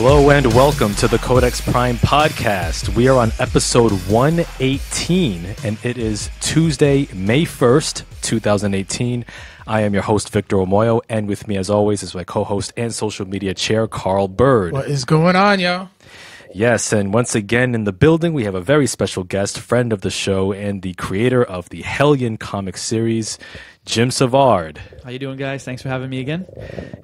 Hello and welcome to the Codex Prime podcast. We are on episode 118 and it is Tuesday, May 1st, 2018. I am your host, Victor Omoyo, and with me as always is my co-host and social media chair, Carl Bird. What is going on, y'all? Yes, and once again in the building, we have a very special guest, friend of the show, and the creator of the Hellion comic series, Jim Savard. How you doing, guys? Thanks for having me again.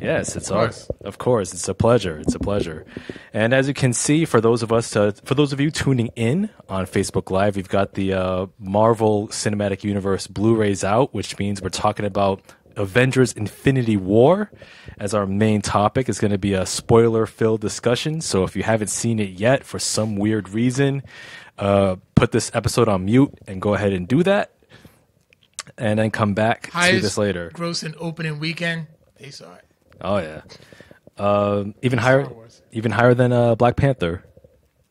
Yes, of course, it's a pleasure. It's a pleasure. And as you can see, for those of you tuning in on Facebook Live, we've got the Marvel Cinematic Universe Blu-rays out, which means we're talking about Avengers Infinity War as our main topic. Is going to be a spoiler-filled discussion. So if you haven't seen it yet for some weird reason, put this episode on mute and go ahead and do that. And then come back to this later. Grossing opening weekend, they saw it. Oh yeah, even higher than Black Panther.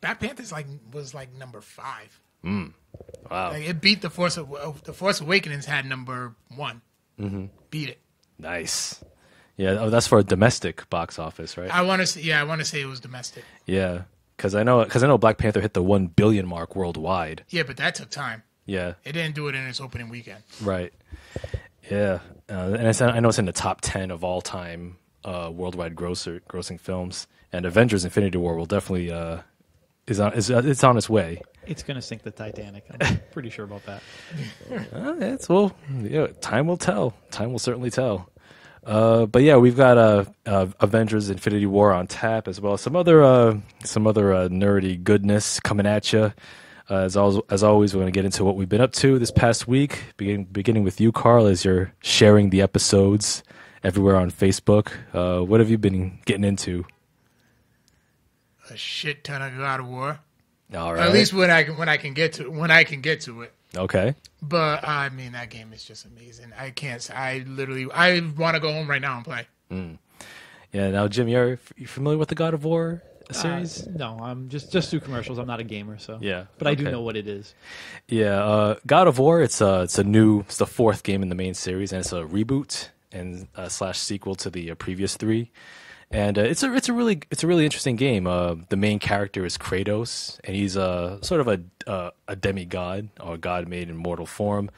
Black Panther's was number 5. Wow, Like, it beat the Force Awakens had number 1. Mm-hmm. Beat it. Nice. Yeah, that's for a domestic box office, right? I want to say it was domestic. Yeah, because I know Black Panther hit the 1 billion mark worldwide. Yeah, but that took time. Yeah, it didn't do it in its opening weekend. Right. Yeah, and I know it's in the top 10 of all time worldwide grossing films. And Avengers: Infinity War will definitely it's on its way. It's going to sink the Titanic. I'm pretty sure about that. Time will tell. Time will certainly tell. But yeah, we've got Avengers: Infinity War on tap, as well as some other nerdy goodness coming at you. As always, we're going to get into what we've been up to this past week, beginning with you, Carl, as you're sharing the episodes everywhere on Facebook. What have you been getting into? A shit ton of God of War. All right. At least when I can get to it. Okay. But I mean, that game is just amazing. I want to go home right now and play. Yeah. Now, Jim, you familiar with the God of War series? No, I'm just through commercials. I'm not a gamer, so yeah. But I do know what it is. Yeah. God of War. It's the 4th game in the main series, and it's a reboot and / sequel to the previous 3. And it's a really interesting game. The main character is Kratos, and he's sort of a demigod, or a god made in mortal form.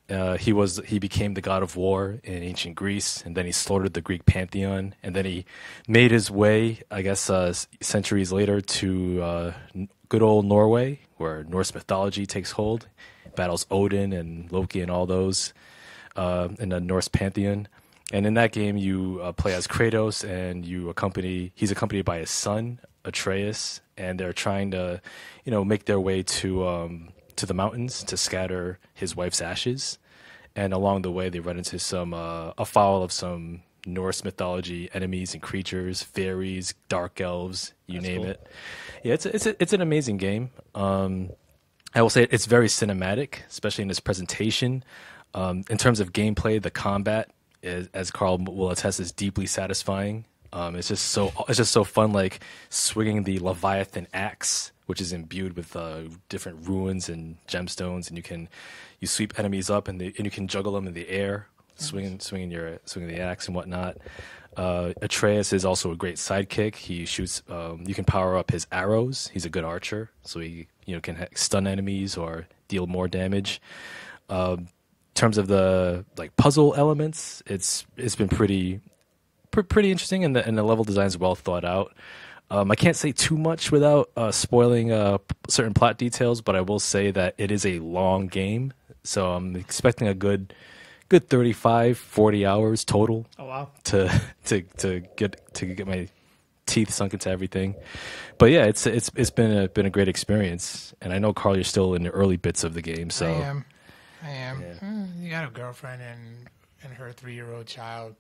He became the god of war in ancient Greece, and then he slaughtered the Greek pantheon, and then he made his way, I guess, centuries later to good old Norway, where Norse mythology takes hold, battles Odin and Loki and all those in the Norse pantheon. And in that game, you play as Kratos, and he's accompanied by his son Atreus, and they're trying to, make their way to the mountains to scatter his wife's ashes. And along the way, they run into afoul of some Norse mythology enemies and creatures, fairies, dark elves, That's name cool. It. Yeah, it's an amazing game. I will say it's very cinematic, especially in this presentation. In terms of gameplay, the combat, as Carl will attest, is deeply satisfying. It's just so fun, like swinging the Leviathan axe, which is imbued with different runes and gemstones, and you sweep enemies up and you can juggle them in the air, swinging the axe and whatnot. Atreus is also a great sidekick. He shoots. You can power up his arrows. He's a good archer, so he can stun enemies or deal more damage. In terms of the puzzle elements, it's been pretty interesting, and the level design is well thought out. I can't say too much without spoiling certain plot details, but I will say that it is a long game, so I'm expecting a good 35-40 hours total. Oh wow! To get my teeth sunk into everything. But yeah, it's been a great experience, and I know, Carl, you're still in the early bits of the game. So I am. Yeah. You got a girlfriend and her 3-year-old child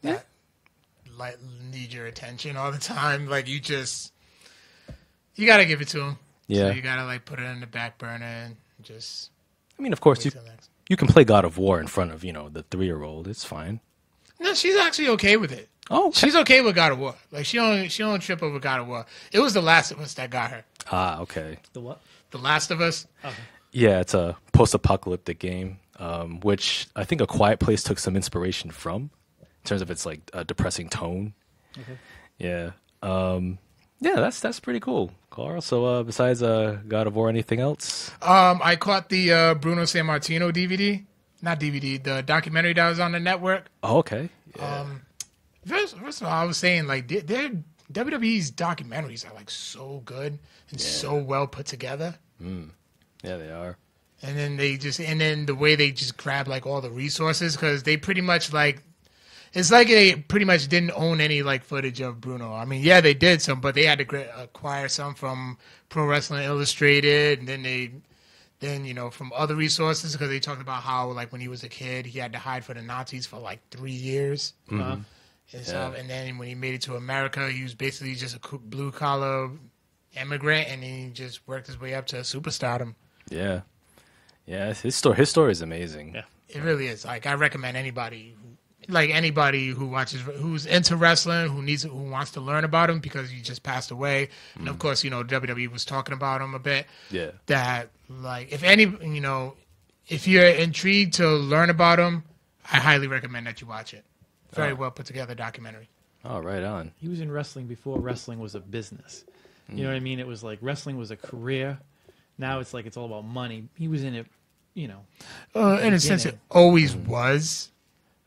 that need your attention all the time. You got to give it to them. Yeah. So you got to put it in the back burner and just. I mean, of course you can play God of War in front of the 3-year-old. It's fine. No, she's actually okay with it. Oh, okay. She's okay with God of War. She don't trip over God of War. It was The Last of Us that got her. Ah, okay. The what? The Last of Us. Okay. Yeah, it's a post-apocalyptic game, which I think A Quiet Place took some inspiration from, in terms of its depressing tone. Okay. Yeah. Yeah, that's pretty cool, Carl. So besides God of War, anything else? I caught the Bruno Sammartino DVD, not DVD, the documentary that was on the network. Oh, okay. Yeah. First of all, I was saying like their WWE's documentaries are like so good and so well put together. Yeah, they are. And then the way they just grab like all the resources, because they pretty much like, it's like they pretty much didn't own any like footage of Bruno. I mean, yeah, they did some, but they had to acquire some from Pro Wrestling Illustrated, and then from other resources, because they talked about how like when he was a kid he had to hide for the Nazis for like 3 years. And stuff. And then when he made it to America, he was basically just a blue collar immigrant, and he just worked his way up to superstardom. Yeah. Yeah, his story is amazing. Yeah. It really is. Like, I recommend anybody who watches, who's into wrestling, who wants to learn about him, because he just passed away. And of course, WWE was talking about him a bit. Yeah. That like, if you're intrigued to learn about him, I highly recommend that you watch it. Very well put together documentary. Oh, right on. He was in wrestling before wrestling was a business. You know what I mean? It was like wrestling was a career. Now it's like it's all about money. He was in it, In a sense, it always was.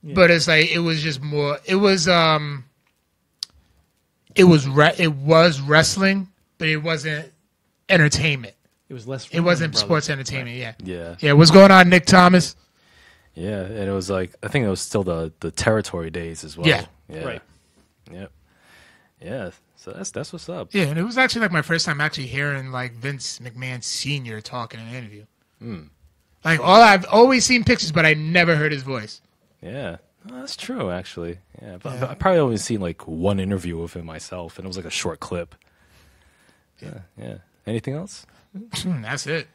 Yeah. But it's like it was just more. It was wrestling, but it wasn't entertainment. It was less. It wasn't Brothers. sports entertainment. Yeah. Yeah. Yeah. What's going on, Nick Thomas? Yeah, and it was like, I think it was still the territory days as well. Yeah. Right. Yep. Yeah. So that's what's up. Yeah, and it was actually like my first time actually hearing like Vince McMahon Sr. talking in an interview. Like I've always seen pictures, but I never heard his voice. Yeah. Oh, that's true, actually. Yeah. But I probably only seen like one interview of him myself, and it was like a short clip. Yeah. Yeah. Anything else? That's it.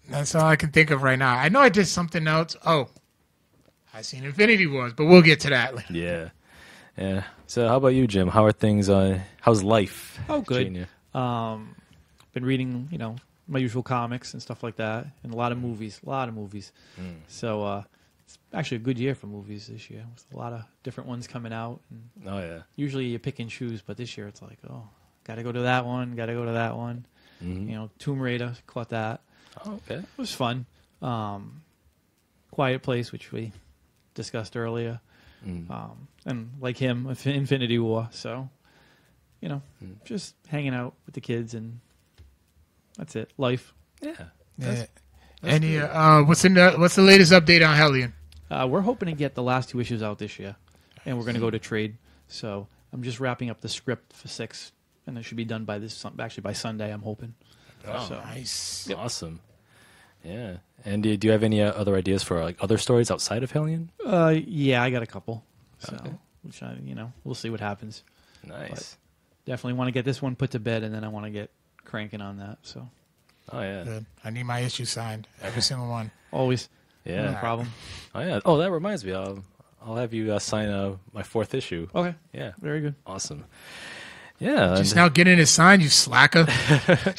That's all I can think of right now. I know I did something else. Oh, I seen Infinity Wars, but we'll get to that later. Yeah. Yeah. So how about you, Jim? How are things how's life? Oh, good. treating you? Been reading, my usual comics and stuff like that, and a lot of movies. So it's actually a good year for movies this year. With a lot of different ones coming out. And Oh yeah. usually you pick and choose, but this year it's like, oh, got to go to that one, got to go to that one. Tomb Raider, caught that. Oh, okay. It was fun. Quiet Place, which we discussed earlier. And like him, Infinity War. So, just hanging out with the kids, and that's it. Life. Yeah. Yeah. Any what's the latest update on Hellion? We're hoping to get the last 2 issues out this year, and we're going to go to trade. So I'm just wrapping up the script for 6, and it should be done by by Sunday. I'm hoping. Oh, So, Nice. Awesome. Yeah. And do you have any other ideas for like other stories outside of Hellion? yeah, I got a couple. So, Okay. which we'll see what happens. Nice. Definitely want to get this one put to bed, and then I want to get cranking on that. So Oh yeah. Good. I need my issue signed. Every single one. always, Yeah. no problem. Oh yeah. Oh, that reminds me. I'll have you sign my 4th issue. Okay, Yeah. very good. Awesome. Yeah. Just now getting it signed, you slacker.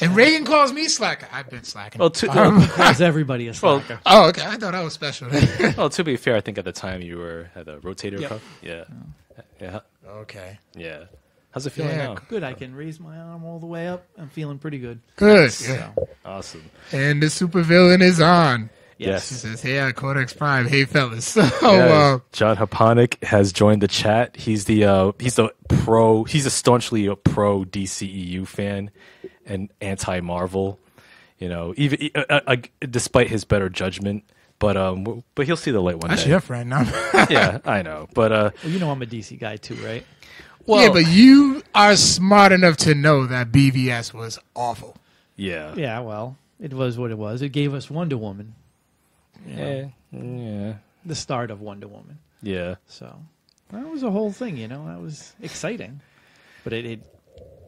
And Reagan calls me slacker. I've been slacking. Well, Calls everybody a Well, slacker. Oh, okay. I thought I was special. well, to be fair, I think at the time you had a rotator Yep. cuff. Yeah. Yeah. Okay. Yeah. How's it feeling Yeah, now? Good. I can raise my arm all the way up. I'm feeling pretty good. Good. So, Yeah. Awesome. And the supervillain is on. Yes. He says, "Hey, Codex Prime. Hey, fellas." So, Yeah, John Haponic has joined the chat. He's he's a staunchly pro DCEU fan and anti Marvel. Even despite his better judgment, but he'll see the light one that's day. your friend now. Yeah, I know, but well, I'm a DC guy too, right? well, yeah, but you are smart enough to know that BVS was awful. yeah, Yeah. Well, it was what it was. It gave us Wonder Woman. yeah, The start of Wonder Woman. yeah. So that was a whole thing. That was exciting, but it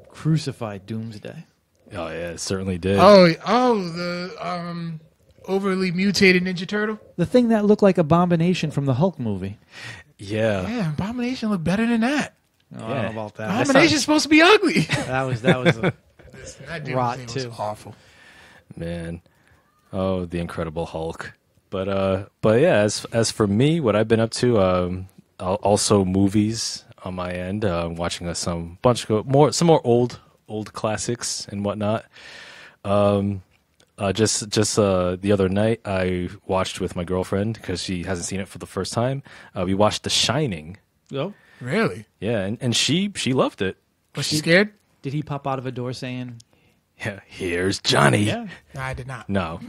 crucified Doomsday. Oh yeah, it certainly did. The overly mutated Ninja Turtle. The thing that looked like Abomination from the Hulk movie. Yeah, Yeah, Abomination looked better than that. I don't know about that. Abomination's supposed to be ugly. That was a, That dude Rot, was too. awful. man. Oh, the Incredible Hulk. But yeah, as for me, what I've been up to, also movies. on my end. Watching some more old classics and whatnot. Just the other night, I watched with my girlfriend because she hasn't seen it for the first time. We watched The Shining. Oh, Really? Yeah, and she loved it. Was she scared? did he pop out of a door saying? Yeah, here's Johnny. Yeah. No, I did not. No.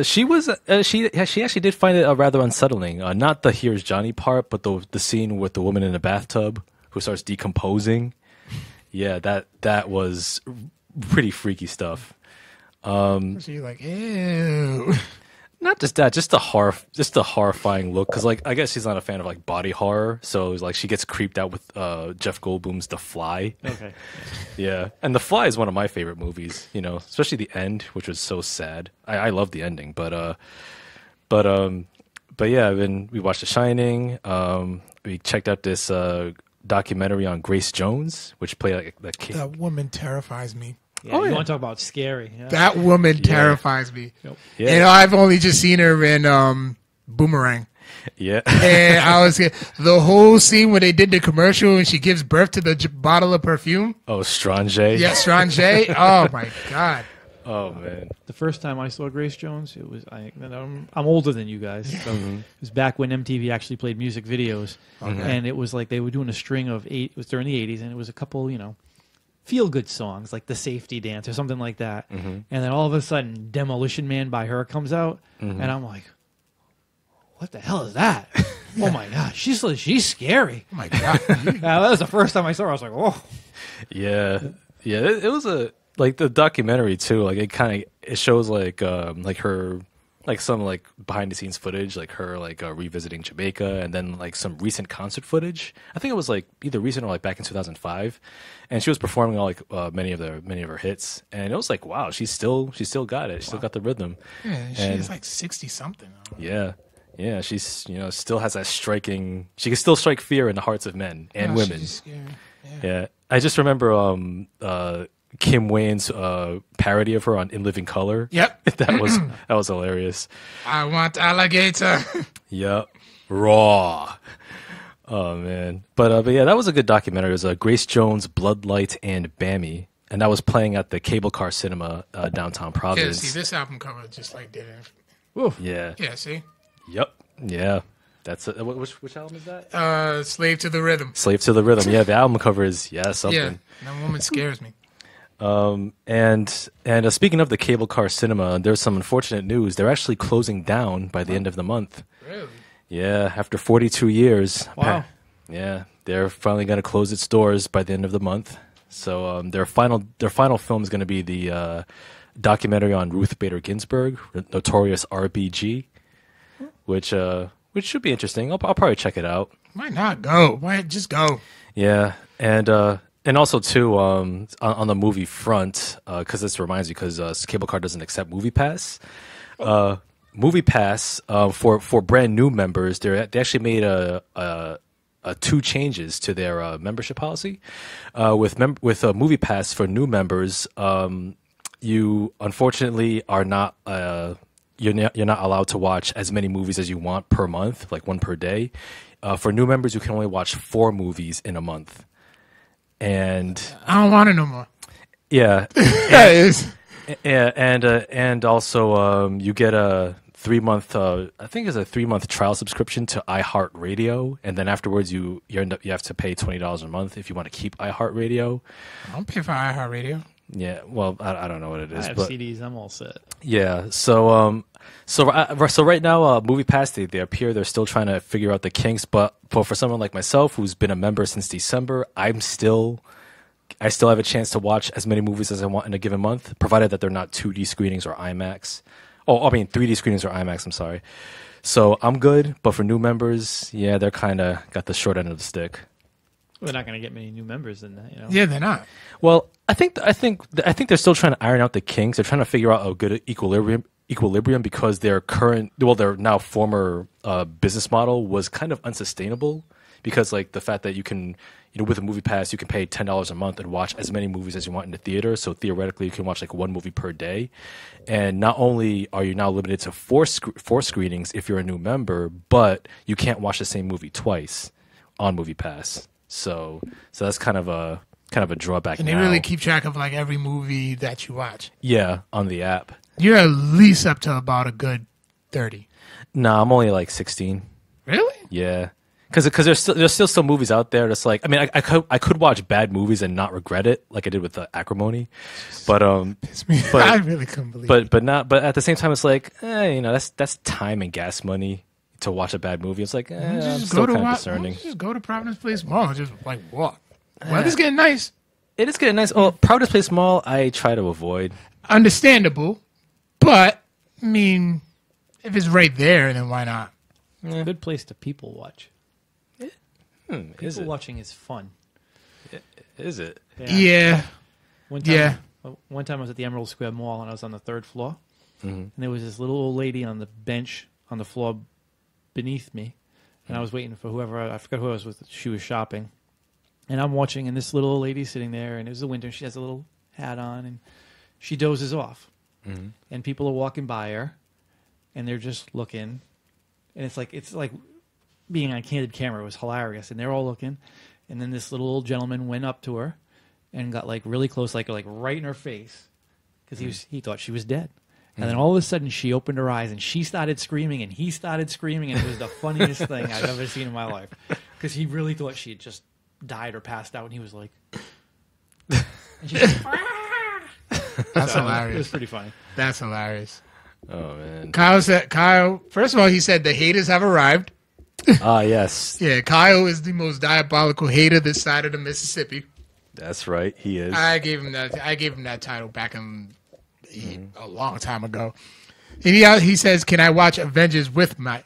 She actually did find it rather unsettling. Not the "here's Johnny" part, but the scene with the woman in the bathtub who starts decomposing. Yeah, that was pretty freaky stuff. Was she like, ew? Not just that, just the horrifying look. Because I guess she's not a fan of body horror, so it's she gets creeped out with Jeff Goldblum's The Fly. Okay. Yeah, and The Fly is one of my favorite movies. Especially the end, which was so sad. I love the ending, but yeah. Then we watched The Shining. We checked out this documentary on Grace Jones, which played the kid. That woman terrifies me. Yeah, Oh, you yeah. want to talk about scary? Yeah. That woman terrifies me. Yep. Yeah, I've only just seen her in Boomerang. yeah. And I was the whole scene where they did the commercial and she gives birth to the bottle of perfume. Oh, Strange. Yeah, Strange. Oh my god. Oh man. The first time I saw Grace Jones, it was I'm older than you guys. So It was back when MTV actually played music videos, and it was they were doing a string of it was during the '80s, and it was a couple feel good songs like The Safety Dance or something like that, and then all of a sudden Demolition Man by her comes out, and I'm like, what the hell is that? Oh my gosh, she's scary. Oh my god. That was the first time I saw her. I was like, oh. Yeah. It was the documentary too. It shows her some behind the scenes footage, her revisiting Jamaica, and then some recent concert footage. I think it was either recent or back in 2005, and she was performing all many of her hits, and it was wow, she still got it. She still got the rhythm. Yeah, she's 60 something. Yeah, she's still has that striking. She can still strike fear in the hearts of men and women. She's scary. Yeah, I just remember Kim Wayne's parody of her on In Living Color. Yep. that was hilarious. I want alligator. Yep, raw. Oh man, but yeah, that was a good documentary. It was Grace Jones, Bloodlight, and Bammy, and that was playing at the Cable Car Cinema downtown Yeah, Providence. see, this album cover just did it. Woof. Yeah. Yeah, see? Yep. Yeah. That's which album is that? Slave to the Rhythm. Slave to the Rhythm. Yeah, the album cover is something. Yeah, that woman scares me. And speaking of the Cable Car Cinema, there's some unfortunate news. They're actually closing down by the end of the month. Really? Yeah, after 42 years. Wow. Yeah, they're finally going to close its doors by the end of the month. So their final film is going to be the documentary on Ruth Bader Ginsburg, Notorious R.B.G., which should be interesting. I'll probably check it out. Why not go? Why just go? Yeah, and also too on the movie front, because this reminds me, because Cable Car doesn't accept MoviePass. MoviePass for brand new members, they actually made a two changes to their membership policy. With MoviePass for new members, you unfortunately are not. You're not allowed to watch as many movies as you want per month, like one per day. For new members, you can only watch 4 movies in a month. And I don't want it no more. yeah, That is. and also you get a 3-month, I think it's a 3-month trial subscription to iHeartRadio, and then afterwards you have to pay $20 a month if you want to keep iHeartRadio. I don't pay for iHeartRadio. Yeah, well, I don't know what it is, I have but CDs. I'm all set. yeah. So right now, MoviePass they appear they're still trying to figure out the kinks. But for someone like myself who's been a member since December, I still have a chance to watch as many movies as I want in a given month, provided that they're not 2D screenings or IMAX. Oh, I mean 3D screenings or IMAX. I'm sorry. So I'm good. But for new members, yeah, they're kind of got the short end of the stick. We're not going to get many new members in that, Yeah, they're not. Well, I think they're still trying to iron out the kinks. They're trying to figure out a good equilibrium because their now former business model was kind of unsustainable, because the fact that you can, with a MoviePass, you can pay $10 a month and watch as many movies as you want in the theater. So theoretically, you can watch one movie per day. And not only are you now limited to 4 screenings if you're a new member, but you can't watch the same movie twice. on Movie Pass. So that's kind of a drawback. And they really keep track of like every movie that you watch. Yeah, on the app. You're at least up to about a good 30. No, I'm only like 16. Really? Yeah, because there's still some movies out there that's like, I mean, I could watch bad movies and not regret it, like I did with Acrimony, but It's me. But- I really couldn't believe it. but at the same time, it's like, that's time and gas money to watch a bad movie. It's like, it's still kind of concerning. Just go to Providence Place Mall and just like walk. Weather's getting nice. It is getting nice. Oh, Providence Place Mall, I try to avoid. Understandable, but I mean, if it's right there, then why not? Good place to people watch. Is People it? watching is fun. Is it? Yeah. One time, Yeah. One time I was at the Emerald Square Mall and I was on the third floor, Mm-hmm. and there was this little old lady on the bench on the floor beneath me, and I was waiting for whoever I forgot who I was with. She was shopping, and I'm watching, and this little old lady sitting there, and it was the winter. She has a little hat on, and she dozes off, and people are walking by her, and they're just looking, and it's like being on candid camera. It was hilarious, and they're all looking, and then this little old gentleman went up to her and got like really close, like right in her face, because he thought she was dead. And then all of a sudden she opened her eyes and she started screaming and he started screaming, and it was the funniest thing I've ever seen in my life, because he really thought she had just died or passed out, and he was like, and she's like, That's it was hilarious. pretty funny. That's hilarious. Oh man. Kyle, first of all, he said the haters have arrived. Ah, yes, Yeah, Kyle is the most diabolical hater this side of the Mississippi. that's right. He is. I gave him that title back in a long time ago. And he says, "Can I watch Avengers with my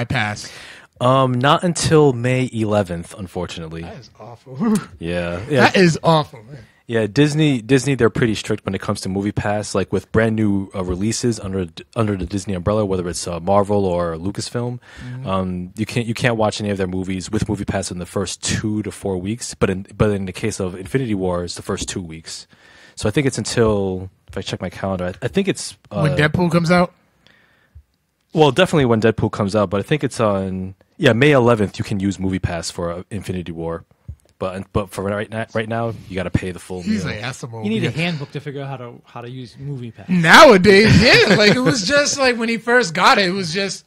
pass?" Not until May 11th, unfortunately. That is awful. Yeah. That is awful. Man. Yeah, Disney, they're pretty strict when it comes to Movie Pass. Like with brand new releases under the Disney umbrella, whether it's Marvel or Lucasfilm, you can't watch any of their movies with Movie Pass in the first 2 to 4 weeks. But in the case of Infinity War, it's the first 2 weeks. So I think it's until, if I check my calendar, I think it's When Deadpool comes out, well, definitely when Deadpool comes out. But I think it's on May 11th. You can use Movie Pass for Infinity War. But for right now, you got to pay the full he's meal. like, "That's the movie." You need a handbook to figure out how to use Movie Pass. Nowadays, yeah, like it was just like when he first got it was just,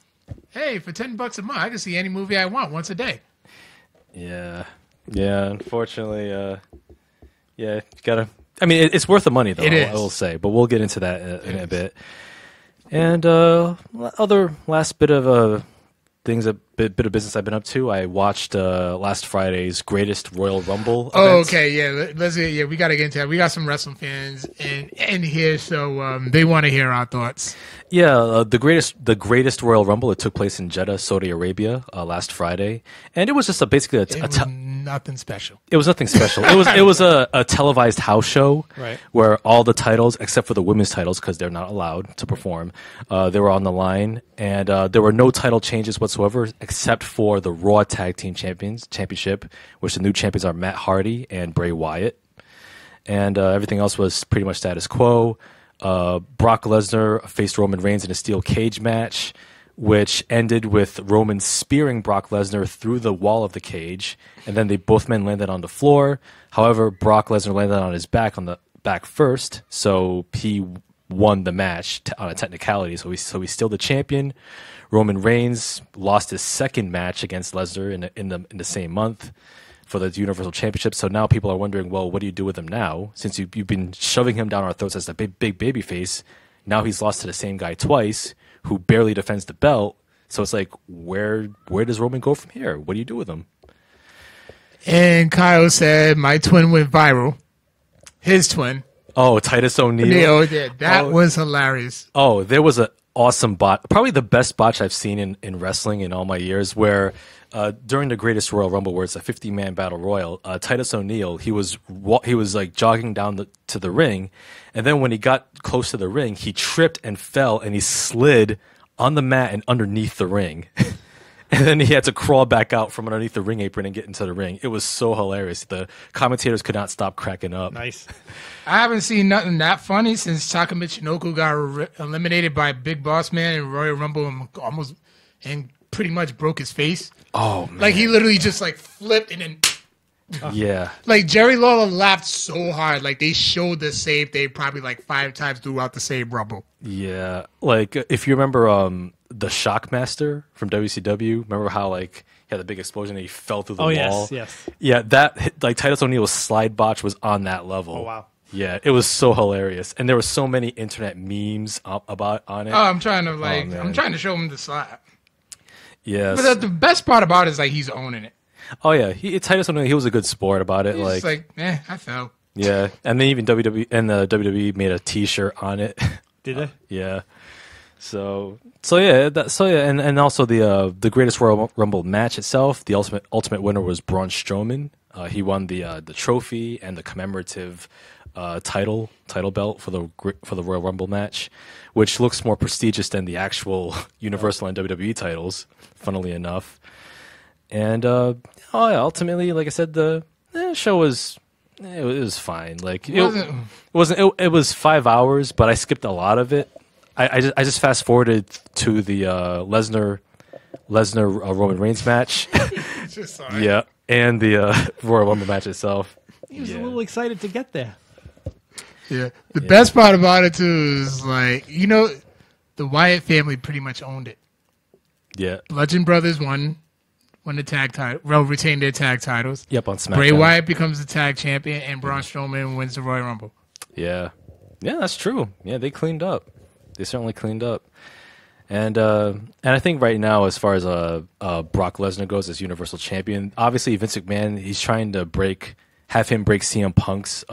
hey, for $10 a month, I can see any movie I want once a day. Yeah. Unfortunately, you gotta. I mean, it's worth the money though. It is. I will say, but we'll get into that in a bit. And other last bit of things, a bit of business I've been up to. I watched last Friday's Greatest Royal Rumble. Oh, event. okay, yeah. We got to get into that. We got some wrestling fans in here, so they want to hear our thoughts. Yeah, the greatest Royal Rumble. It took place in Jeddah, Saudi Arabia, last Friday, and it was just basically It was nothing special. It was nothing special. It was a televised house show, Right. where all the titles, except for the women's titles, because they're not allowed to perform, they were on the line, and there were no title changes whatsoever, except for the Raw Tag Team Championship, which the new champions are Matt Hardy and Bray Wyatt, and everything else was pretty much status quo. Brock Lesnar faced Roman Reigns in a steel cage match, which ended with Roman spearing Brock Lesnar through the wall of the cage, and then both men landed on the floor. However, Brock Lesnar landed on his back first, so he won the match on a technicality. So he's still the champion. Roman Reigns lost his second match against Lesnar in the same month for the Universal Championship. So now people are wondering, well, what do you do with him now? Since you've been shoving him down our throats as the big baby face, now he's lost to the same guy twice, who barely defends the belt. So it's like, where does Roman go from here? What do you do with him? And Kyle said, "My twin went viral." His twin. Oh, Titus O'Neil. Yeah, that was hilarious. Oh, there was an awesome bot, probably the best botch I've seen in wrestling in all my years, where during the Greatest Royal Rumble, where it's a 50-man battle royal, Titus O'Neil, he was like jogging down to the ring, and then when he got close to the ring, he tripped and fell, and he slid on the mat and underneath the ring. And then he had to crawl back out from underneath the ring apron and get into the ring. It was so hilarious. The commentators could not stop cracking up. Nice. I haven't seen nothing that funny since Taka Michinoku got eliminated by Big Boss Man in Royal Rumble and almost and pretty much broke his face. Oh man. Like he literally just like flipped and then Yeah. like Jerry Lawler laughed so hard. Like they showed the same thing probably like 5 times throughout the same Rumble. Yeah. Like if you remember the Shockmaster from WCW, remember how like he had the big explosion and he fell through the wall? Yes. Yeah, that like Titus O'Neil's slide botch was on that level. Oh, wow. Yeah, it was so hilarious. And there were so many internet memes about on it. Oh, I'm trying to man. I'm trying to show him the slap. Yes. But the best part about it is like he's owning it. Oh yeah, Titus O'Neil, he was a good sport about it. He's Like, just like, I fell. yeah, and then even WWE and the WWE made a T-shirt on it. Did they? Yeah. So yeah, and also the greatest Royal Rumble match itself. The ultimate winner was Braun Strowman. He won the trophy and the commemorative title belt for the Royal Rumble match, which looks more prestigious than the actual Universal and WWE titles. Funnily enough, and ultimately, like I said, the show was. It was fine. Like it was 5 hours, but I skipped a lot of it. I just fast forwarded to the Lesnar Roman Reigns match. Just sorry. Yeah, and the Royal Rumble match itself. He was a little excited to get there. Yeah. The best part about it too is like, the Wyatt family pretty much owned it. Yeah. Bludgeon Brothers won the tag title, retained their tag titles. Yep, on SmackDown. Bray Wyatt becomes the tag champion, and Braun Strowman wins the Royal Rumble. Yeah, that's true. Yeah, they cleaned up. They certainly cleaned up. And I think right now, as far as Brock Lesnar goes as Universal Champion, obviously Vince McMahon, he's trying to have him break CM Punk's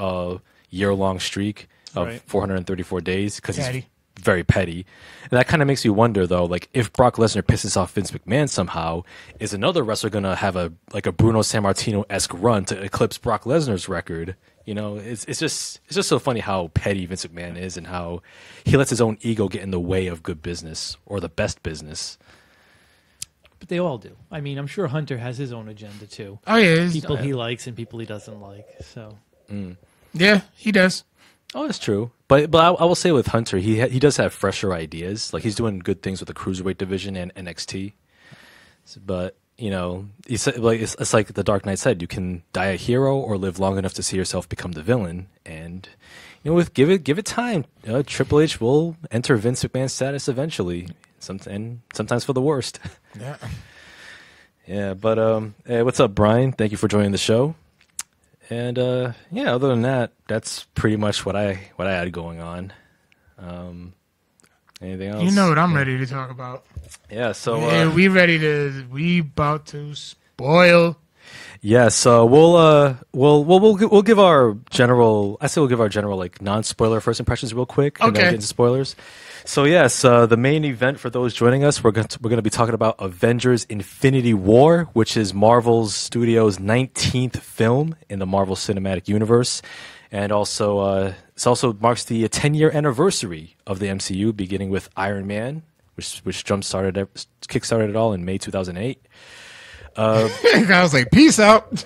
year-long streak of 434 days because he's very petty. And that kind of makes you wonder, though, like if Brock Lesnar pisses off Vince McMahon somehow, is another wrestler going to have a Bruno Sammartino-esque run to eclipse Brock Lesnar's record? It's just so funny how petty Vince McMahon is and how he lets his own ego get in the way of good business or the best business. But they all do. I mean, I'm sure Hunter has his own agenda too. Oh yeah, People he likes and people he doesn't like. So yeah, he does. Oh, that's true. But I will say with Hunter, he does have fresher ideas. Like he's doing good things with the cruiserweight division and NXT. But he said, like it's like the Dark Knight said, you can die a hero or live long enough to see yourself become the villain. And give it time. Triple H will enter Vince McMahon status eventually. Sometimes for the worst. Yeah. Yeah. But hey, what's up, Brian? Thank you for joining the show. And other than that, that's pretty much what I had going on. Anything else? You know what I'm ready to talk about. Yeah, so we about to spoil. Yeah, so we'll give our general like non-spoiler first impressions real quick and then Okay. get into spoilers. So yes, the main event for those joining us, we're going to be talking about Avengers: Infinity War, which is Marvel Studios' 19th film in the Marvel Cinematic Universe, and also it also marks the 10-year anniversary of the MCU, beginning with Iron Man, which kickstarted it all in May 2008. I was like, peace out.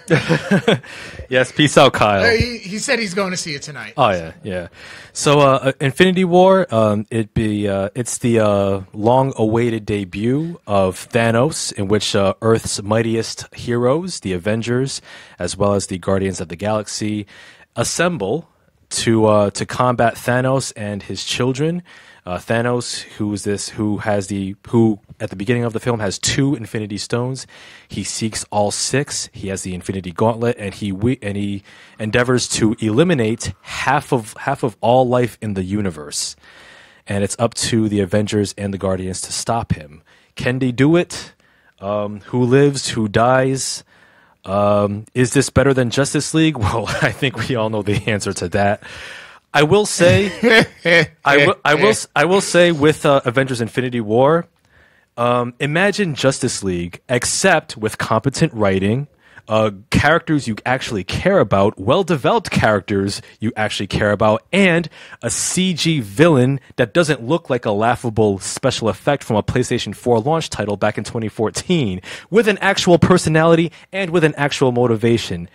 Yes, peace out, Kyle. He said he's going to see it tonight. Oh yeah. So Infinity War, it's the long-awaited debut of Thanos, in which Earth's mightiest heroes, the Avengers, as well as the Guardians of the Galaxy, assemble to combat Thanos and his children. Thanos, who at the beginning of the film has 2 Infinity Stones. He seeks all 6. He has the Infinity Gauntlet, and he endeavors to eliminate half of all life in the universe. And it's up to the Avengers and the Guardians to stop him. Can they do it? Who lives? Who dies? Is this better than Justice League? Well, I think we all know the answer to that. I will say, I will say with Avengers: Infinity War, imagine Justice League, except with competent writing, characters you actually care about, well-developed characters you actually care about, and a CG villain that doesn't look like a laughable special effect from a PlayStation 4 launch title back in 2014, with an actual personality and with an actual motivation.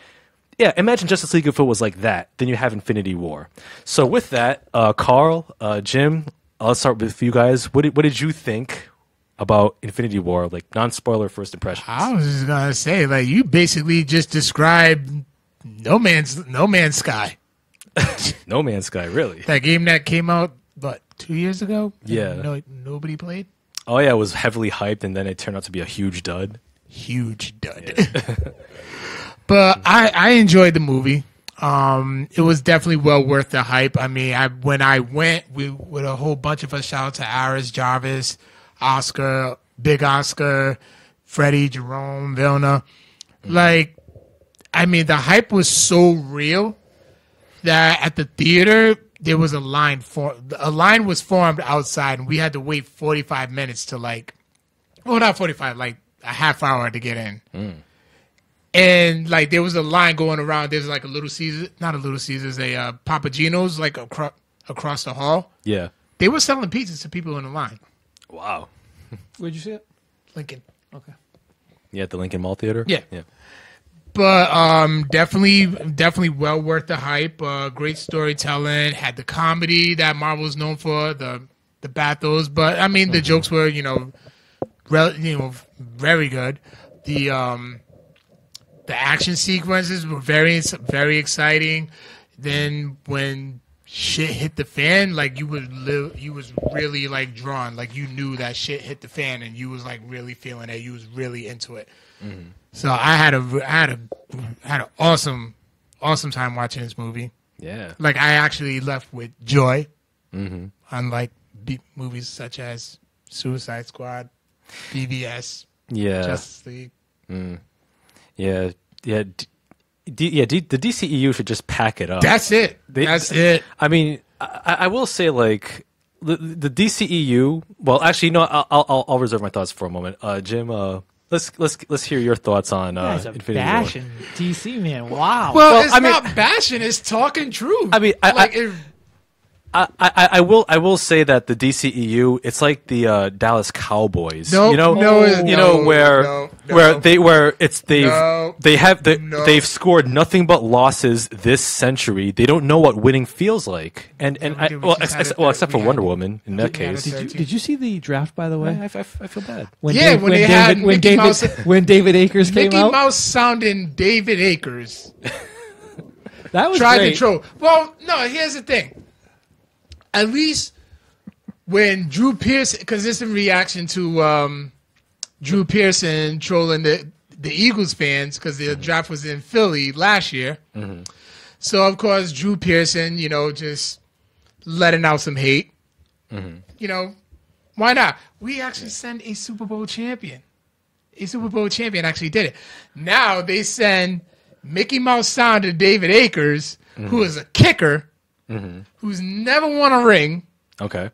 Yeah, imagine Justice League if it was like that. Then you have Infinity War. So with that, Carl, Jim, let's start with you guys. What did you think about Infinity War, like non-spoiler first impressions. I was just gonna say, like, you basically just described No Man's Sky. No Man's Sky, really? That game that came out, what, 2 years ago? Yeah. Nobody played? Oh yeah, it was heavily hyped, and then it turned out to be a huge dud. Huge dud. But I enjoyed the movie. It was definitely well worth the hype. I mean, when I went with a whole bunch of us, shout out to Aris, Jarvis, Oscar, Big Oscar, Freddie, Jerome, Vilna. Like, I mean, the hype was so real that at the theater there was a line was formed outside, and we had to wait 45 minutes to not 45, like a half hour to get in. And like there was a line going around. There's like a Little Caesars, not a Little Caesars, a Papa Gino's like across the hall. Yeah. They were selling pizzas to people in the line. Wow. Where'd you see it? Lincoln. Okay. Yeah, at the Lincoln Mall Theater. Yeah. Yeah. But definitely well worth the hype. Great storytelling. Had the comedy that Marvel's known for, the battles. But I mean, the jokes were very good. The action sequences were very exciting. Then when shit hit the fan, like you was really like drawn, like you knew that shit hit the fan, and you was like really feeling it. You was really into it. Mm-hmm. So I had an awesome time watching this movie. Yeah. Like I actually left with joy, Mm-hmm. unlike movies such as Suicide Squad, BVS, Yeah. Justice League. Yeah. Yeah. The DCEU should just pack it up. That's it. That's it. I mean, I will say, like, the DCEU. Well, actually, no. I'll reserve my thoughts for a moment. Jim, let's hear your thoughts on Infinity War. Bashing DC, man. Wow. Well, it's not bashing. It's talking truth. I mean, I will say that the DCEU, it's like the Dallas Cowboys. They've scored nothing but losses this century. They don't know what winning feels like. Except for Wonder Woman in that case. Did you see the draft, by the way? I feel bad. When David Akers came Mickey out. Mouse sounding David Akers. That was Tried great. to troll. Well, no, here's the thing. At least when Drew Pearson, because this is in reaction to Drew Pearson trolling the Eagles fans because the draft was in Philly last year. Mm-hmm. So, of course, Drew Pearson, just letting out some hate. Mm-hmm. Why not? We actually send a Super Bowl champion. A Super Bowl champion actually did it. Now they send Mickey Mouse sound to David Akers, who is a kicker. Mm-hmm. Who's never won a ring, okay,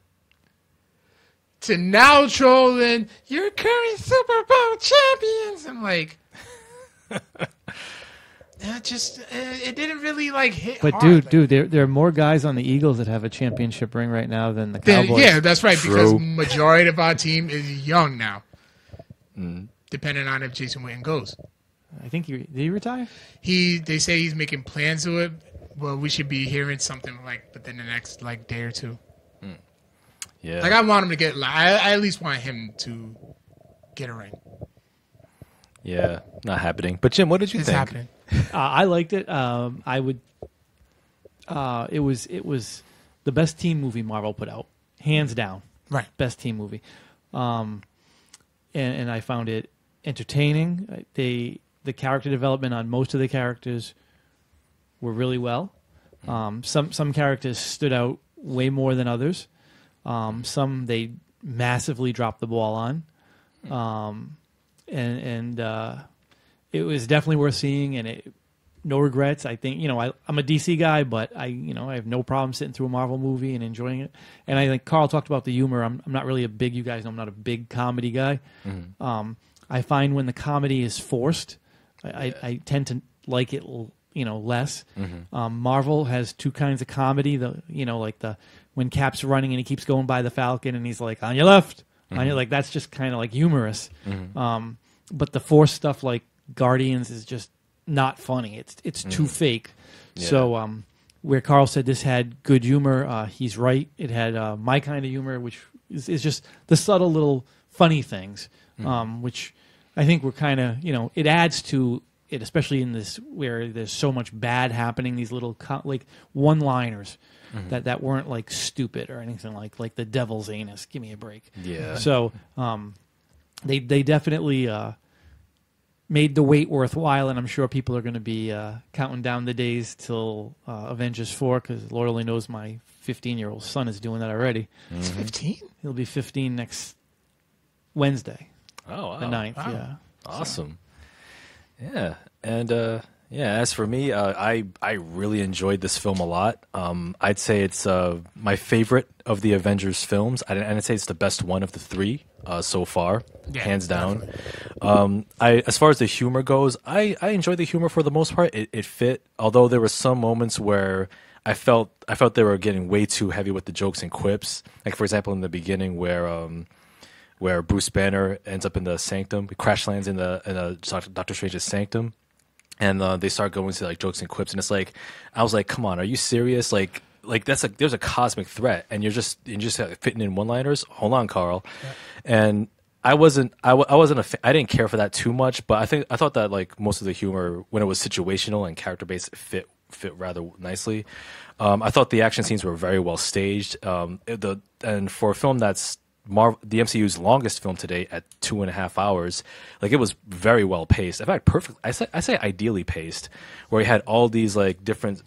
to now trolling your current Super Bowl champions. I'm like, it didn't really hit. But hard. dude, there are more guys on the Eagles that have a championship ring right now than the Cowboys. Yeah, that's right. True. Because majority of our team is young now, depending on if Jason Witten goes. I think did he retire? They say he's making plans to it. Well, we should be hearing something within the next day or two. Yeah. I want him to get. I at least want him to get a ring. Yeah, not happening. But Jim, what did you It's think? happening. I liked it. I would. It was the best team movie Marvel put out, hands down. Right. Best team movie, and I found it entertaining. The character development on most of the characters were really well. Some characters stood out way more than others. Some they massively dropped the ball on. It was definitely worth seeing, and no regrets. I think I'm a DC guy, but I have no problem sitting through a Marvel movie and enjoying it. And I think Carl talked about the humor. I'm not really you guys know I'm not a big comedy guy. Mm-hmm. I find when the comedy is forced, I tend to like it less. Mm-hmm. Marvel has two kinds of comedy. When Cap's running and he keeps going by the Falcon and he's like, on your left, on your, that's just kind of humorous. Mm-hmm. But the forced stuff like Guardians is just not funny. It's too fake. Yeah. So where Carl said this had good humor, he's right. It had my kind of humor, which is just the subtle little funny things, which I think were kind of, it adds to it, especially in this where there's so much bad happening. These little like one-liners that weren't like stupid or anything like the devil's anus. Give me a break. Yeah. So they definitely made the wait worthwhile, and I'm sure people are going to be counting down the days till Avengers 4, because Lord only knows my 15-year-old son is doing that already. It's 15? He'll be 15 next Wednesday, Oh, wow. the 9th. Wow. Yeah. Awesome. Yeah. And as for me, I really enjoyed this film a lot. I'd say it's my favorite of the Avengers films. I'd say it's the best one of the three so far, Yeah, hands down. As far as the humor goes, I enjoyed the humor for the most part. It fit, although there were some moments where I felt they were getting way too heavy with the jokes and quips. Like, for example, in the beginning where Bruce Banner ends up in the sanctum, crash lands in the Doctor Strange's sanctum, and they start going to like jokes and quips, and it's like, I was like, come on, are you serious? Like there's a cosmic threat, and you're just fitting in one-liners. Hold on, Carl. Yeah. And I didn't care for that too much, but I thought that like most of the humor, when it was situational and character based, fit rather nicely. I thought the action scenes were very well staged. And for a film that's the MCU's longest film to date at 2.5 hours, like, it was very well paced. In fact, perfect. I say ideally paced, where you had all these like different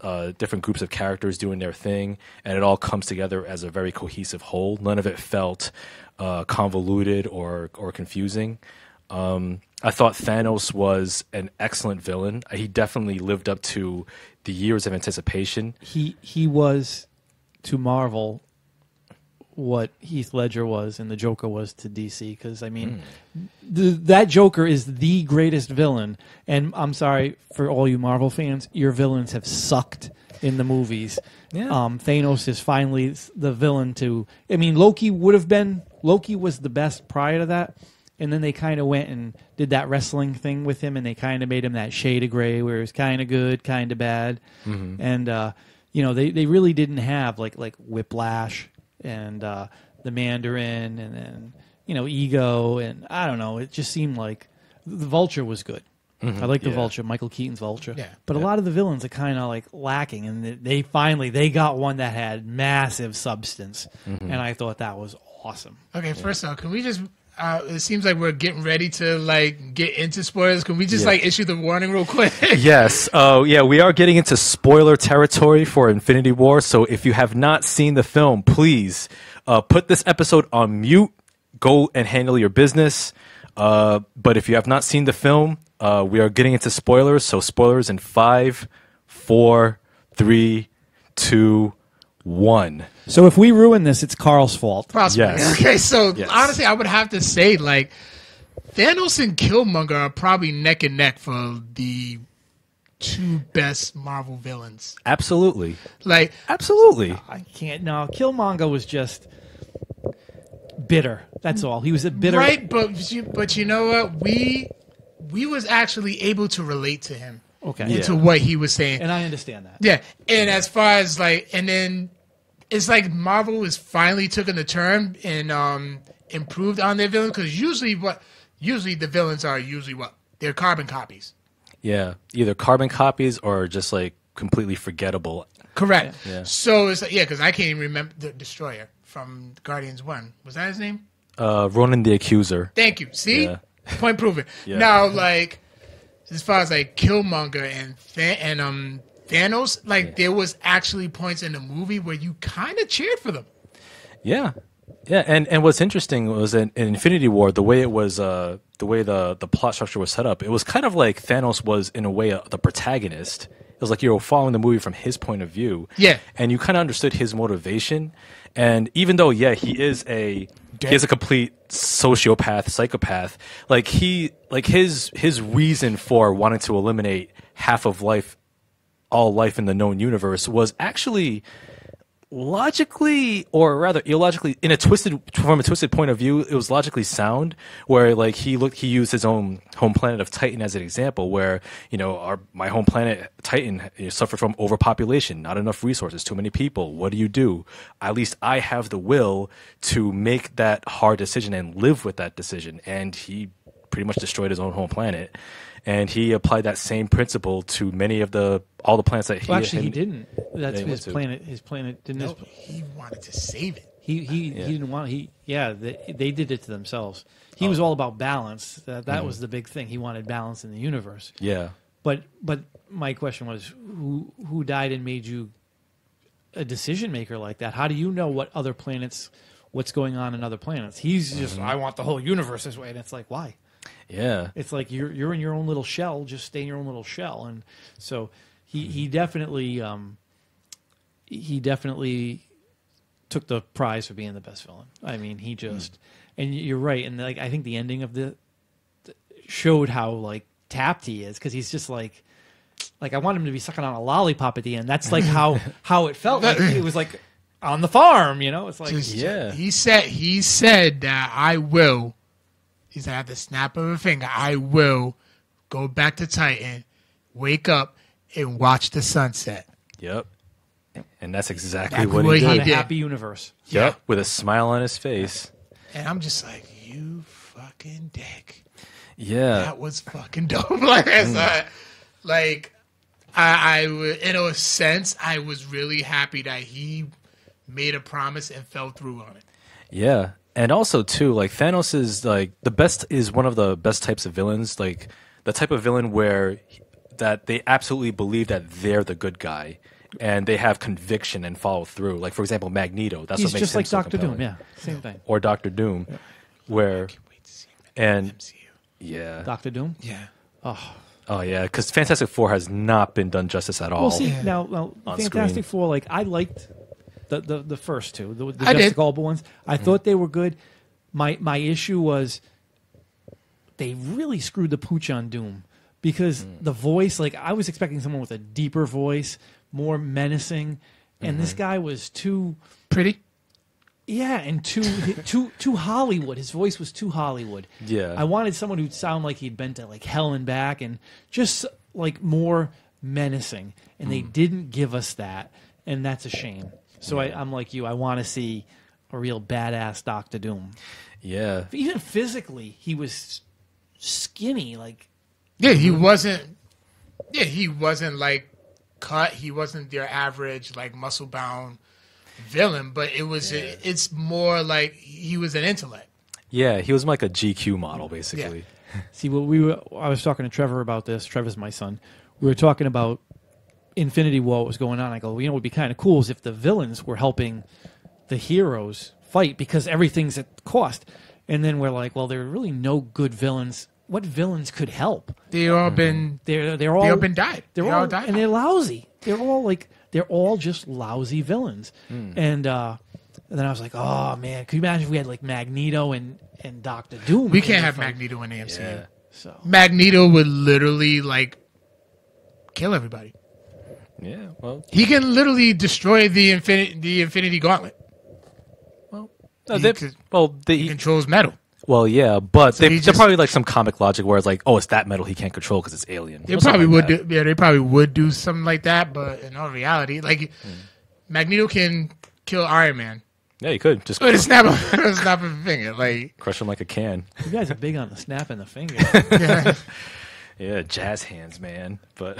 groups of characters doing their thing, and it all comes together as a very cohesive whole. None of it felt convoluted or confusing. I thought Thanos was an excellent villain. He definitely lived up to the years of anticipation. He was to Marvel what Heath Ledger was and the Joker was to DC, because I mean, that Joker is the greatest villain, and I'm sorry for all you Marvel fans, your villains have sucked in the movies. Yeah. Thanos is finally the villain to. I mean, Loki was the best prior to that, and then they kind of went and did that wrestling thing with him, and they kind of made him that shade of gray, where it was kind of good, kind of bad, and they really didn't have like Whiplash and the Mandarin, and then Ego, and I don't know. It just seemed like the Vulture was good. I like the Vulture, Michael Keaton's Vulture. Yeah. But a lot of the villains are kind of like lacking, and they finally got one that had massive substance, and I thought that was awesome. Okay, first off, can we just? It seems like we're getting ready to like get into spoilers. Can we just like issue the warning real quick? Yes. We are getting into spoiler territory for Infinity War. So if you have not seen the film, please put this episode on mute. Go and handle your business. But if you have not seen the film, we are getting into spoilers. So spoilers in 5, 4, 3, 2, 1. So if we ruin this, it's Carl's fault. Possibly. Yes. Okay, so Yes. honestly, I would have to say like Thanos and Killmonger are probably neck and neck for the two best Marvel villains. Absolutely. Like, Absolutely. I can't. No, Killmonger was just bitter. That's all. He was a bitter. right? But you know what? We was actually able to relate to him. Okay. Into what he was saying. And I understand that. Yeah, and as far as like, and then it's like Marvel has finally taken the turn and improved on their villains, because usually the villains are what they're carbon copies. Yeah. Either carbon copies or just like completely forgettable. Correct. Yeah. So it's like, because I can't even remember the Destroyer from Guardians 1. Was that his name? Ronan the Accuser. Thank you. See, Yeah. point proven. Yeah. Now, like, as far as like Killmonger and Thanos, like there was actually points in the movie where you kind of cheered for them. Yeah. Yeah, and what's interesting was in Infinity War, the way it was, the way the plot structure was set up, it was kind of like Thanos was in a way the protagonist. It was like you were following the movie from his point of view. Yeah. And you kind of understood his motivation. And even though, he is a complete sociopath, psychopath, like his reason for wanting to eliminate half of life, all life in the known universe, was actually logically, or rather illogically, from a twisted point of view, it was logically sound. Where like he used his own home planet of Titan as an example. Where my home planet Titan suffered from overpopulation, not enough resources, too many people. What do? At least I have the will to make that hard decision and live with that decision. And he pretty much destroyed his own home planet. And he applied that same principle to many of all the planets that he. Well, actually, he didn't. That's he his planet. His planet didn't. No, he wanted to save it. He didn't want. They did it to themselves. He was all about balance. That was the big thing. He wanted balance in the universe. Yeah. But my question was, who died and made you a decision maker like that? How do you know what's going on in other planets? He's just, I want the whole universe this way, and it's like, why? Yeah. It's like you're in your own little shell. Just stay in your own little shell. And so he definitely took the prize for being the best villain. I mean, he just and you're right. And like I think the ending of the showed how like tapped he is, because he's just like I want him to be sucking on a lollipop at the end. That's like how it felt. Like it was like on the farm. It's like He said that I will. He said at the snap of a finger, I will go back to Titan, wake up, and watch the sunset. Yep. And that's exactly what he a did. happy universe. Yep. With a smile on his face. And I'm just like, you fucking dick. Yeah. That was fucking dope. I in a sense, I was really happy that he made a promise and fell through on it. Yeah. And also too, like Thanos is one of the best types of villains, like the type of villain where that they absolutely believe that they're the good guy and they have conviction and follow through. Like for example, Magneto. That's He's what makes just him like so Doctor Doom. compelling. Yeah, same thing. Or Doctor Doom, where Can't wait to see him in and the MCU. yeah, Doctor Doom. Yeah. oh yeah, because Fantastic Four has not been done justice at all. Well, see Yeah. now On Fantastic screen. Four. Like I liked the first two, the I did. Jessica Alba ones. I thought they were good. My issue was they really screwed the pooch on Doom, because the voice, like I was expecting someone with a deeper voice, more menacing, and this guy was too Pretty. and too Hollywood. His voice was too Hollywood. Yeah. I wanted someone who'd sound like he'd been to like hell and back, and just like more menacing, and they didn't give us that, and that's a shame. So I'm like you. I want to see a real badass Doctor Doom. yeah, Even physically, he was skinny. Like Yeah, he wasn't. Yeah, he wasn't like cut. He wasn't your average like muscle bound villain. But it was. It's more like he was an intellect. yeah. He was like a GQ model, basically. see what I was talking to Trevor about this. Trevor's my son. We were talking about Infinity War, what was going on. I go, what would be kind of cool is if the villains were helping the heroes fight, because everything's at cost. And then we're like, well, there are really no good villains. What villains could help? They all been. They're They all all been died. They're They all died. and they're lousy. They're all just lousy villains. And then I was like, oh man, could you imagine if we had like Magneto and Doctor Doom? We in can't the have fight? Magneto in the MCU. Yeah. So Magneto would literally like kill everybody. Yeah. Well, He can literally destroy the Infinity Gauntlet. no, He they controls metal. well, yeah, but So he they're just- probably like some comic logic where it's like, oh, it's that metal he can't control because it's alien. They Or something probably like would. that. Do, yeah, they probably would do something like that. But in all reality, like Magneto can kill Iron Man Yeah, you could just with a snap of a finger. Like crush him like a can. you guys are big on the snapping the finger. yeah. Yeah, jazz hands, man. But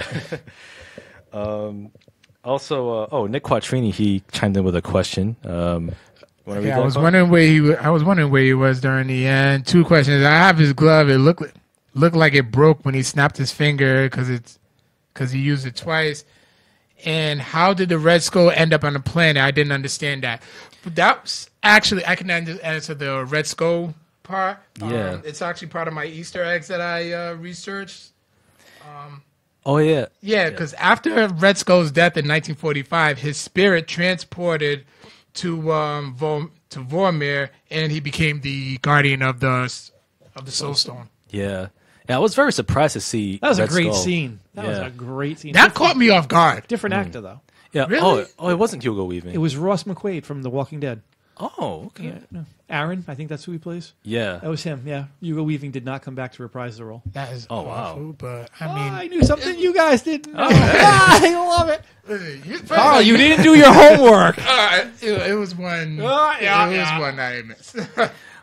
also, Nick Quattrini, he chimed in with a question. Yeah, I was wondering where he was during the end. Two questions. I have his glove. It looked like it broke when he snapped his finger because he used it twice. And how did the Red Skull end up on the planet? I didn't understand that. But that's actually, I can answer the Red Skull part. Yeah. It's actually part of my Easter eggs that I researched. Oh yeah, Yeah, because after Red Skull's death in 1945, his spirit transported to Vormir, and he became the guardian of the Soul Stone. yeah. I was very surprised to see That was a Red great Skull. scene. That was Yeah. a great scene. That caught me off guard. Different actor though. Yeah. Really? Oh, it wasn't Hugo Weaving. It was Ross McQuaid from The Walking Dead. Oh, okay. Yeah, no. Aaron, I think that's who he plays. Yeah. That was him. Yeah, Hugo Weaving did not come back to reprise the role. That is Oh, wow. awful, but I Oh, mean, I knew something you guys didn't know. Okay. I love it. listen, Carl, you didn't do your homework. it was one. yeah, it was yeah. one that I missed.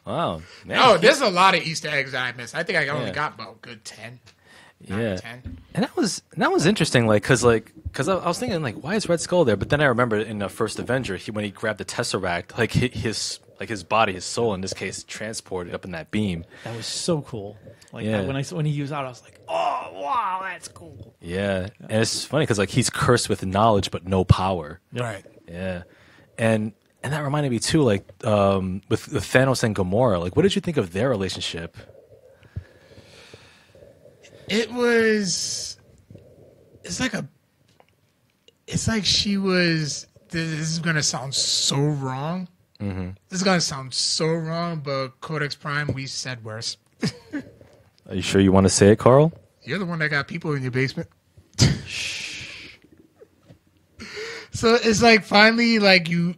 Wow. Man, Oh, there's a lot of Easter eggs that I missed. I think I only Yeah. got about a good 10. yeah. 10. And that was interesting, because I was thinking, like, why is Red Skull there? But then I remember in the first Avenger, when he grabbed the Tesseract, like his body, his soul in this case, transported up in that beam. That was so cool. Like Yeah. when he used out, I was like, oh wow, that's cool. Yeah, and it's funny because like he's cursed with knowledge but no power. Right. Yeah, and that reminded me too, like with Thanos and Gamora. Like, what did you think of their relationship? It's like she was. This is gonna sound so wrong. Mm-hmm. This is gonna sound so wrong, but Codex Prime, we said worse. Are you sure you want to say it, Carl? You're the one that got people in your basement. So it's like finally, like you.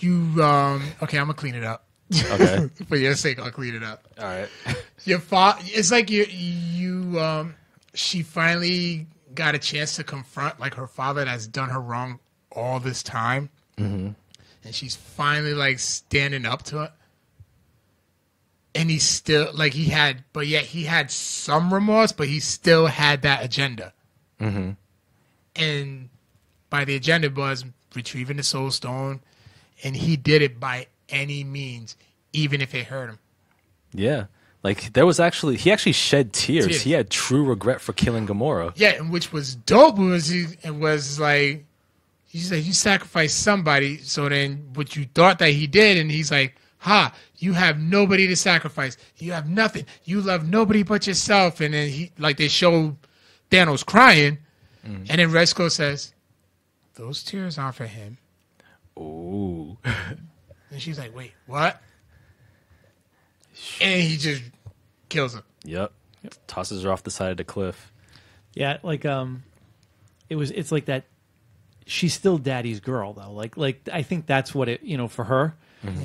Okay, I'm gonna clean it up. Okay. For your sake, I'll clean it up. All right. It's like she finally got a chance to confront like her father that's done her wrong all this time, and she's finally like standing up to it. And he's still like he had some remorse, but he still had that agenda. Mm-hmm. And by the agenda was retrieving the Soul Stone, and he did it by any means, even if it hurt him. Yeah. Like he actually shed tears. Tears. He had true regret for killing Gamora. Yeah, and which was dope it was like he said you sacrificed somebody, so then what you thought that he did, and he's like, you have nobody to sacrifice. You have nothing. You love nobody but yourself. And then they show Thanos crying, and then Red Skull says, those tears aren't for him. Ooh. And she's like, wait, what? And he just kills him. Yep. Tosses her off the side of the cliff. Yeah, like it's like that. She's still daddy's girl though. Like I think that's what it for her.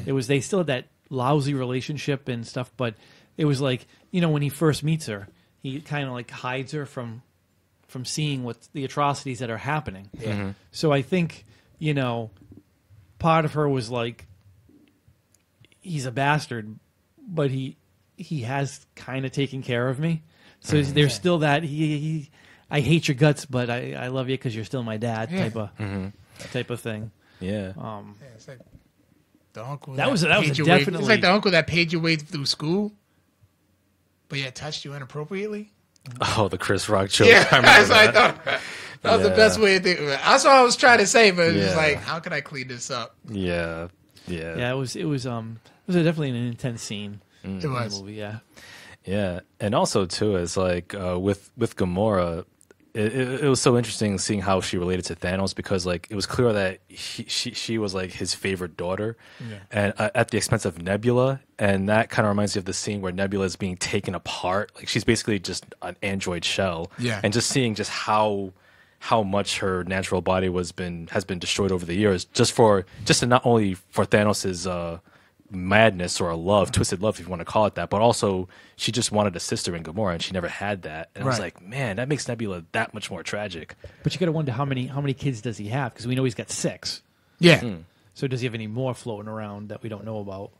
It was they still had that lousy relationship and stuff, but it was like when he first meets her, he kind of like hides her from seeing what the atrocities that are happening. Yeah. Mm-hmm. So I think part of her was like he's a bastard, but he has kind of taken care of me. So there's still that I hate your guts, but I love you because you're still my dad type of thing. Yeah. Yeah, it's like the uncle That was paid your definitely- way. It's like the uncle that paid your way through school, but yeah, touched you inappropriately. Oh, the Chris Rock joke. Yeah, I remember that's what I that. thought. That was the Yeah. best way to think of it. That's what I was trying to say, but it was Yeah. like, how can I clean this up? Yeah. Yeah. Yeah, it was definitely an intense scene It in the was. movie. Yeah, Yeah, and also too is like with Gamora, it was so interesting seeing how she related to Thanos because like it was clear that she was like his favorite daughter, and at the expense of Nebula, and that kind of reminds me of the scene where Nebula is being taken apart. Like she's basically just an android shell, Yeah. and just seeing just how much her natural body has been destroyed over the years, just to not only for Thanos's madness or a love, twisted love, if you want to call it that, but also she just wanted a sister in Gamora, and she never had that. And I was Right. like, man, that makes Nebula that much more tragic. but you got to wonder how many kids does he have? Because we know he's got 6. Yeah, So does he have any more floating around that we don't know about?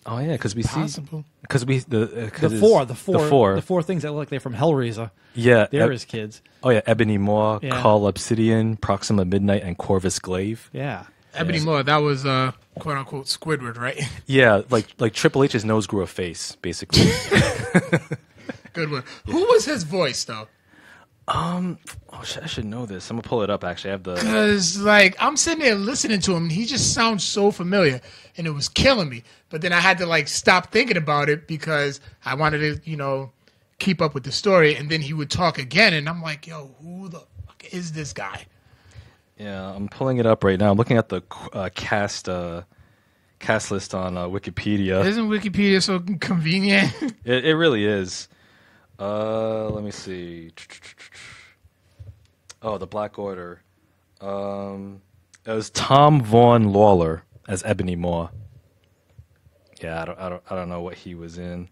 Oh yeah, because we possible. see because we The 4 things that look like they're from Hellraiser. yeah, They're his kids. oh yeah, Ebony Maw, Yeah. Cull Obsidian, Proxima Midnight, and Corvus Glaive. Yeah. Ebony Maw, that was quote unquote Squidward, right? Yeah, like Triple H's nose grew a face, basically. Good one. Who was his voice though? Oh, I should know this. I'm gonna pull it up. Actually, I have the. Because like I'm sitting there listening to him, and he just sounds so familiar, and it was killing me. But then I had to like stop thinking about it because I wanted to, keep up with the story. And then he would talk again, and I'm like, yo, who the fuck is this guy? Yeah, I'm pulling it up right now. I'm looking at the cast list on Wikipedia. Isn't Wikipedia so convenient? It really is. Let me see. Oh, the Black Order. It was Tom Vaughn Lawler as Ebony Maw. Yeah, I don't know what he was in,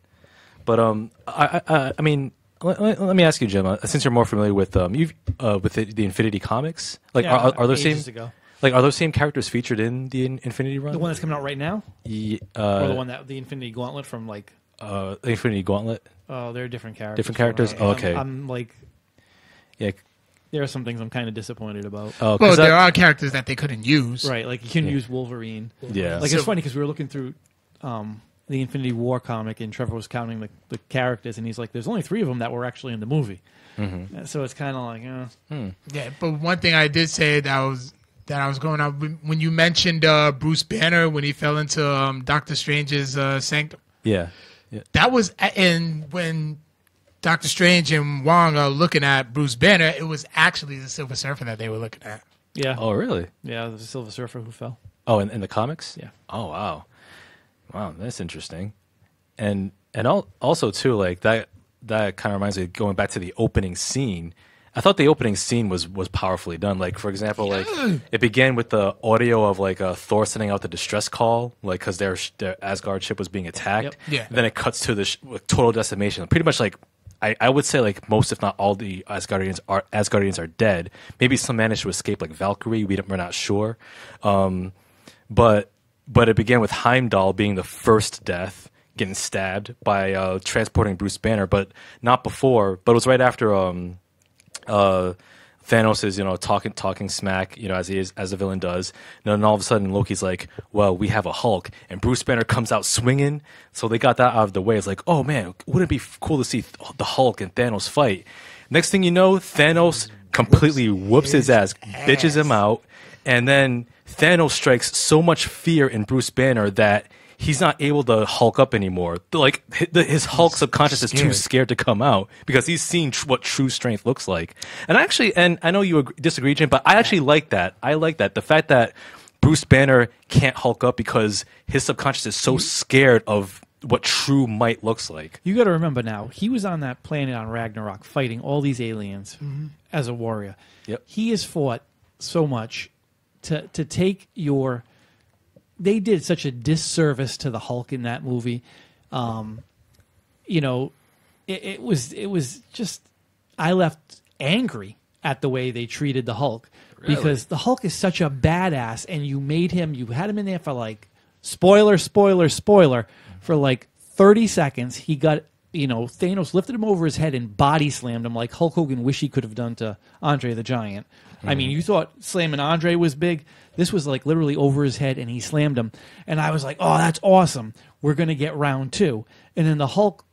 but I mean, let me ask you, Jim. Since you're more familiar with with the Infinity Comics, like are those ages same ago. like are those same characters featured in the Infinity Run? The one that's coming out right now, Yeah, or the one that the Infinity Gauntlet from like. the Infinity Gauntlet. Oh, they're different characters. Different characters? I'm- Okay. I'm like, Yeah. there are some things I'm kind of disappointed about. Oh, Well, 'cause there are characters that they couldn't use. Right, like you can use Wolverine. Yeah. Like So- it's funny because we were looking through the Infinity War comic, and Trevor was counting the characters, and he's like, "There's only 3 of them that were actually in the movie." So it's kind of like, Yeah, but one thing I did say that I was going on when you mentioned Bruce Banner when he fell into Doctor Strange's sanctum. Yeah. That was when Doctor Strange and Wong are looking at Bruce Banner. It was actually the Silver Surfer that they were looking at. yeah, Oh, really? yeah, the Silver Surfer who fell. Oh, in the comics? Yeah. Oh, wow, that's interesting. And also too, like that kind of reminds me, going back to the opening scene. I thought the opening scene was powerfully done. Like, for example, like it began with the audio of like Thor sending out the distress call, like because their Asgard ship was being attacked. Yep. Yeah. And then it cuts to the total decimation. Pretty much like I would say like most, if not all, the Asgardians are dead. Maybe some managed to escape, like Valkyrie. We're not sure. But it began with Heimdall being the first death, getting stabbed by transporting Bruce Banner, but not before. But it was right after Thanos is, talking smack, as the villain does. And then all of a sudden Loki's like, well, we have a Hulk, and Bruce Banner comes out swinging. So they got that out of the way. It's like, oh man, wouldn't it be cool to see the Hulk and Thanos fight? Next thing you know, Thanos completely whoops his ass, bitches him out. And then Thanos strikes so much fear in Bruce Banner that he's not able to Hulk up anymore. Like his Hulk subconscious is too scared to come out because he's seen what true strength looks like. And I know you disagree, Jim, but I actually like that. I like that. The fact that Bruce Banner can't Hulk up because his subconscious is so scared of what true might looks like. You got to remember now, he was on that planet on Ragnarok fighting all these aliens as a warrior. Yep. He has fought so much to take your. They did such a disservice to the Hulk in that movie. It was just, I left angry at the way they treated the Hulk because the Hulk is such a badass, and you had him in there for like spoiler for like 30 seconds. He got, Thanos lifted him over his head and body slammed him like Hulk Hogan wish he could have done to Andre the Giant. I mean, you thought slamming Andre was big. This was like literally over his head, and he slammed him. And I was like, oh, that's awesome. We're going to get round 2. And then the Hulk,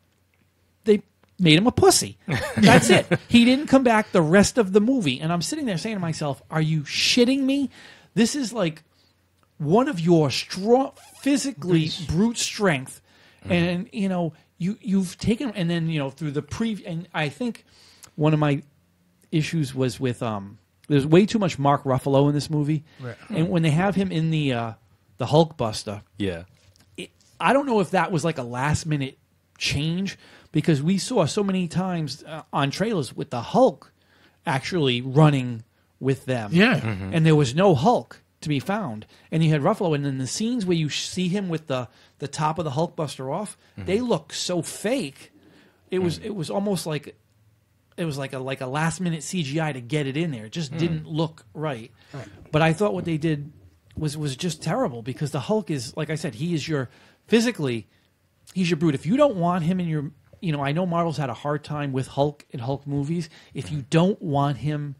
they made him a pussy. That's it. He didn't come back the rest of the movie. And I'm sitting there saying to myself, are you shitting me? This is like one of your strong, physically brute strength. And, you've taken, and then, through the and I think one of my issues was with, there's way too much Mark Ruffalo in this movie. Right. And when they have him in the Hulkbuster, Yeah. I don't know if that was like a last minute change, because we saw so many times on trailers with the Hulk actually running with them. Yeah. And there was no Hulk to be found. And you had Ruffalo, and then the scenes where you see him with the top of the Hulkbuster off, they look so fake. It was almost like it was like a last minute CGI to get it in there. It just didn't look right. But I thought what they did was just terrible, because the Hulk is, like I said, he's your brute. If you don't want him in your, I know Marvel's had a hard time with Hulk in Hulk movies. If you don't want him,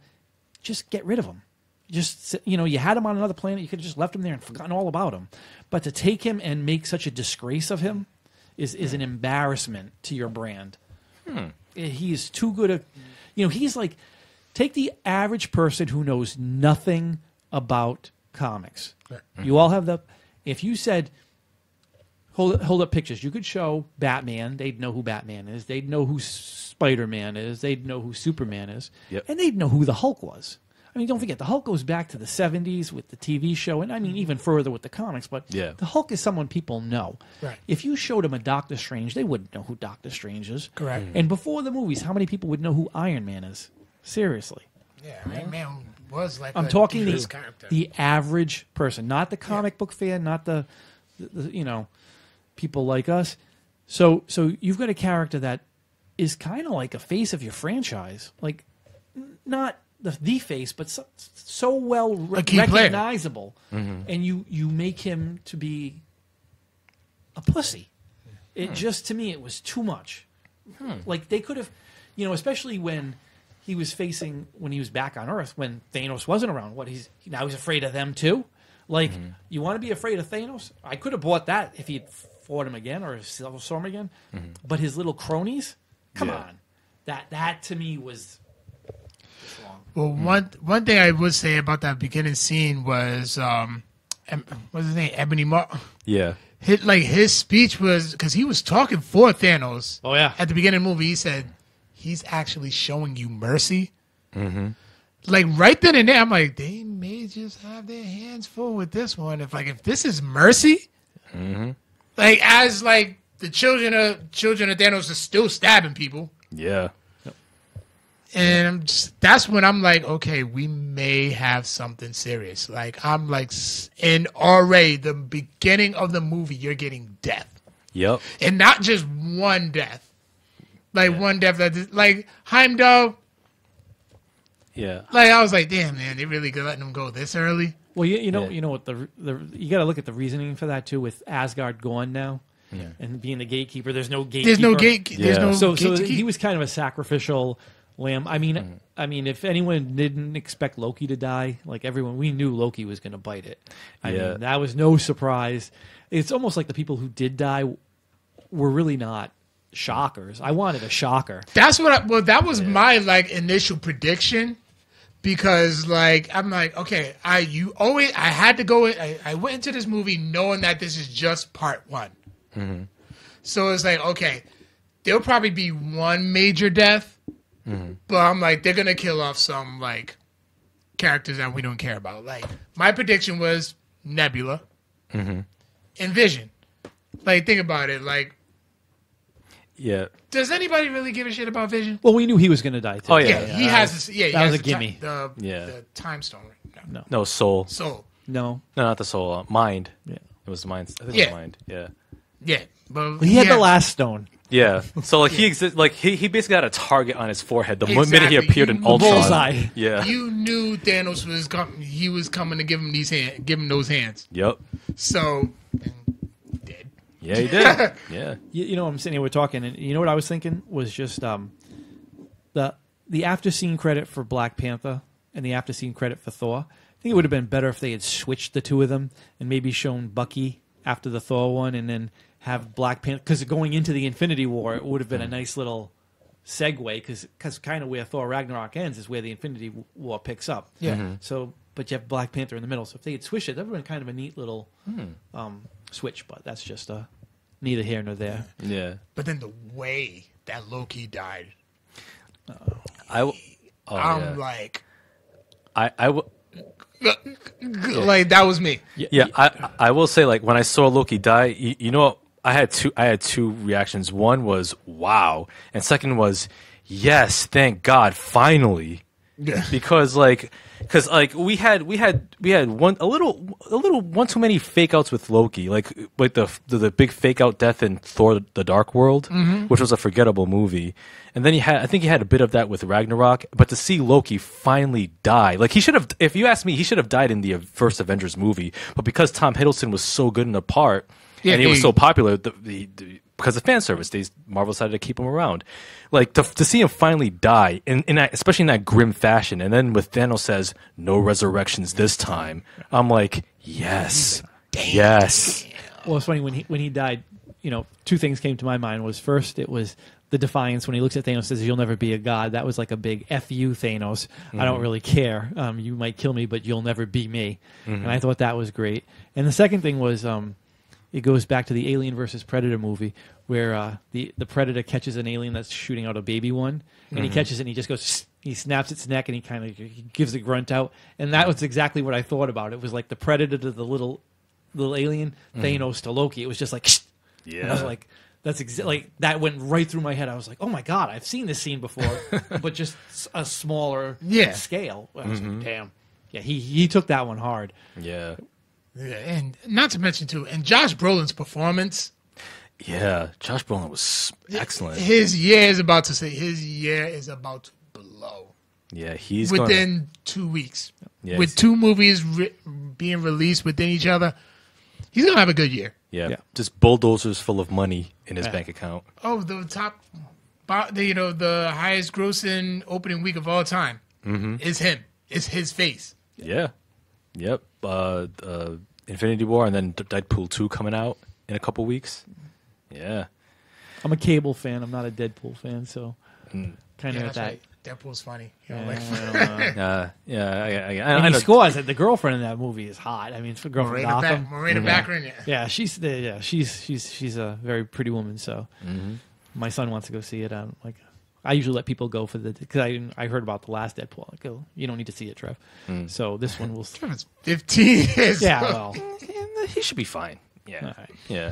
just get rid of him. Just, you had him on another planet. You could have just left him there and forgotten all about him. But to take him and make such a disgrace of him is an embarrassment to your brand. He is too good at, he's like, take the average person who knows nothing about comics. You all have if you said, hold up pictures, you could show Batman, they'd know who Batman is. They'd know who Spider-Man is. They'd know who Superman is. Yep. And they'd know who the Hulk was. I mean, don't forget, the Hulk goes back to the 70s with the TV show, and I mean, even further with the comics, but Yeah. the Hulk is someone people know. Right. If you showed them a Doctor Strange, they wouldn't know who Doctor Strange is. Correct. And before the movies, how many people would know who Iron Man is? Seriously. Yeah, man, was like I'm a talking devious character. the average person, not the comic book fan, not the people like us. So you've got a character that is kind of like a face of your franchise, like not the face, but so well key player. recognizable, and you make him to be a pussy. It just, to me, it was too much. Like they could have, especially when he was back on Earth, when Thanos wasn't around. Now he's afraid of them too. Like, you want to be afraid of Thanos? I could have bought that if he fought him again or saw him again. But his little cronies, come on, that to me was wrong. Well, one thing I would say about that beginning scene was, what's his name, Ebony Maw. Yeah. His speech was, because he was talking for Thanos. Oh, yeah. At the beginning of the movie, he said, he's actually showing you mercy. Like right then and there, I'm like, they may just have their hands full with this one. If this is mercy, like as like the children of Thanos are still stabbing people, Yeah. and that's when I'm like, okay, we may have something serious. Like I'm like, in already the beginning of the movie, you're getting death, Yep. and not just one death, like one death that like Heimdall. Yeah. Like I was like, damn man, they really letting him go this early. Well, you know what you got to look at the reasoning for that too. With Asgard gone now, and being the gatekeeper, there's no gatekeeper. There's no gate. There's Yeah. no So gate to he keep. was kind of a sacrificial lamb. I mean, if anyone didn't expect Loki to die, like everyone, we knew Loki was going to bite it. I Yeah. mean, that was no surprise. It's almost like the people who did die were really not shockers. I wanted a shocker. That's what. That was my like initial prediction, because like I'm like, okay, I had to go. I went into this movie knowing that this is just part one. So it's like, okay, there'll probably be one major death, but I'm like, they're gonna kill off some like characters that we don't care about. Like my prediction was Nebula, and Vision. Like think about it, like. Yeah. Does anybody really give a shit about Vision? Well, we knew he was going to die too. Oh, Yeah, yeah. he has this. Yeah, he that has was a the gimme. The time stone. No. No, soul. So No. No, not the soul. Mind. Yeah. It was the mind. I think it Yeah. was mind. Yeah. yeah, but He had the last stone. Yeah. So like he basically had a target on his forehead the minute he Exactly. appeared in You- Ultron. Bullseye. Yeah. You knew Thanos was coming. He was coming to give him those hands. Yep. So, dead. Yeah, he did. Yeah. I'm sitting here, we're talking, and you know what I was thinking was just the after scene credit for Black Panther and the after scene credit for Thor. I think it would have been better if they had switched the two of them and maybe shown Bucky after the Thor one, and then have Black Panther, because going into the Infinity War, it would have been a nice little segue, because kind of where Thor Ragnarok ends is where the Infinity War picks up. Yeah. So, but you have Black Panther in the middle. So if they had switched it, that would have been kind of a neat little switch. But that's just neither here nor there. Yeah. But then the way that Loki died, I'm like, like like that was me. yeah, I will say, like, when I saw Loki die, you know, I had two reactions. One was wow, and second was yes, thank God, finally. Yeah. Because we had a little one too many fake outs with Loki, like the big fake out death in Thor: The Dark World, which was a forgettable movie, and then I think he had a bit of that with Ragnarok. But to see Loki finally die, like he should have, if you ask me, he should have died in the first Avengers movie, but because Tom Hiddleston was so good in the part, and he was so popular, because of fan service, Marvel decided to keep him around. Like to see him finally die, especially in that grim fashion, and then with Thanos says no resurrections this time, I'm like, yes, yes. Well, it's funny when he died. Two things came to my mind. Was first, it was the defiance when he looks at Thanos and says, "You'll never be a god." That was like a big "F you, Thanos." I don't really care. You might kill me, but you'll never be me. And I thought that was great. And the second thing was, it goes back to the Alien versus Predator movie, where the Predator catches an alien that's shooting out a baby one, and he catches it and he just goes, he snaps its neck and he gives a grunt out. And that was exactly what I thought about. It was like the Predator to the little alien, Thanos to Loki. It was just like, Yeah. and I was like, that's like that went right through my head. I was like, oh my God, I've seen this scene before, but just a smaller Yeah. scale. I was like, damn. Yeah, he took that one hard. Yeah. Yeah, and not to mention too, and Josh Brolin's performance. Yeah. Josh Brolin was excellent. His year is about to blow Yeah, he's within 2 weeks. Yeah, With he's- 2 movies being released within each other, he's gonna have a good year. Yeah, Yeah. just bulldozers full of money in his Yeah. bank account. Oh, the the highest grossing opening week of all time is him. It's his face. Yeah. Yep. Infinity War and then Deadpool 2 coming out in a couple weeks. Yeah. I'm a Cable fan. I'm not a Deadpool fan, so kind of Yeah, at that's that. right. Deadpool's funny. You know, Yeah, like, Yeah. and I he know. scores. The girlfriend in that movie is hot. I mean, it's a girl from Gotham. Morena Baccarin, yeah. Yeah, she's a very pretty woman. So my son wants to go see it. I usually let people go for because I heard about the last Deadpool. I go, you don't need to see it, Trev. So this one will. It's 15 years. Yeah, well, He should be fine. Yeah. all right. Yeah.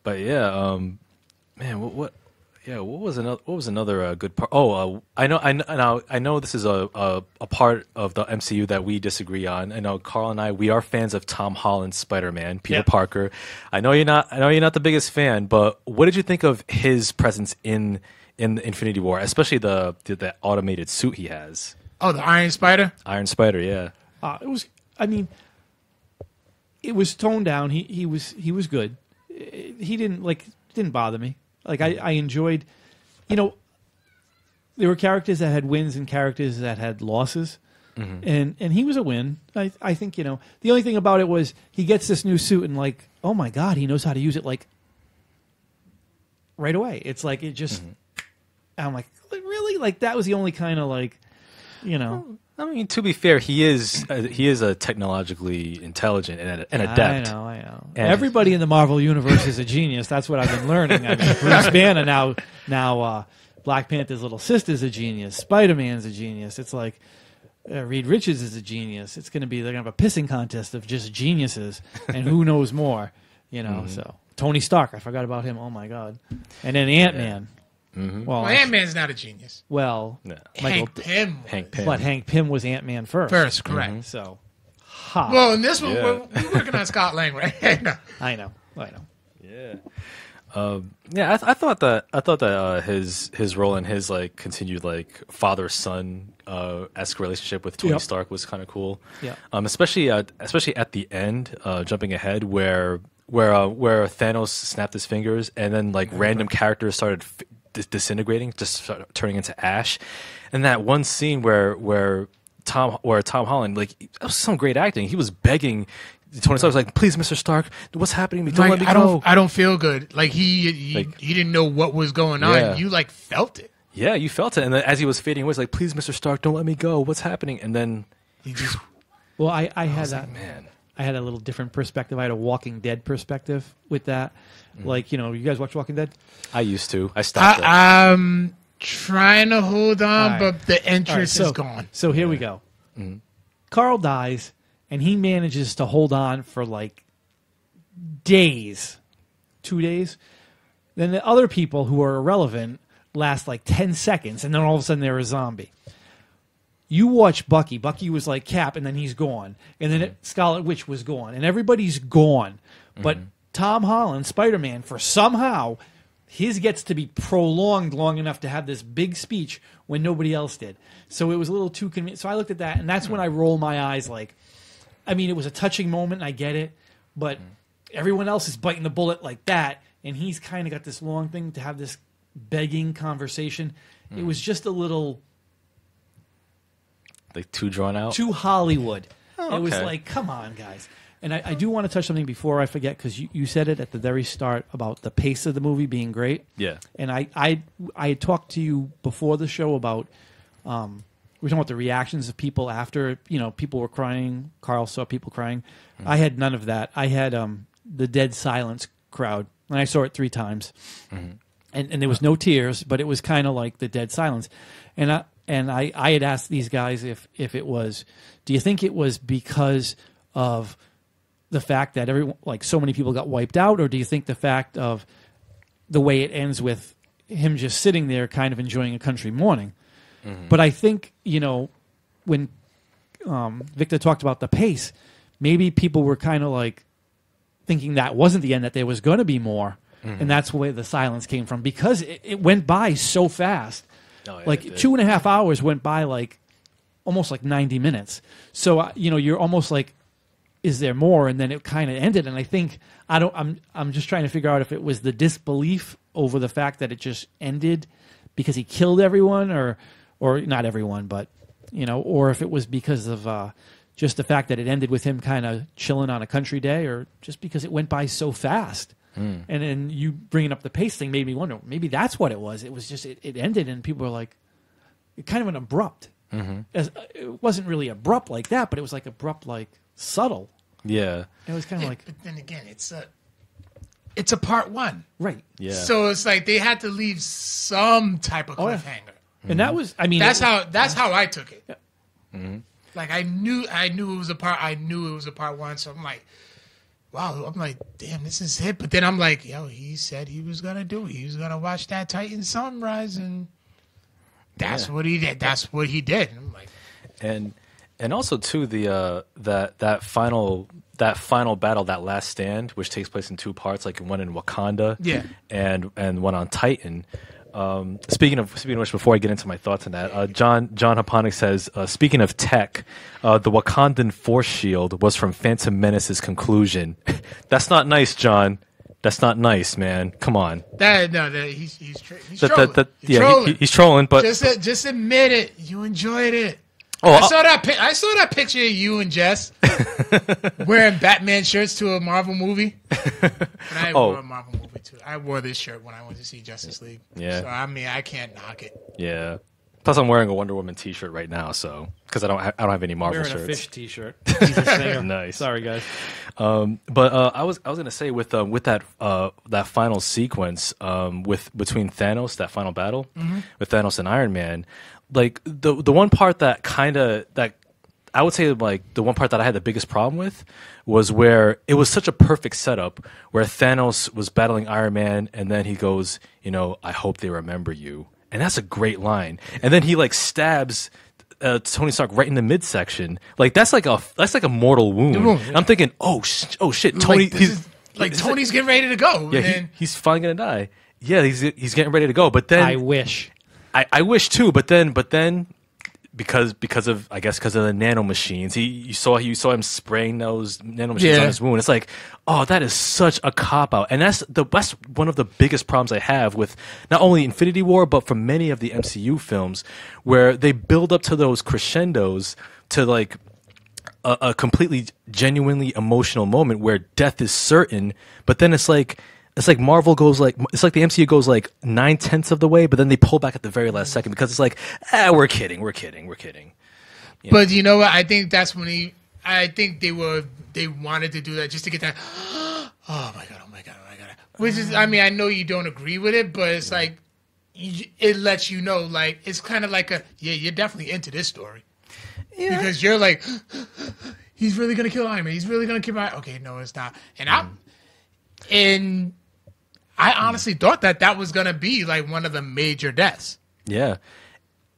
But yeah, man, what what was another good part? Oh, I know this is a part of the MCU that we disagree on. I know Carl and we are fans of Tom Holland's Spider-Man, Peter Yep. Parker. I know you're not the biggest fan, but what did you think of his presence in Infinity War, especially the automated suit he has? Oh, the Iron Spider? Iron Spider, yeah. It was. I mean, it was toned down. He was good. He didn't bother me. Like I enjoyed. There were characters that had wins and characters that had losses, and he was a win. I think the only thing about it was he gets this new suit and oh my god, he knows how to use it right away. It's like it just. I'm like, really? That was the only kind of I mean, to be fair, he is a technologically intelligent and adept. I know. And- Everybody in the Marvel universe is a genius. That's what I've been learning. I mean, Bruce Banner now Black Panther's little sister's a genius. Spider-Man's a genius. It's like Reed Richards is a genius. It's going to be they're going to have a pissing contest of just geniuses, and who knows more. So Tony Stark, I forgot about him. Oh my god, and then Ant-Man. Well, Ant-Man's not a genius. well, Yeah. Hank Pym. Hank Pym. but Hank Pym was Ant-Man first. First, correct. So, Well, in this one, Yeah. we're working on Scott Lang, right? No. I know. Yeah. I thought that his role in his continued father son esque relationship with Tony Yep. Stark was kind of cool. Yeah. Especially at the end, jumping ahead where Thanos snapped his fingers and then random characters started disintegrating, just started turning into ash, and that one scene where Tom Holland that was some great acting. He was begging. Tony Stark was like, "Please, Mr. Stark, what's happening to me? Don't let me go." I don't feel good. He didn't know what was going on. Yeah. You felt it. Yeah, you felt it, and then as he was fading away, it's like, "Please, Mr. Stark, don't let me go. What's happening?" And then, He just Well, I had that. man, I had a little different perspective. I had a Walking Dead perspective with that. You guys watch Walking Dead? I used to. I stopped it. I'm trying to hold on, All right. but the interest All right, is gone. So here we go. Carl dies, and he manages to hold on for days, 2 days. Then the other people who are irrelevant last 10 seconds, and then all of a sudden they're a zombie. You watch Bucky. Bucky was like Cap, and then he's gone. And then Scarlet Witch was gone. And everybody's gone. But Tom Holland, Spider-Man, for somehow, his gets to be prolonged long enough to have this big speech when nobody else did. So it was a little too convenient. So I looked at that, and that's when I roll my eyes it was a touching moment, and I get it. But everyone else is biting the bullet like that, and he's kind of got this long thing to have this begging conversation. It was just a little... Too drawn out. too Hollywood. Oh, It was okay. come on, guys. And I do want to touch something before I forget, because you said it at the very start about the pace of the movie being great. Yeah. And I had talked to you before the show about we were talking about the reactions of people after people were crying. Carl saw people crying. I had none of that. I had the dead silence crowd, and I saw it 3 times. And there was no tears, but it was kind of like the dead silence. And I had asked these guys if it was, do you think it was because of the fact that so many people got wiped out, or do you think the fact of the way it ends with him just sitting there kind of enjoying a country morning? But I think, when Victor talked about the pace. Maybe people were kind of like thinking that wasn't the end, that there was going to be more. And that's where the silence came from, because it went by so fast. Oh, yeah, like 2.5 hours went by like almost like 90 minutes. So, you're almost like, is there more? And then it kind of ended. And I think I'm just trying to figure out if it was the disbelief over the fact that it just ended because he killed everyone, or not everyone, but or if it was because of just the fact that it ended with him kind of chilling on a country day, or just because it went by so fast. And then you bringing up the pace thing made me wonder, maybe that's what it was. It was just it ended, and people were like, kind of an abrupt. It wasn't really abrupt like that, but it was like abrupt, like subtle. Yeah. It was kind of like. But then again, it's a part one, right? Yeah. So it's like they had to leave some type of cliffhanger, and that was. I mean, that's how I took it. Yeah. Like I knew it was a part. I knew it was a part one. So I'm like, wow. I'm like, damn, this is it. But then I'm like, yo, he said he was gonna do it. He was gonna watch that Titan sunrise, and that's what he did. That's what he did. And I'm like, and also too the that final battle, that last stand, which takes place in two parts, like one in Wakanda, and one on Titan. Speaking of which, before I get into my thoughts on that, John Haponic says, speaking of tech, the Wakandan force shield was from Phantom Menace's conclusion. That's not nice, John. That's not nice, man. Come on. He's trolling. He's trolling, but just admit it. You enjoyed it. Oh, I saw that picture of you and Jess wearing Batman shirts to a Marvel movie. And I wore a Marvel movie too. I wore this shirt when I went to see Justice League. Yeah. So I mean, I can't knock it. Yeah. Plus, I'm wearing a Wonder Woman T-shirt right now, so because I don't have any Marvel wearing shirts. a fish T-shirt. He's a singer. Nice. Sorry, guys. But I was gonna say with that final sequence between Thanos, that final battle with Thanos and Iron Man, like the one part that I would say, like, the one part that I had the biggest problem with was where it was such a perfect setup where Thanos was battling Iron Man, and then he goes, I hope they remember you. And that's a great line. And then he like stabs Tony Stark right in the midsection. Like that's like a mortal wound. And I'm thinking, oh shit, Tony. Tony's getting ready to go. Yeah, he's finally gonna die. Yeah, he's getting ready to go. But then I wish too. But then because of the nanomachines, you saw him spraying those nanomachines on his wound. It's like, oh, that is such a cop out, and that's one of the biggest problems I have with not only Infinity War but from many of the MCU films, where they build up to those crescendos to like a completely genuinely emotional moment where death is certain, but then it's like Marvel goes the MCU goes like 9/10 of the way, but then they pull back at the very last second because it's like, we're kidding. But you know what? I think that's when I think they wanted to do that just to get that. Oh my god! Which is, I mean, I know you don't agree with it, but it's like it lets you know, like it's kind of like you're definitely into this story because you're like, he's really gonna kill Iron Man. He's really gonna kill Iron Man. Okay, no, it's not. And I honestly thought that was going to be like one of the major deaths. Yeah.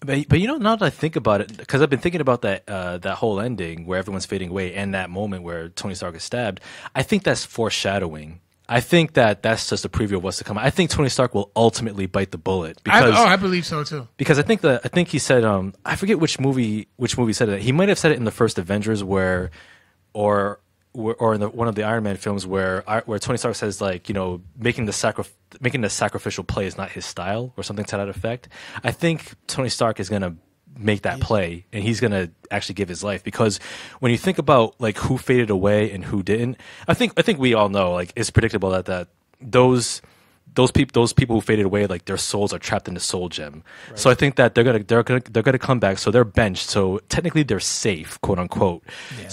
But now that I think about it, because I've been thinking about that whole ending where everyone's fading away and that moment where Tony Stark is stabbed, I think that's foreshadowing. I think that's just a preview of what's to come. I think Tony Stark will ultimately bite the bullet. I believe so too. Because I think he said, I forget which movie said it. He might have said it in the first Avengers or in one of the Iron Man films where Tony Stark says, like, making the sacrificial play is not his style or something to that effect. I think Tony Stark is gonna make that play and he's gonna actually give his life, because when you think about like who faded away and who didn't, I think we all know, like, it's predictable that those people who faded away, like, their souls are trapped in the soul gem. Right. So I think that they're gonna come back. So they're benched. So technically they're safe, quote unquote. Yeah.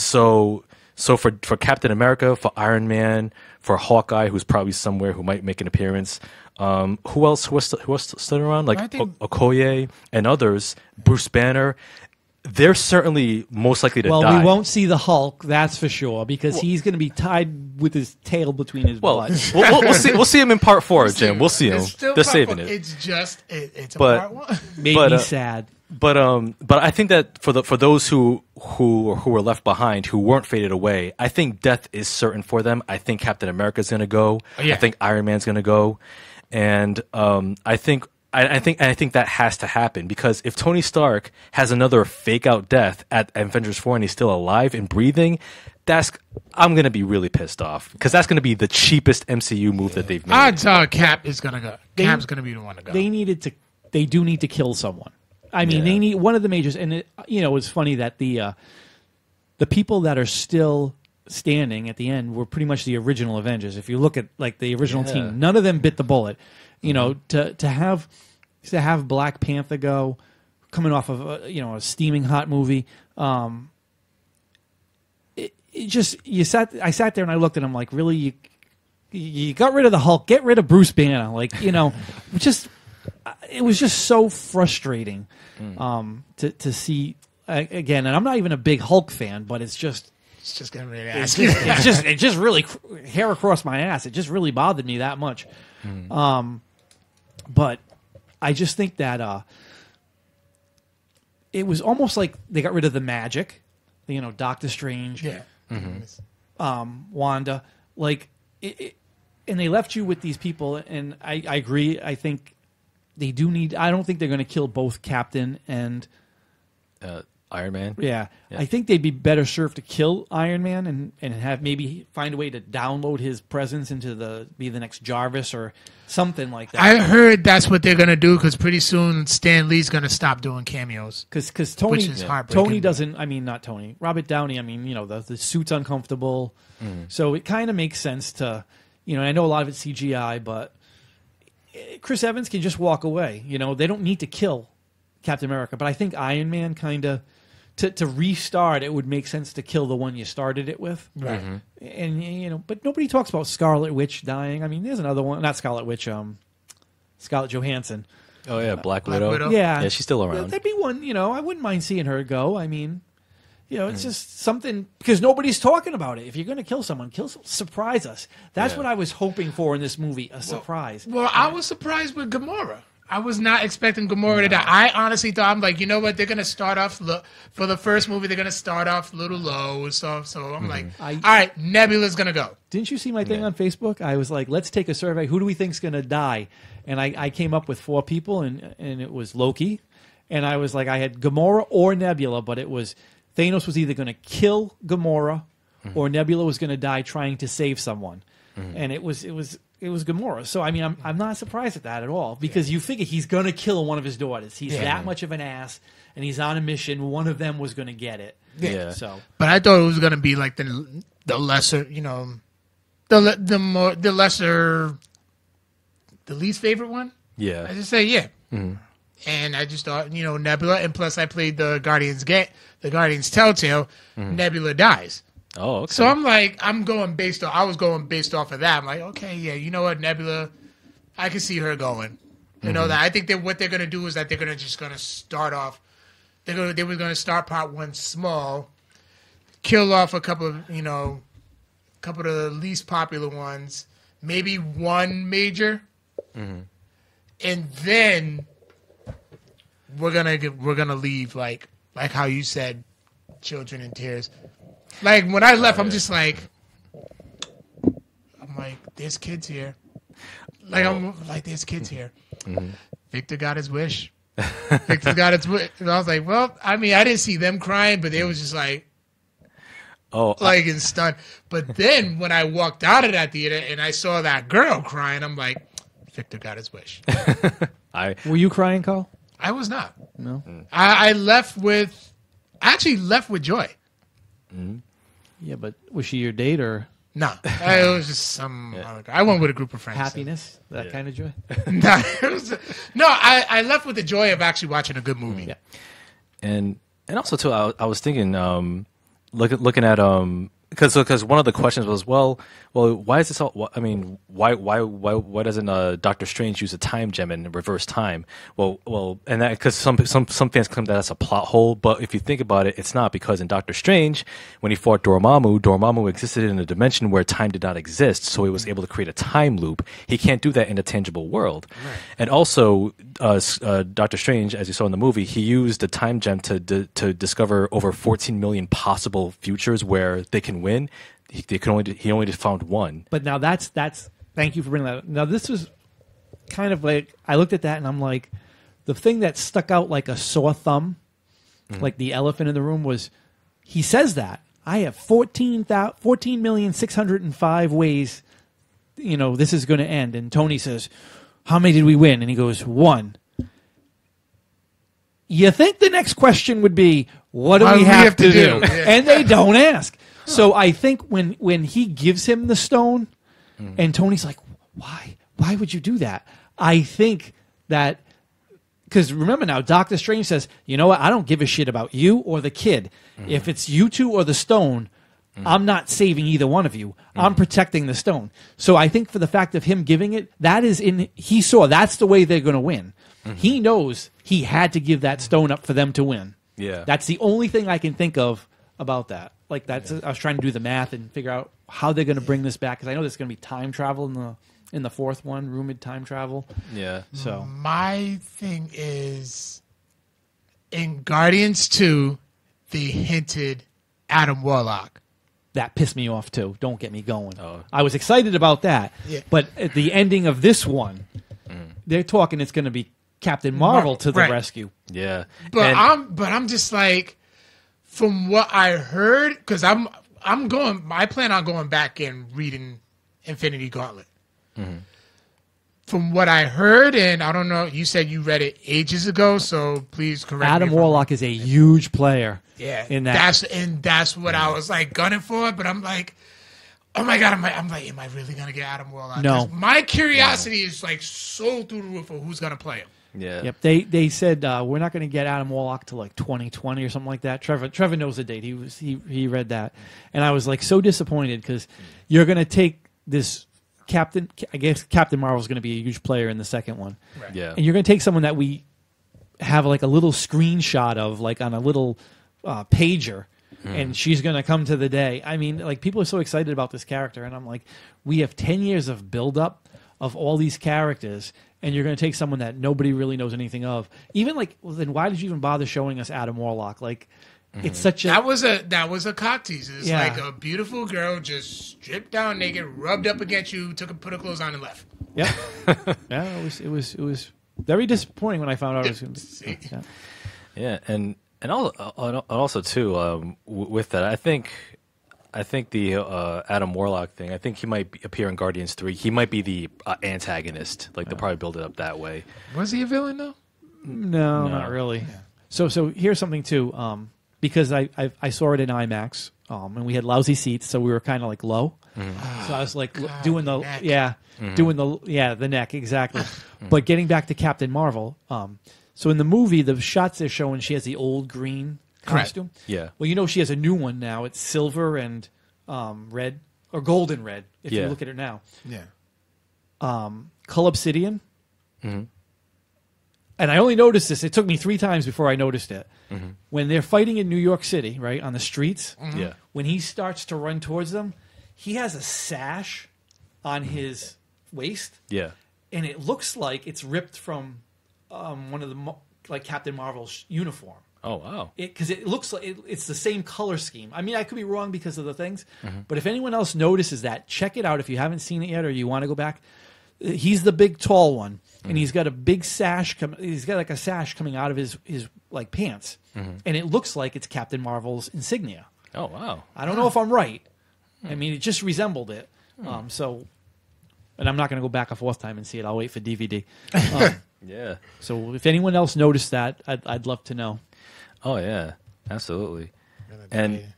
So for Captain America, for Iron Man, for Hawkeye, who's probably somewhere who might make an appearance, who else stood around? Like Okoye and others, Bruce Banner. They're certainly most likely to die. Well, we won't see the Hulk, that's for sure, because he's going to be tied with his tail between his butt. We'll see him in part 4, Jim. We'll see him. They're saving it. It's a part 1. Made me sad. but I think that for those who were left behind, who weren't faded away, I think death is certain for them. I think Captain America's going to go. Yeah. I think Iron Man's going to go, and I think that has to happen, because if Tony Stark has another fake out death at Avengers 4 and he's still alive and breathing, I'm going to be really pissed off, because that's going to be the cheapest MCU move that they've made. Odds are Cap is gonna go. Cap's gonna be the one to go. They do need to kill someone. I mean, they need one of the majors, and it's funny that the people that are still standing at the end were pretty much the original Avengers. If you look at like the original team, none of them bit the bullet. You know, to have Black Panther go, coming off of a steaming hot movie. I sat there and I looked at him like, really, you got rid of the Hulk, get rid of Bruce Banner, like it was just so frustrating to see again. And I'm not even a big Hulk fan, but it's just gonna be it just really hair across my ass. It just really bothered me that much. But I just think that it was almost like they got rid of the magic, Doctor Strange, Wanda, and they left you with these people. And I agree. I think they do need. I don't think they're going to kill both Captain and Iron Man. Yeah. I think they'd be better served to kill Iron Man and have maybe find a way to download his presence into be the next Jarvis or something like that. I heard that's what they're gonna do, because pretty soon Stan Lee's gonna stop doing cameos. Because Tony, which is heartbreaking. Tony doesn't. I mean, not Tony. Robert Downey. I mean, the suit's uncomfortable, so it kind of makes sense to, I know a lot of it's CGI, but Chris Evans can just walk away. They don't need to kill Captain America, but I think Iron Man kind of. To restart, it would make sense to kill the one you started it with. Right. And, but nobody talks about Scarlet Witch dying. I mean, there's another one. Not Scarlet Witch, Scarlett Johansson. Oh, yeah, Black Widow. Yeah. Yeah, she's still around. That'd be one, I wouldn't mind seeing her go. I mean, it's just something, because nobody's talking about it. If you're going to kill someone, surprise us. That's what I was hoping for in this movie, a surprise. Well, I was surprised with Gamora. I was not expecting Gamora to die. I honestly thought, I'm like, you know what? They're going to start off, for the first movie, they're going to start off a little low and stuff. So I'm like, all right, Nebula's going to go. Didn't you see my thing on Facebook? I was like, let's take a survey. Who do we think's going to die? And I came up with 4 people, and it was Loki. And I was like, I had Gamora or Nebula, but it was Thanos was either going to kill Gamora or Nebula was going to die trying to save someone. And it was Gamora. So, I mean, I'm not surprised at that at all, because you figure he's going to kill one of his daughters. He's that much of an ass, and he's on a mission. One of them was going to get it. Yeah. So, but I thought it was going to be like the lesser, the lesser, the least favorite one. Yeah. I just say and I just thought, Nebula, and plus I played the Guardians Telltale. Nebula dies. Oh, okay. So I'm like, I was going based off of that. I'm like, okay, yeah, you know what, Nebula, I can see her going. That I think that what they're going to do is that they're going to start off. They were going to start part 1 small, kill off a couple of the least popular ones, maybe one major, and then we're gonna leave like how you said, children in tears. Like, when I left, I'm just like, there's kids here. There's kids here. Victor got his wish. Victor got his wish. And I was like, well, I mean, I didn't see them crying, but they was just like, in stun. But then when I walked out of that theater and I saw that girl crying, I'm like, Victor got his wish. Were you crying, Carl? I was not. No. I actually left with joy. Yeah, but was she your date or no? It was just some. I went with a group of friends. Happiness, that kind of joy. I left with the joy of actually watching a good movie. Yeah. And also too, I was thinking, looking at because one of the questions was, well, why is this all? I mean, why doesn't Doctor Strange use a time gem and reverse time? And that because some fans claim that that's a plot hole, but if you think about it, it's not, because in Doctor Strange, when he fought Dormammu existed in a dimension where time did not exist, so he was able to create a time loop. He can't do that in a tangible world, and also Doctor Strange, as you saw in the movie, he used the time gem to discover over 14 million possible futures where they can win. He only just found one. But now that's thank you for bringing that up. Now this was kind of like, I looked at that and I'm like, the thing that stuck out like a sore thumb, like the elephant in the room, was he says that I have 14,605 ways, this is going to end. And Tony says, how many did we win? And he goes, 1. You think the next question would be, what do we have to do? Yeah. And they don't ask. So I think when he gives him the stone, and Tony's like, why? Why would you do that? I think that, because remember now, Doctor Strange says, you know what? I don't give a shit about you or the kid. If it's you two or the stone, I'm not saving either one of you. I'm protecting the stone. So I think for the fact of him giving it, that's the way they're going to win. He knows he had to give that stone up for them to win. Yeah. That's the only thing I can think of about that. Like I was trying to do the math and figure out how they're going to bring this back, because I know there's going to be time travel in the fourth one, rumored time travel. Yeah. So my thing is, in Guardians 2, they hinted Adam Warlock. that pissed me off too. Don't get me going. Oh. I was excited about that, Yeah. but at the ending of this one, they're talking it's going to be Captain Marvel to the Right. rescue. Yeah. But And- I'm just like, from what I heard, because I plan on going back and reading Infinity Gauntlet. From what I heard, and I don't know, you said you read it ages ago, so please correct me. Adam if I'm Warlock is a huge player. Yeah, in that. that's what I was like gunning for. But I'm like, oh my god, am I really gonna get Adam Warlock? No. 'Cause my curiosity is like so through the roof of who's gonna play him. Yeah. Yep, they said we're not going to get Adam Warlock to like 2020 or something like that. Trevor knows the date. He read that, and I was like so disappointed, because you're going to take this Captain. I guess Captain Marvel is going to be a huge player in the second one, Right. Yeah. and you're going to take someone that we have like a little screenshot of, like on a little pager. And she's going to come to the day. I mean, like, people are so excited about this character, and I'm like, we have 10 years of build-up of all these characters, and you're going to take someone that nobody really knows anything of. Even like, well, then why did you even bother showing us Adam Warlock? Like, it's such a That was a cock tease. It's Yeah. like a beautiful girl just stripped down naked, rubbed up against you, put her clothes on and left. yeah, yeah. It was very disappointing when I found out it was going to be. Yeah. Yeah, and also too, with that, I think the Adam Warlock thing, I think he might appear in Guardians 3. He might be the antagonist. Like, they'll probably build it up that way. Was he a villain though? No, not really. So here's something too, because I saw it in IMAX, and we had lousy seats, so we were kind of like low. So I was like doing the neck. doing the neck exactly. But getting back to Captain Marvel, so in the movie, the shots they're showing, she has the old green Correct. costume. Yeah. Well, she has a new one now. It's silver and red, or golden red, if you Yeah. look at it now. Yeah. Cull Obsidian. And I only noticed this. It took me 3 times before I noticed it. When they're fighting in New York City, right, on the streets, Yeah. when he starts to run towards them, he has a sash on his waist, Yeah. and it looks like it's ripped from one of the like Captain Marvel's uniform. Oh, wow. Because it looks like it's the same color scheme. I mean, I could be wrong because of the things, but if anyone else notices that, check it out if you haven't seen it yet or you want to go back. He's the big, tall one, and he's got a big sash. He's got like a sash coming out of his like pants, and it looks like it's Captain Marvel's insignia. Oh, wow. I don't know if I'm right. I mean, it just resembled it. So, and I'm not going to go back a 4th time and see it. I'll wait for DVD. Yeah. So, if anyone else noticed that, I'd love to know. Oh, yeah. Absolutely. And,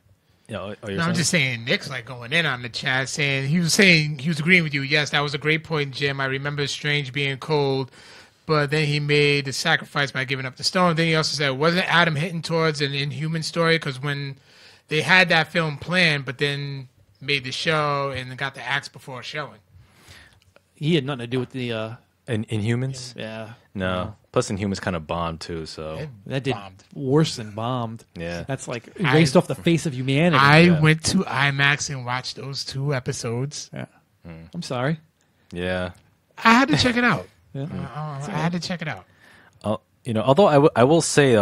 No, I'm just saying, Nick's like going in on the chat, saying he was agreeing with you. Yes, that was a great point, Jim. I remember Strange being cold, but then he made the sacrifice by giving up the stone. Then he also said, wasn't Adam hitting towards an Inhuman story? Because when they had that film planned, but then made the show and got the axe before showing. He had nothing to do with the. Inhumans? Yeah. No. Plus, Inhumans kind of bombed too. So It That did bombed. worse than bombed. Yeah. That's like erased off the face of humanity. I went to IMAX and watched those 2 episodes. Yeah. I'm sorry. yeah. I had to check it out. Yeah. I had to check it out. Although I will say,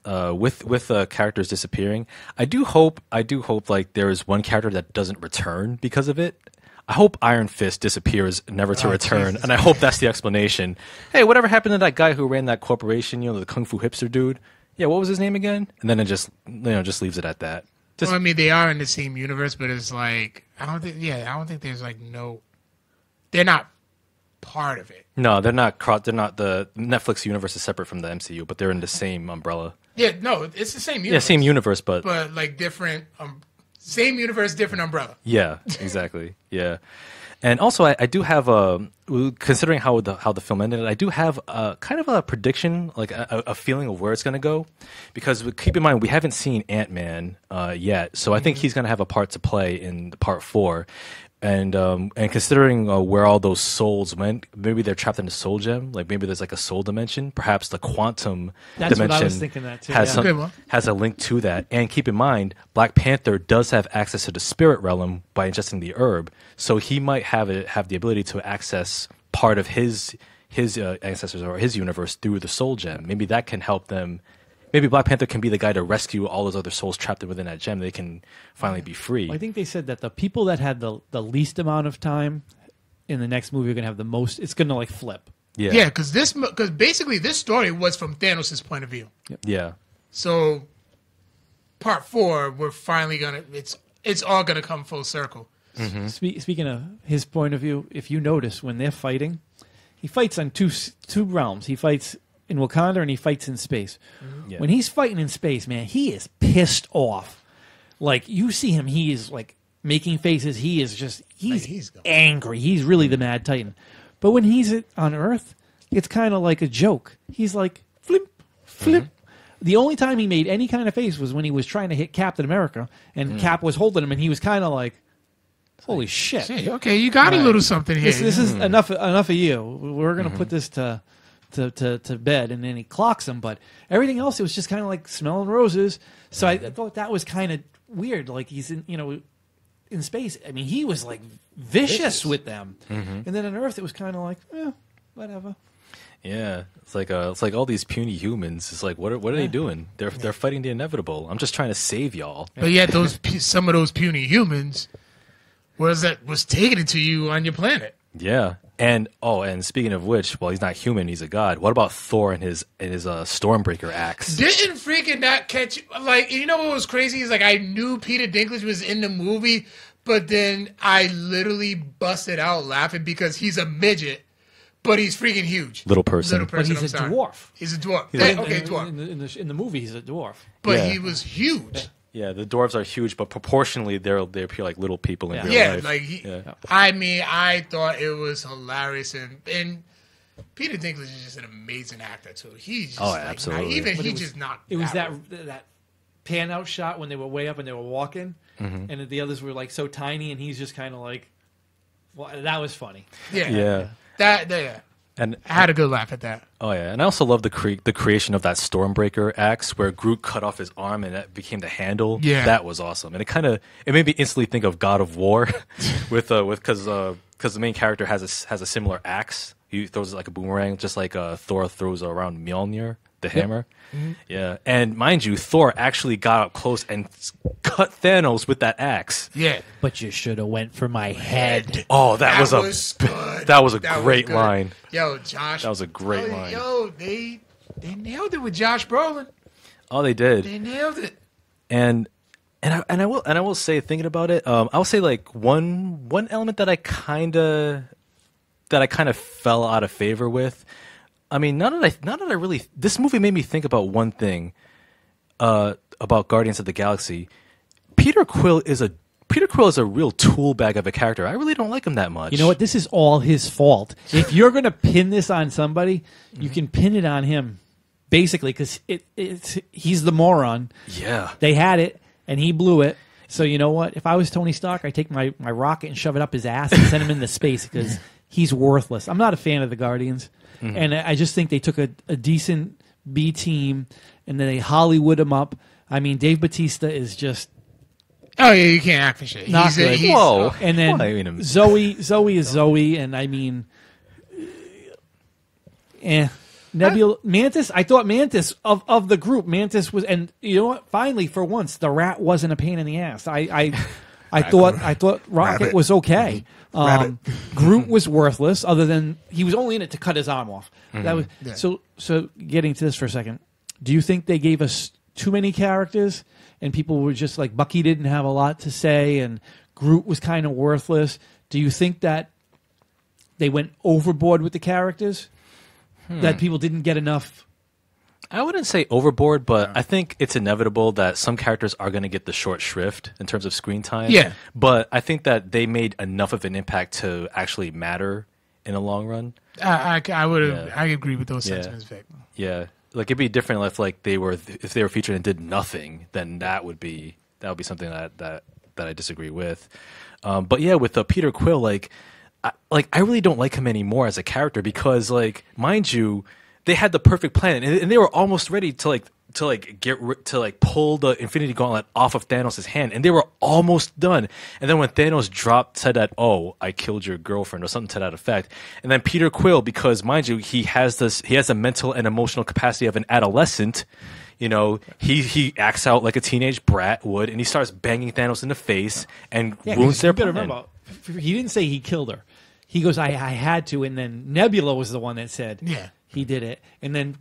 with characters disappearing, I do hope like there is one character that doesn't return because of it. I hope Iron Fist disappears, never to return, Jesus and I hope that's the explanation. Hey, whatever happened to that guy who ran that corporation? The kung fu hipster dude. Yeah, what was his name again? And then it just just leaves it at that. Just Well, I mean, they are in the same universe, but it's like I don't think there's like no. They're not part of it. no, they're not. They're not. The Netflix universe is separate from the MCU, but they're in the same umbrella. Yeah, no, it's the same universe. Yeah, same universe, but but different. Same universe, different umbrella. yeah, exactly. Yeah, and also I do have considering how the film ended, I do have kind of a prediction, like a feeling of where it's going to go, because keep in mind we haven't seen Ant-Man yet, so I think he's going to have a part to play in Part 4. And considering where all those souls went, maybe they're trapped in a soul gem. Like maybe there's like a soul dimension. Perhaps the quantum That's dimension what I was thinking that too, has yeah. Good one. has a link to that. And keep in mind, Black Panther does have access to the spirit realm by ingesting the herb, so he might have the ability to access part of his ancestors or his universe through the soul gem. Maybe that can help them. Maybe Black Panther can be the guy to rescue all those other souls trapped within that gem. They can finally be free. I think they said that the people that had the least amount of time in the next movie are going to have the most. It's going to like flip. Yeah, because basically this story was from Thanos' point of view. Yeah. So Part 4, we're finally gonna. It's all gonna come full circle. Speaking of his point of view, if you notice when they're fighting, he fights on two realms. He fights in Wakanda and he fights in space. Yeah. When he's fighting in space, man, he is pissed off. Like you see him, he is like making faces. He is just he's going- angry. He's really the Mad Titan. But when he's on Earth, it's kind of like a joke. He's like flip, flip. The only time he made any kind of face was when he was trying to hit Captain America, and Cap was holding him, and he was kind of like, "Holy shit! Hey, okay, you got a little something here. This is enough of you. We're gonna put this to bed," and then he clocks him. But everything else, it was just kind of like smelling roses. So I thought that was kind of weird. Like he's in space. I mean, he was like vicious with them, and then on Earth, it was kind of like, whatever. Yeah, it's like all these puny humans. It's like, what are they doing? They're fighting the inevitable. I'm just trying to save y'all. But yet, some of those puny humans was taking it to you on your planet. Yeah, and speaking of which, well, he's not human. He's a god. What about Thor and his Stormbreaker axe? Didn't freaking not catch like what was crazy is like I knew Peter Dinklage was in the movie, but then I literally busted out laughing because he's a midget, but he's freaking huge. Little person. But he's I'm a sorry. dwarf. He's a dwarf. In- Dwarf. In the movie, he's a dwarf. But Yeah. he was huge. Yeah, the dwarves are huge, but proportionally they appear like little people in real Yeah, life. like I mean, I thought it was hilarious, and Peter Dinklage is just an amazing actor too. He's just absolutely. Not, he's just not. It was that that pan out shot when they were way up and they were walking, and the others were like so tiny, and he's just kind of like, well, that was funny. Yeah. Yeah. And I had a good laugh at that. oh yeah, and I also love the creation of that Stormbreaker axe, where Groot cut off his arm and that became the handle. Yeah. that was awesome, and it made me instantly think of God of War, because the main character has a similar axe. He throws it like a boomerang, just like Thor throws around Mjolnir, the hammer. Yeah, and mind you, Thor actually got up close and cut Thanos with that axe. Yeah. But you should have went for my head. Oh, that was good. that was a That was great good. line. Josh. That was a great line. Yo, they nailed it with Josh Brolin. Oh, they did. They nailed it. And I will say, thinking about it, I'll say like one element that I kind of fell out of favor with. I mean, now that I really, this movie made me think about one thing about Guardians of the Galaxy. Peter Quill is a real tool bag of a character. I really don't like him that much. You know what? This is all his fault. If you're going to pin this on somebody, you can pin it on him, basically, because he's the moron. Yeah. They had it, and he blew it. So you know what? If I was Tony Stark, I'd take my rocket and shove it up his ass and send him into space because he's worthless. I'm not a fan of the Guardians, and I just think they took a decent B team and then they Hollywood him up. I mean, Dave Bautista is just Oh yeah, you can't act for shit. not good. Whoa. And then Well, I mean, Zoe is Zoe, and I mean, Nebula, Mantis. I thought Mantis of the group, Mantis was, and you know what? Finally, for once, the rat wasn't a pain in the ass. I thought Rocket Rabbit. was okay. Rabbit. Groot was worthless, other than he was only in it to cut his arm off. That was so. Getting to this for a second, do you think they gave us too many characters, and people were just like Bucky didn't have a lot to say, and Groot was kind of worthless? Do you think that they went overboard with the characters? That people didn't get enough? I wouldn't say overboard, but I think it's inevitable that some characters are going to get the short shrift in terms of screen time. Yeah. But I think that they made enough of an impact to actually matter in the long run. I would Yeah. I agree with those Yeah. sentiments, Vic. Yeah. Like it'd be different if like they were featured and did nothing, then that would be something that I disagree with. But yeah, with Peter Quill, I really don't like him anymore as a character because, like, mind you, they had the perfect plan and they were almost ready to pull the Infinity Gauntlet off of Thanos' hand, and they were almost done. And then when Thanos said that, "Oh, I killed your girlfriend" or something to that effect, and then Peter Quill, because mind you, he has the mental and emotional capacity of an adolescent. You know, he acts out like a teenage brat would, and he starts banging Thanos in the face and ruins their plan. Remember, he didn't say he killed her. He goes, I had to, and then Nebula was the one that said he did it. And then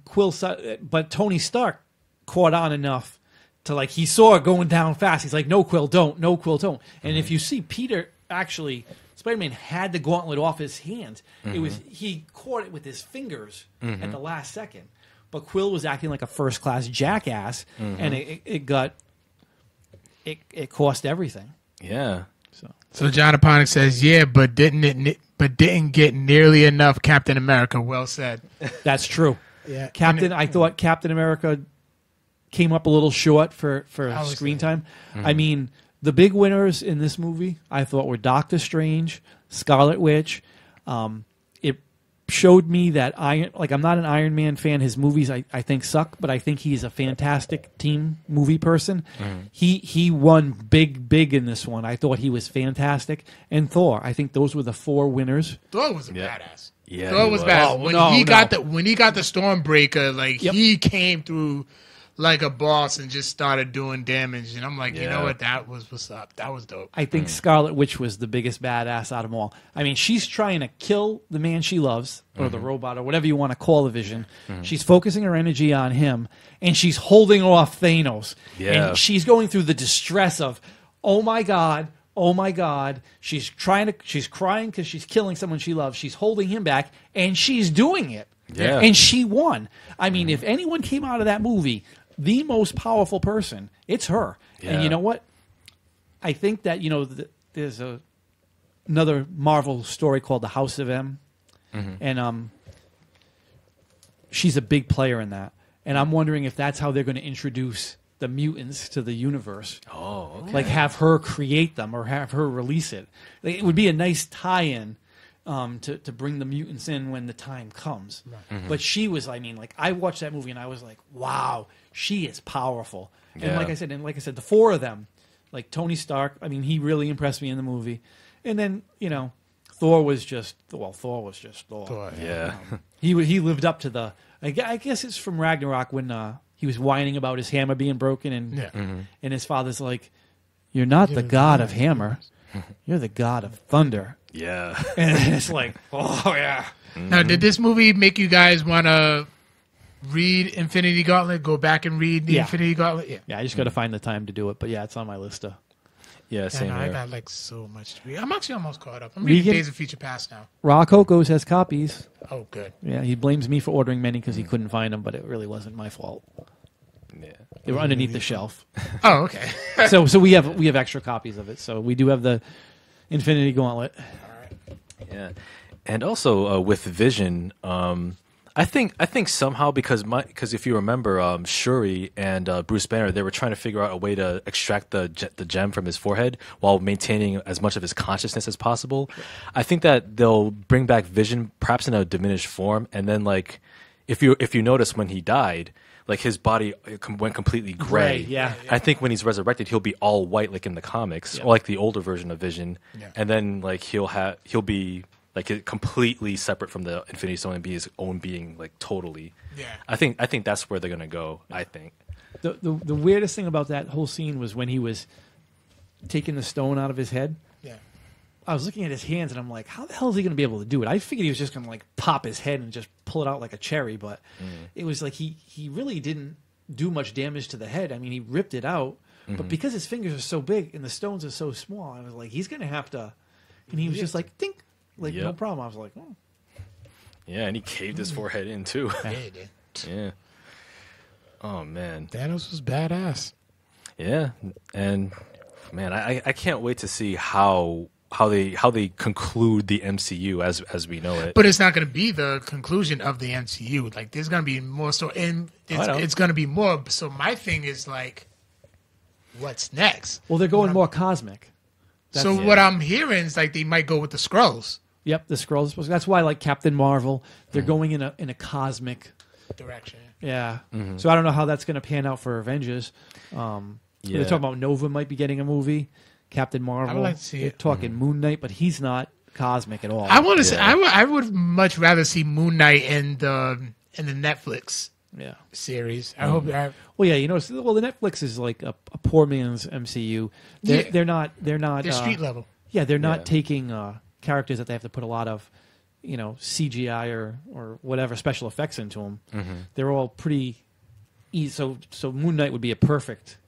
but Tony Stark caught on enough to, like, he saw it going down fast. He's like, no, Quill, don't. No, Quill, don't. And if you see Peter, actually, Spider-Man had the gauntlet off his hands. He caught it with his fingers at the last second. But Quill was acting like a first-class jackass, and it cost everything. Yeah. So John Aponic says, "Yeah, but didn't get nearly enough Captain America." Well said. That's true. Yeah, I thought Captain America came up a little short for was screen saying. time. I mean, the big winners in this movie, I thought, were Doctor Strange, Scarlet Witch. It showed me that I'm not an Iron Man fan. His movies I think suck, but I think he's a fantastic team movie person. He won big in this one. I thought he was fantastic. And Thor, I think those were the four winners. Thor was a badass. Yeah, Thor he was was. badass. When he got the Stormbreaker, like Yep. he came through like a boss and just started doing damage. And I'm like, you know what? That was what's up. That was dope. I think Scarlet Witch was the biggest badass out of them all. I mean, she's trying to kill the man she loves, or the robot, or whatever you want to call the Vision. She's focusing her energy on him, and she's holding off Thanos. Yeah. And she's going through the distress of, oh my God. She's crying because she's killing someone she loves. She's holding him back, and she's doing it. Yeah. And she won. I mean, if anyone came out of that movie, the most powerful person, it's her. Yeah. And you know what? I think that, there's another Marvel story called The House of M. And she's a big player in that. And I'm wondering if that's how they're going to introduce the mutants to the universe. Oh, okay. Like have her create them or have her release it. Like, it would be a nice tie-in to bring the mutants in when the time comes. But she was, I watched that movie and I was like, wow, she is powerful. And Yeah. like I said, the four of them, like Tony Stark, he really impressed me in the movie. And then, Thor was just Thor. Thor. Yeah. He lived up to the. I guess it's from Ragnarok when he was whining about his hammer being broken, and and his father's like, "You're not the god of hammer, you're the god of thunder." Yeah. And it's like, oh yeah. Now, did this movie make you guys want to read Infinity Gauntlet? Go back and read the Infinity Gauntlet? Yeah. Yeah, I just got to find the time to do it, but yeah, it's on my list. Yeah, same I here. got like so much to read. I'm actually almost caught up. I'm reading Regan? Days of Future Past now. Raw Cocos has copies. Oh, good. Yeah, he blames me for ordering many because he couldn't find them, but it really wasn't my fault. Yeah. They were underneath the shelf. Oh, okay. So we have extra copies of it. So we do have the Infinity Gauntlet. Yeah. And also with Vision, I think somehow because if you remember, Shuri and Bruce Banner, they were trying to figure out a way to extract the gem from his forehead while maintaining as much of his consciousness as possible. I think that they'll bring back Vision, perhaps in a diminished form, and then like if you notice when he died, like his body went completely gray. Yeah. I think when he's resurrected, he'll be all white like in the comics, or like the older version of Vision, and then like he'll be like completely separate from the Infinity Stone and be his own being, like totally. Yeah. I think that's where they're gonna go. I think. The weirdest thing about that whole scene was when he was taking the stone out of his head. Yeah. I was looking at his hands and I'm like, how the hell is he going to be able to do it? I figured he was just going to like pop his head and just pull it out like a cherry, but it was like he really didn't do much damage to the head. I mean, he ripped it out, but because his fingers are so big and the stones are so small, I was like, he's going to have to. And he was just like, think, like no problem. I was like, oh. Yeah, and he caved his forehead in too. Yeah, he did. Yeah. Oh man. Thanos was badass. Yeah, and man, I can't wait to see how they conclude the MCU as we know it. But it's not going to be the conclusion of the MCU. Like, there's going to be more story, and it's going to be more. So my thing is like, what's next? Well, they're going more cosmic. So what I'm hearing is like they might go with the Skrulls Yep, the Skrulls. That's why, like Captain Marvel, they're going in a cosmic. direction. Yeah. So I don't know how that's going to pan out for Avengers. They're talking about Nova might be getting a movie. Captain Marvel. I would like to see They're it. talking Moon Knight, but he's not cosmic at all. I want to see. I would much rather see Moon Knight in the Netflix Yeah. series. I hope. Well, yeah, you know, the Netflix is like a poor man's MCU. They're not. They're street level. Yeah, they're not taking characters that they have to put a lot of, you know, CGI or whatever special effects into them. They're all pretty easy. So Moon Knight would be a perfect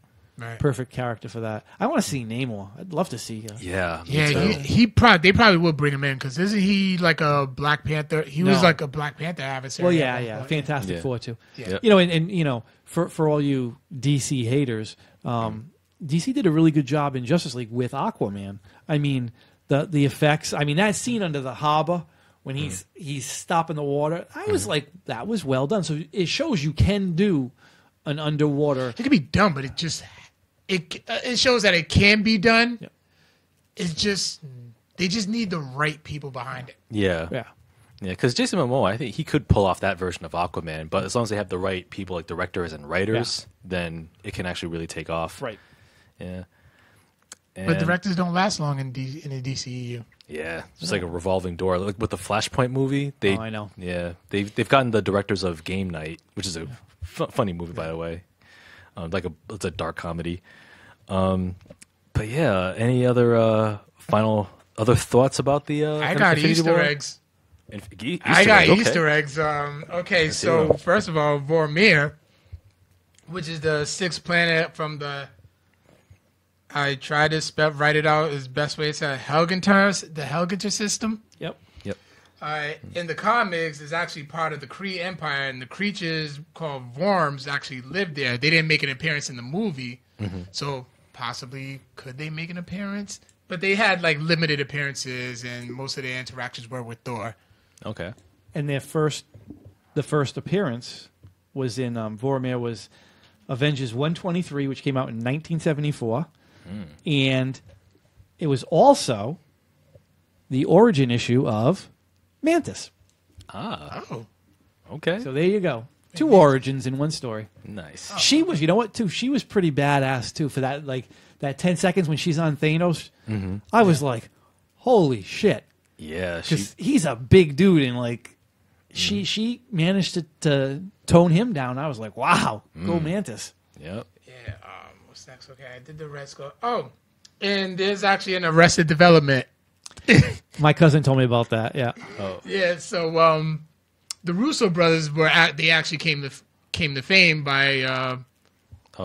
character for that. I want to see Namor. I'd love to see. Yeah. They probably will bring him in because isn't he like a Black Panther? He was like a Black Panther adversary. Well, yeah, Fantastic Four too. Yeah. You know, and you know, for all you DC haters, DC did a really good job in Justice League with Aquaman. I mean, the effects. I mean, that scene under the harbor when he's stopping the water. I was like, that was well done. So it shows you can do an underwater. It could be done, but it shows that it can be done. Yeah. It's just they just need the right people behind it. Yeah. Yeah. Yeah, because Jason Momoa, I think he could pull off that version of Aquaman, but as long as they have the right people, like directors and writers, then it can actually really take off. Right. Yeah. But directors don't last long in the DCEU. Yeah, it's like a revolving door. Like with the Flashpoint movie, I know. Yeah, they've gotten the directors of Game Night, which is a funny movie, by the way. It's a dark comedy. But yeah, any other final thoughts about the? I got Infinity Easter War? eggs. I got okay. Easter eggs. Okay, so first of all, Vormir, which is the sixth planet from the. I tried to write it out as best way. It's the Helgenter system. Yep. In the comics, it's actually part of the Kree Empire, and the creatures called Worms actually lived there. They didn't make an appearance in the movie, so possibly could they make an appearance? But they had like limited appearances, and most of their interactions were with Thor. Okay. And the first appearance was in Vormir was Avengers 123, which came out in 1974. And it was also the origin issue of Mantis. Oh, Okay. So there you go. Two origins in one story. Nice. She was, you know what, too? She was pretty badass, too, for that, like, that 10 seconds when she's on Thanos. I was like, holy shit. Yeah. Because he's a big dude, and, like, she managed to tone him down. I was like, wow, go Mantis. Yep. yeah. What's next? Okay, I did the Red Skull. Oh, and there's actually an Arrested Development. My cousin told me about that, yeah. Yeah, so the Russo brothers they actually came to fame by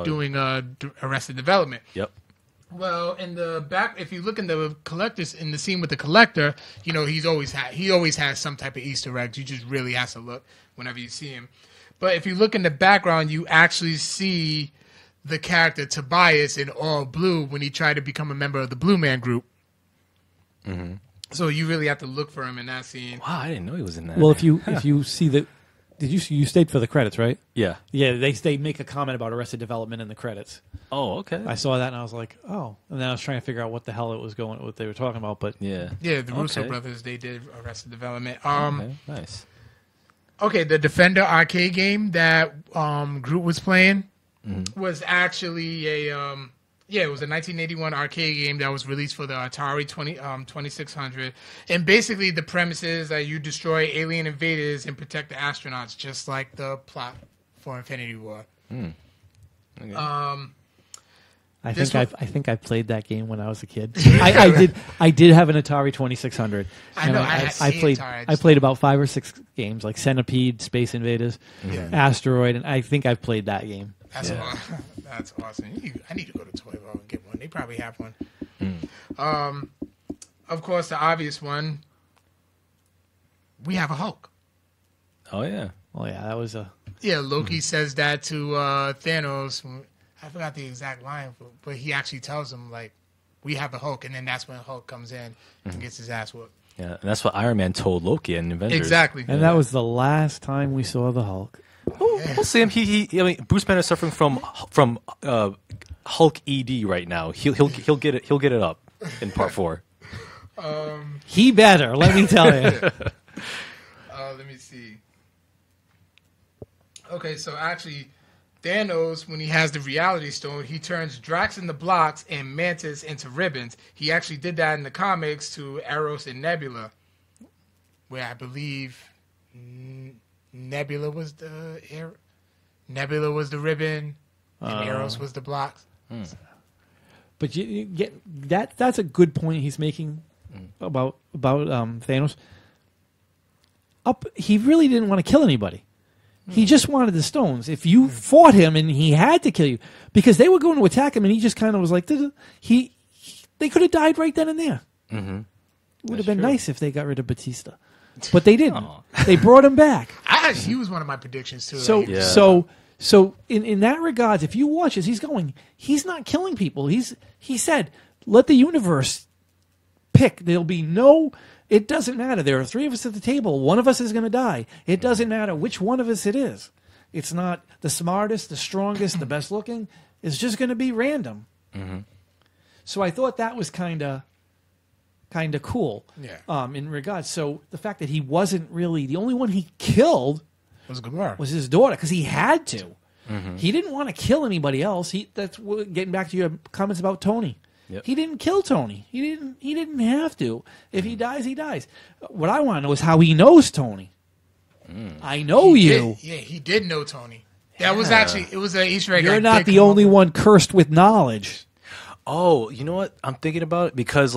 doing Arrested Development. Yep. Well, in the back, if you look in the collectors in the scene with the collector, you know he always has some type of Easter eggs. You just really have to look whenever you see him. But if you look in the background, you actually see the character Tobias in all blue when he tried to become a member of the Blue Man Group. So you really have to look for him in that scene. Wow, I didn't know he was in that. Well, if you see Did you stayed for the credits, right? Yeah. Yeah, they make a comment about Arrested Development in the credits. Oh, okay. I saw that and I was like, oh. And then I was trying to figure out what the hell what they were talking about. But Yeah. Yeah, the Russo Okay. brothers, they did Arrested Development. Okay, nice. Okay, the Defender arcade game that Groot was playing was actually a it was a 1981 arcade game that was released for the Atari 2600. And basically the premise is that you destroy alien invaders and protect the astronauts, just like the plot for Infinity War. Okay. I This think I played that game when I was a kid. I did have an Atari 2600. I And know, I had I the played Atari, I played about 5 or 6 games like Centipede, Space Invaders, Asteroid, and I think I've played that game. That's Yeah. awesome. That's awesome. I need to go to Toy World and get one. They probably have one. Of course, the obvious one. We have a Hulk. Oh yeah. Oh yeah, that was a Yeah, Loki says that to Thanos. I forgot the exact line, but he actually tells him like, "We have a Hulk," and then that's when Hulk comes in and gets his ass whooped. Yeah, and that's what Iron Man told Loki in Avengers. Exactly. and that was the last time we saw the Hulk. We'll see him. I mean, Bruce Banner is suffering from Hulk ED right now. He'll get it. He'll get it up in Part 4. He better, let me tell you. Let me see. Okay, so actually, Thanos, when he has the Reality Stone, he turns Drax into blocks and Mantis into ribbons. He actually did that in the comics to Eros and Nebula, where I believe Nebula was the ribbon, and Eros was the blocks. But you get that's a good point he's making about Thanos. He really didn't want to kill anybody. He just wanted the stones. If you fought him and he had to kill you, because they were going to attack him, and he just kind of was like, they could have died right then and there. Mm-hmm. It would have been nice if they got rid of Batista, but they didn't. They brought him back. He was one of my predictions too. So like, Yeah. so in that regards, if you watch this, he's not killing people. He said, let the universe pick. There'll be no. It doesn't matter. There are 3 of us at the table. One of us is going to die. It doesn't matter which one of us it is. It's not the smartest, the strongest, the best looking. It's just going to be random. Mm-hmm. So I thought that was kind of cool. Yeah. In regards, so the fact that he wasn't really the only one he killed was Gamora. was his daughter because he had to. Mm-hmm. He didn't want to kill anybody else. Getting back to your comments about Tony. Yep. He didn't kill Tony. He didn't have to. If he dies, he dies. What I want to know is how he knows Tony. I know you. He did know Tony. That was actually it was an Easter egg. You're not the only one cursed with knowledge. Oh, you know what? I'm thinking about it because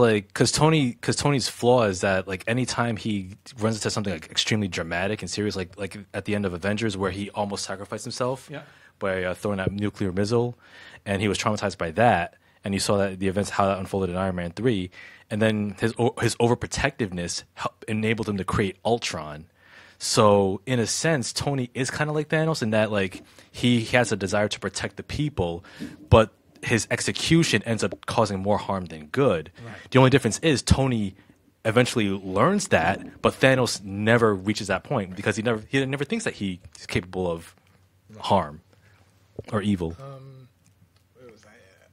Tony's flaw is that like anytime he runs into something like extremely dramatic and serious, like at the end of Avengers where he almost sacrificed himself by throwing that nuclear missile, and he was traumatized by that. And you saw that the events how that unfolded in Iron Man 3, and then his overprotectiveness enabled him to create Ultron. So in a sense, Tony is kind of like Thanos in that like he has a desire to protect the people, but his execution ends up causing more harm than good. Right. The only difference is Tony eventually learns that, but Thanos never reaches that point because he never thinks that he's capable of harm or evil. Where was I at?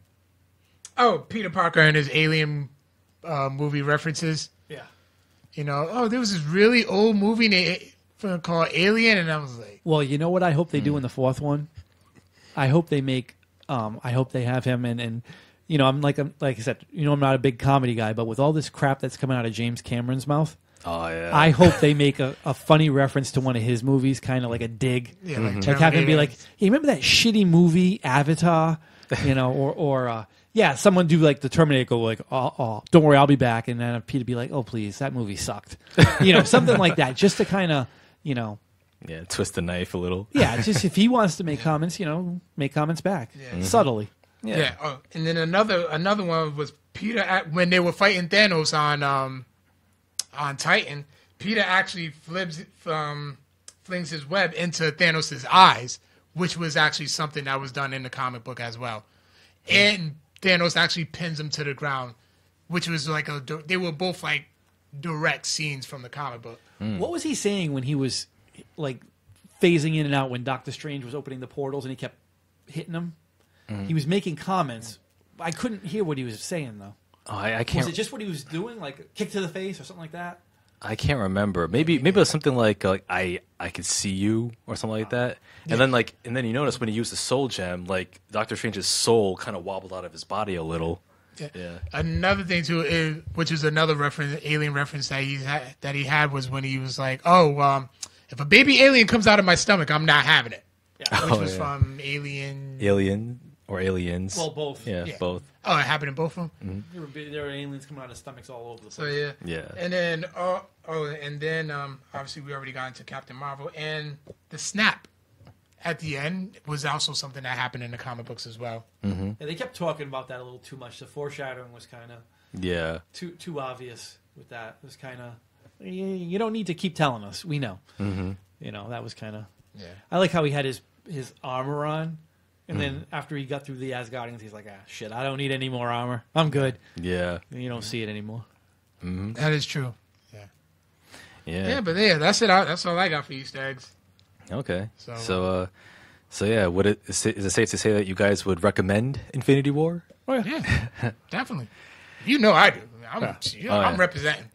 Oh, Peter Parker and his Alien movie references. Yeah. You know, there was this really old movie called Alien, and I was like, well, you know what I hope they do in the 4th one? I hope they make. I hope they have him and you know I'm like I said, you know I'm not a big comedy guy, but with all this crap that's coming out of James Cameron's mouth, I hope they make a funny reference to one of his movies, kind of like a dig. Yeah, like have him be like, hey, remember that shitty movie Avatar? You know, or someone do like the Terminator, go like, oh, don't worry, I'll be back, and then Peter be like, oh please, that movie sucked, you know, something like that, just to kind of, you know. Yeah, twist the knife a little. Yeah, just if he wants to make comments, you know, make comments back subtly. Yeah. Oh, and then another one was Peter when they were fighting Thanos on Titan. Peter actually flings his web into Thanos' eyes, which was actually something that was done in the comic book as well. And Thanos actually pins him to the ground, which was like they were both like direct scenes from the comic book. What was he saying when he was like phasing in and out when Doctor Strange was opening the portals and he kept hitting them. He was making comments. I couldn't hear what he was saying though. Oh, I can't. Was it just what he was doing, like a kick to the face or something like that? I can't remember. Maybe it was something like I could see you or something like that. And then you notice when he used the soul gem, like Doctor Strange's soul kind of wobbled out of his body a little. Yeah. Another thing too, which is another reference, alien reference that he had was when he was like, "Oh, if a baby alien comes out of my stomach, I'm not having it," which was from Alien or Aliens. Well, both. Yeah, both. Oh, it happened in both of them. There are aliens coming out of stomachs all over the place. So Yeah. And then obviously we already got into Captain Marvel, and the snap at the end was also something that happened in the comic books as well. Mm-hmm. Yeah, they kept talking about that a little too much. The foreshadowing was kind of too obvious with that. It was kind of, you don't need to keep telling us. We know. Mm-hmm. That was kind of. Yeah. I like how he had his armor on, and then after he got through the Asgardians, he's like, shit, I don't need any more armor. I'm good. Yeah. And you don't see it anymore. Mm-hmm. That is true. Yeah. But that's it. That's all I got for Easter eggs. Okay. So yeah, is it safe to say that you guys would recommend Infinity War? Oh Yeah, definitely. You know I do. I'm representing.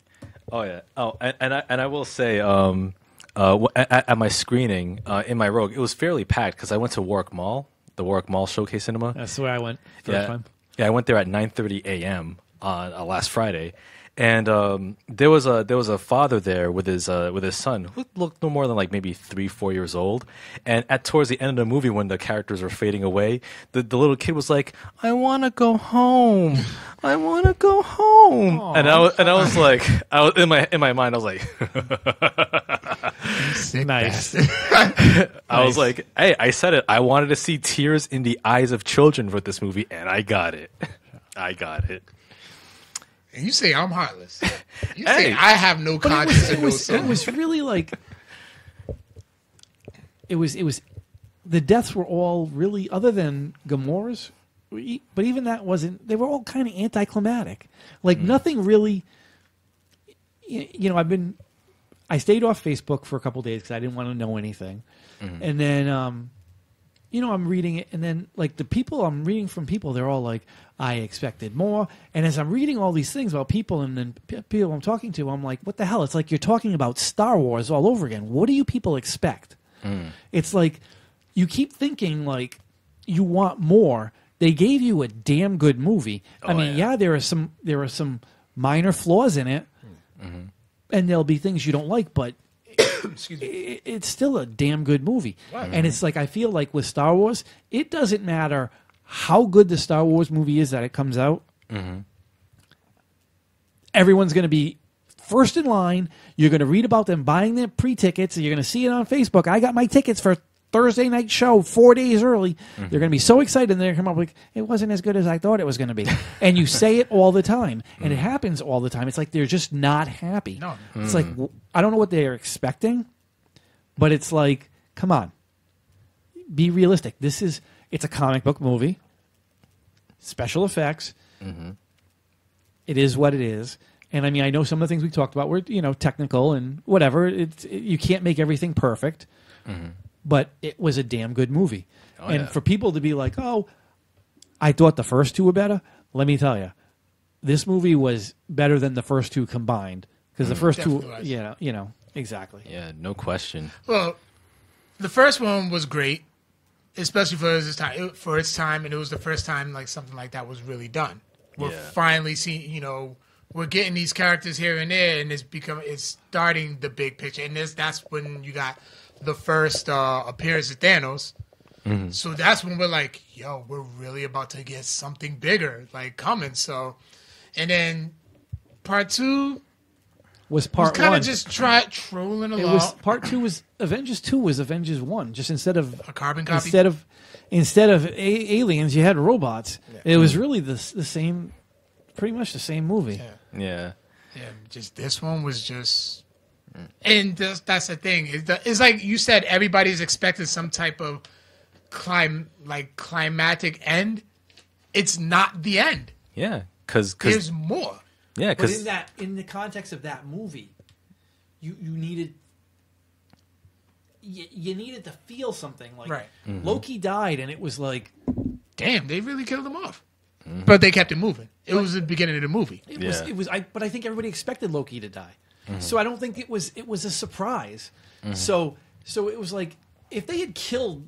Oh yeah. Oh, and I will say, at my screening in my Rogue, it was fairly packed because I went to Warwick Mall, the Warwick Mall Showcase Cinema. That's where I went first time. Yeah, I went there at 9:30 a.m. on last Friday, and there was a father there with his son who looked no more than like maybe 3-4 years old. And towards the end of the movie, when the characters were fading away, the little kid was like, "I want to go home. I want to go home." Aww. And I was like, in my mind, I was like, Nice. I was like, hey, I said it. I wanted to see tears in the eyes of children with this movie, and I got it. I got it. And you say I'm heartless. You say I have no conscience and no soul. It was really like it was the deaths were all really, other than Gamora's, but even that wasn't. They were all kind of anticlimactic. Like nothing really. I stayed off Facebook for a couple days because I didn't want to know anything, and then I'm reading it, and then like the people I'm reading from people, they're all like, I expected more. And as I'm reading all these things about people and then people I'm talking to, I'm like, what the hell? It's like you're talking about Star Wars all over again. What do you people expect? It's like you keep thinking like you want more. They gave you a damn good movie. I mean, there are some minor flaws in it, and there'll be things you don't like, but it's still a damn good movie. And it's like, I feel like with Star Wars, it doesn't matter how good the Star Wars movie is that it comes out. Everyone's going to be first in line. You're going to read about them buying their pre-tickets. You're going to see it on Facebook. I got my tickets for Thursday night show 4 days early. They're going to be so excited, and they're going to come up like, it wasn't as good as I thought it was going to be. And you say it all the time, and it happens all the time. It's like they're just not happy. No. It's like, I don't know what they're expecting, but it's like, come on. Be realistic. It's a comic book movie. Special effects. It is what it is. And I mean, I know some of the things we talked about were, technical and whatever. You can't make everything perfect. But it was a damn good movie. For people to be like, oh, I thought the first two were better, let me tell you, this movie was better than the first two combined. Because the first two, exactly. Yeah, no question. Well, the first one was great, especially for its time, and it was the first time like something like that was really done. We're finally seeing, we're getting these characters here and there, and it's starting the big picture. And that's when you got the first appearance of Thanos. So that's when we're like, yo, we're really about to get something bigger like coming. So, and then part two was part kind one. of just trolling along. Part two was Avengers 2 was Avengers 1. Just instead of a carbon copy. Instead of aliens, you had robots. Yeah. It was really the same, pretty much the same movie. Yeah. Just this one was just. And that's the thing. It's like you said, everybody's expecting some type of climatic end. It's not the end. Yeah, because there's more. Yeah, because in the context of that movie, you needed you needed to feel something. Like Right. Loki died, and it was like Damn, they really killed him off. But they kept it moving. It was the beginning of the movie. it was. But I think everybody expected Loki to die, so I don't think it was a surprise. So it was like if they had killed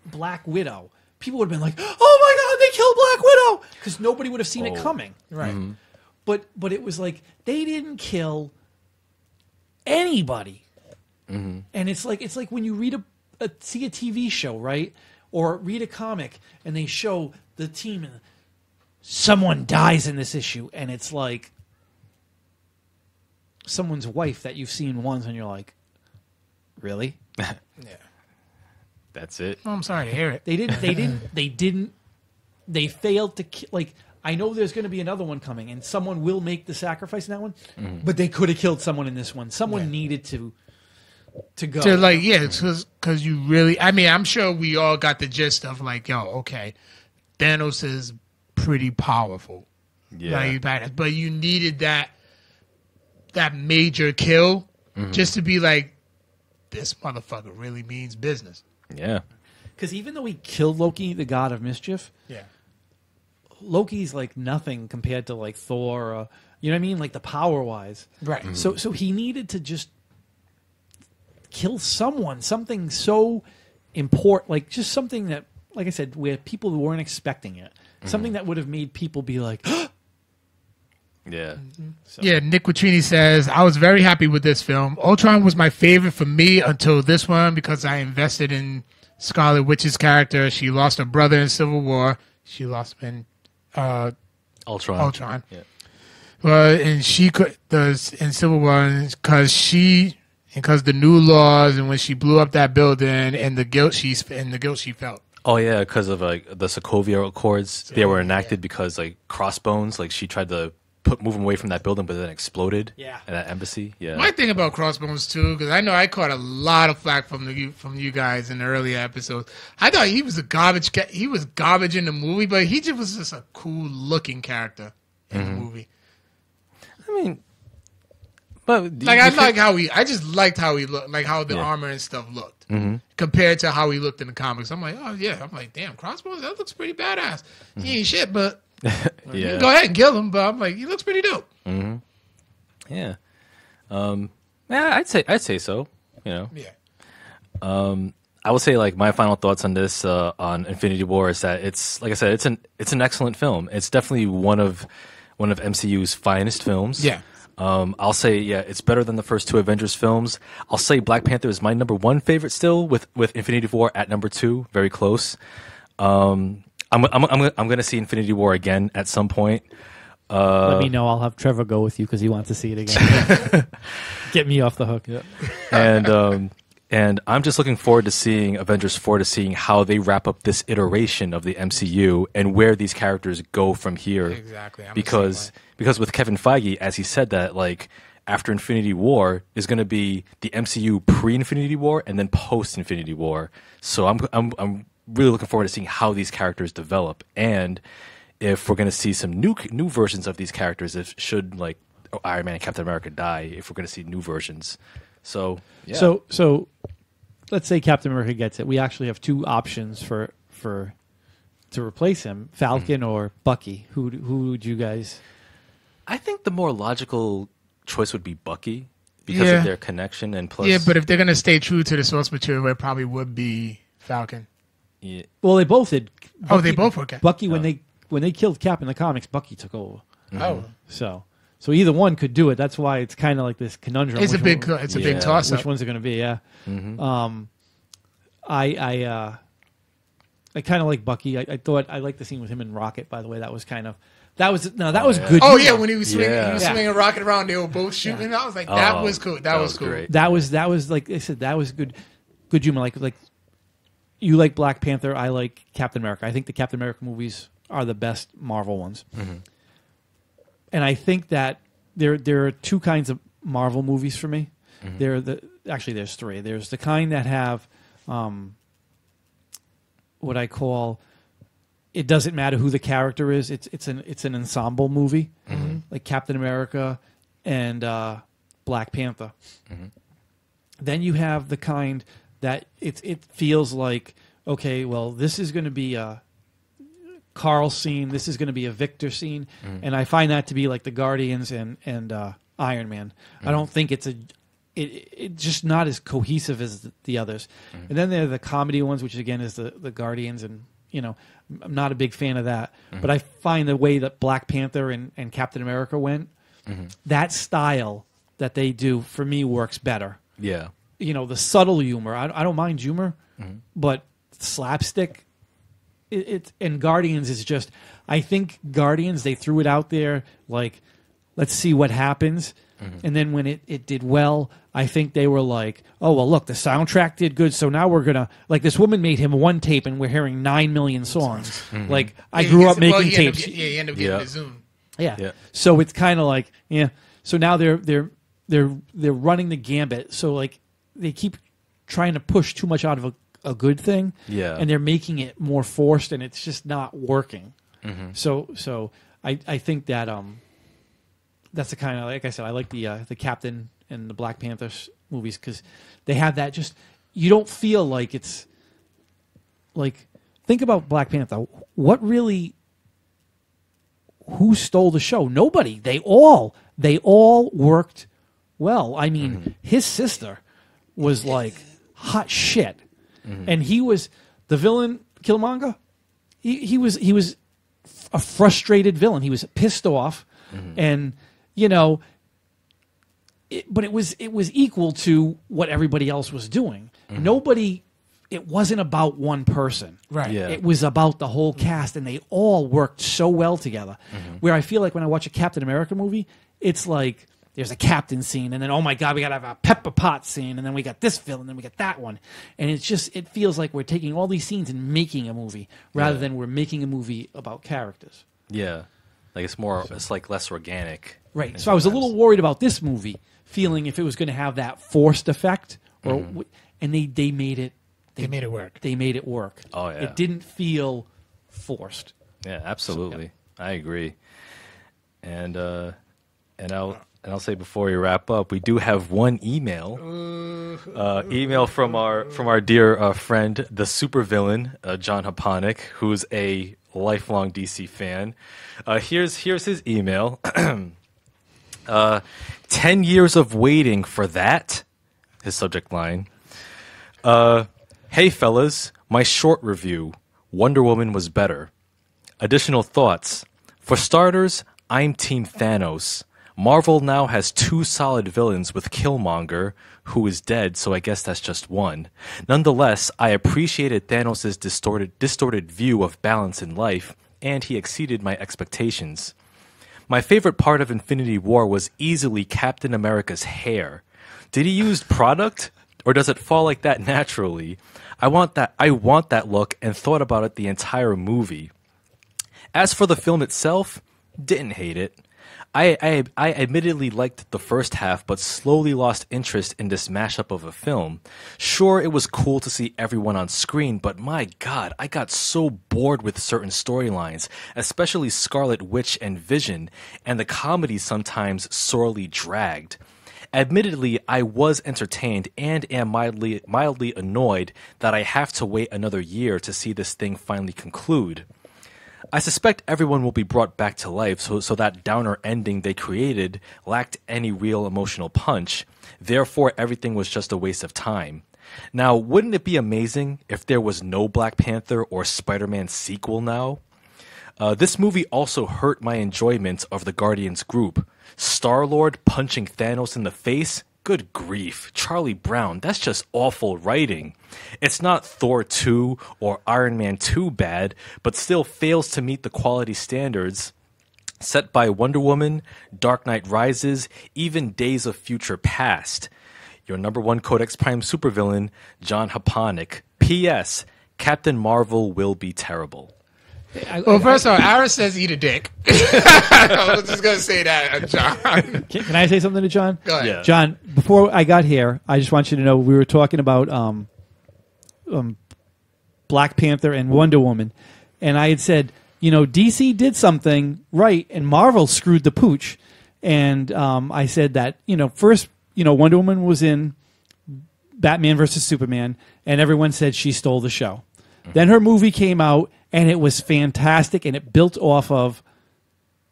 Black Widow, people would have been like, "Oh my God, they killed Black Widow!" Because nobody would have seen it coming. Right. But it was like they didn't kill anybody, and it's like when you read see a TV show, right, or read a comic, and they show the team and someone dies in this issue, and it's like someone's wife that you've seen once, and you're like, really? Yeah. That's it. Oh, I'm sorry to hear it. They failed to like. I know there's going to be another one coming, and someone will make the sacrifice in that one. But they could have killed someone in this one. Someone needed to go. To like, yeah, because you really. I mean, I'm sure we all got the gist of like, yo, okay, Thanos is pretty powerful. Yeah. Like, badass, but you needed that major kill just to be like, this motherfucker really means business. Yeah. Because even though he killed Loki, the god of mischief, Yeah. Loki's like nothing compared to like Thor. You know what I mean? Like the power wise. Right. So he needed to just kill someone, something so important, like just something that, like I said, where people weren't expecting it, something that would have made people be like, Yeah. so. Yeah, Nick Quattrini says, I was very happy with this film. Ultron was my favorite for me until this one because I invested in Scarlet Witch's character. She lost her brother in Civil War. She lost him in Ultron. Yeah. and she could in Civil War because the new laws and when she blew up that building and the guilt she felt. Oh yeah, because of like the Sokovia Accords, they were enacted because like Crossbones, like she tried to move him away from that building, but then exploded. Yeah. At that embassy. Yeah. My thing about Crossbones too, because I know I caught a lot of flack from you guys in the earlier episodes. I thought he was he was garbage in the movie, but he just was just a cool looking character in the movie. I mean, but I just liked how he looked, like how the armor and stuff looked compared to how he looked in the comics. I'm like, oh yeah, I'm like, damn, Crossbones, that looks pretty badass. He ain't shit, but you can go ahead and kill him. But I'm like, he looks pretty dope. Yeah. Yeah, I'd say so. You know. Yeah. I will say like my final thoughts on this on Infinity War is that it's like I said, it's an excellent film. It's definitely one of MCU's finest films. Yeah. I'll say, it's better than the first two Avengers films. I'll say Black Panther is my number one favorite still, with Infinity War at number two, very close. I'm gonna see Infinity War again at some point. Let me know. I'll have Trevor go with you because he wants to see it again. Get me off the hook. Yeah. And I'm just looking forward to seeing Avengers 4, to seeing how they wrap up this iteration of the MCU and where these characters go from here. Exactly. Because with Kevin Feige, as he said that, like, after Infinity War is going to be the MCU pre-Infinity War and then post-Infinity War. So I'm really looking forward to seeing how these characters develop, and if we're going to see some new versions of these characters, should like Iron Man and Captain America die, if we're going to see new versions. So yeah. So let's say Captain America gets it. We actually have two options for to replace him: Falcon or Bucky. Who would you guys? I think the more logical choice would be Bucky because of their connection, and plus. Yeah, but if they're gonna stay true to the source material, it probably would be Falcon. Yeah. Well, they both did. Bucky, they both were. Bucky when they killed Cap in the comics, Bucky took over. Oh, so either one could do it. That's why it's kind of like this conundrum. It's a big toss up. Which one's it going to be? Yeah. Mm-hmm. I kind of like Bucky. I thought I liked the scene with him and Rocket. By the way, that was good. Oh yeah, when he was swinging, Yeah. he was swinging a rocket around, they were both shooting. I was like, that was cool. That was cool. Great. That was like I said. That was good humor. Like you like Black Panther. I like Captain America. I think the Captain America movies are the best Marvel ones. Mm-hmm. And I think that there are two kinds of Marvel movies for me. Mm-hmm. There's three. There's the kind that have what I call, it doesn't matter who the character is. It's an ensemble movie, like Captain America and Black Panther. Mm-hmm. Then you have the kind that it feels like, okay, well, this is going to be a Carl scene, this is going to be a Victor scene, and I find that to be like the Guardians and Iron Man. I don't think it's just not as cohesive as the others. And then there are the comedy ones, which again is the Guardians, and I'm not a big fan of that. But I find the way that Black Panther and Captain America went, that style that they do for me works better. Yeah. The subtle humor. I don't mind humor, but slapstick. And Guardians is just. I think Guardians, they threw it out there like, let's see what happens. And then when it did well, I think they were like, oh, well, look, the soundtrack did good, so now we're going to... Like, this woman made him one tape, and we're hearing 9 million songs. Like, I grew up making tapes. He ended up getting the Zoom. Yeah. So it's kind of like, So now they're running the gambit. So, like, they keep trying to push too much out of a good thing. Yeah. And they're making it more forced, and it's just not working. So I think that... that's the kind of, like I said, I like the Captain and the Black Panther movies because they have that just, you don't feel like it's, like, think about Black Panther. Who stole the show? Nobody. They all worked well. I mean, his sister was like hot shit. And he was, the villain, Killmonger, he was a frustrated villain. He was pissed off and... but it was equal to what everybody else was doing. It wasn't about one person. Right. Yeah. It was about the whole cast, and they all worked so well together. Where I feel like when I watch a Captain America movie, it's like there's a captain scene, and then, oh my God, we got to have a Pepper Potts scene, and then we got this villain, and then we got that one. And it feels like we're taking all these scenes and making a movie, rather than we're making a movie about characters. Yeah. Like, it's like less organic. Right. So I was a little worried about this movie, feeling if it was going to have that forced effect, and they made it. They made it work. They made it work. Oh yeah. It didn't feel forced. Yeah, absolutely. I agree. And I'll say before we wrap up, we do have one email. Email from our dear friend, the supervillain, John Haponic, who's a lifelong DC fan. Here's his email. 10 years of waiting for that. His subject line. Hey fellas, my short review. Wonder Woman was better. Additional thoughts. For starters, I'm Team Thanos. Marvel now has 2 solid villains with Killmonger, who is dead, so I guess that's just one. Nonetheless, I appreciated Thanos' distorted view of balance in life, and he exceeded my expectations. My favorite part of Infinity War was easily Captain America's hair. Did he use product, or does it fall like that naturally? I want that look, and thought about it the entire movie. As for the film itself, didn't hate it. I admittedly liked the first half, but slowly lost interest in this mashup of a film. Sure, it was cool to see everyone on screen, but my God, I got so bored with certain storylines, especially Scarlet Witch and Vision, and the comedy sometimes sorely dragged. Admittedly, I was entertained and am mildly annoyed that I have to wait another year to see this thing finally conclude. I suspect everyone will be brought back to life, so that downer ending they created lacked any real emotional punch. Therefore, everything was just a waste of time. Now, wouldn't it be amazing if there was no Black Panther or Spider-Man sequel now? This movie also hurt my enjoyment of the Guardians group. Star-Lord punching Thanos in the face? Good grief. Charlie Brown, that's just awful writing. It's not Thor 2 or Iron Man 2 bad, but still fails to meet the quality standards set by Wonder Woman, Dark Knight Rises, even Days of Future Past. Your number one Codex Prime supervillain, John Haponic. P.S. Captain Marvel will be terrible. Well, first of all, Aaron says eat a dick. I was just going to say that, John. Can I say something to John? Go ahead. Yeah. John, before I got here, I just want you to know we were talking about Black Panther and Wonder Woman, and I had said, DC did something right, and Marvel screwed the pooch. And I said that, first, Wonder Woman was in Batman versus Superman, and everyone said she stole the show. Then her movie came out, and it was fantastic, and it built off of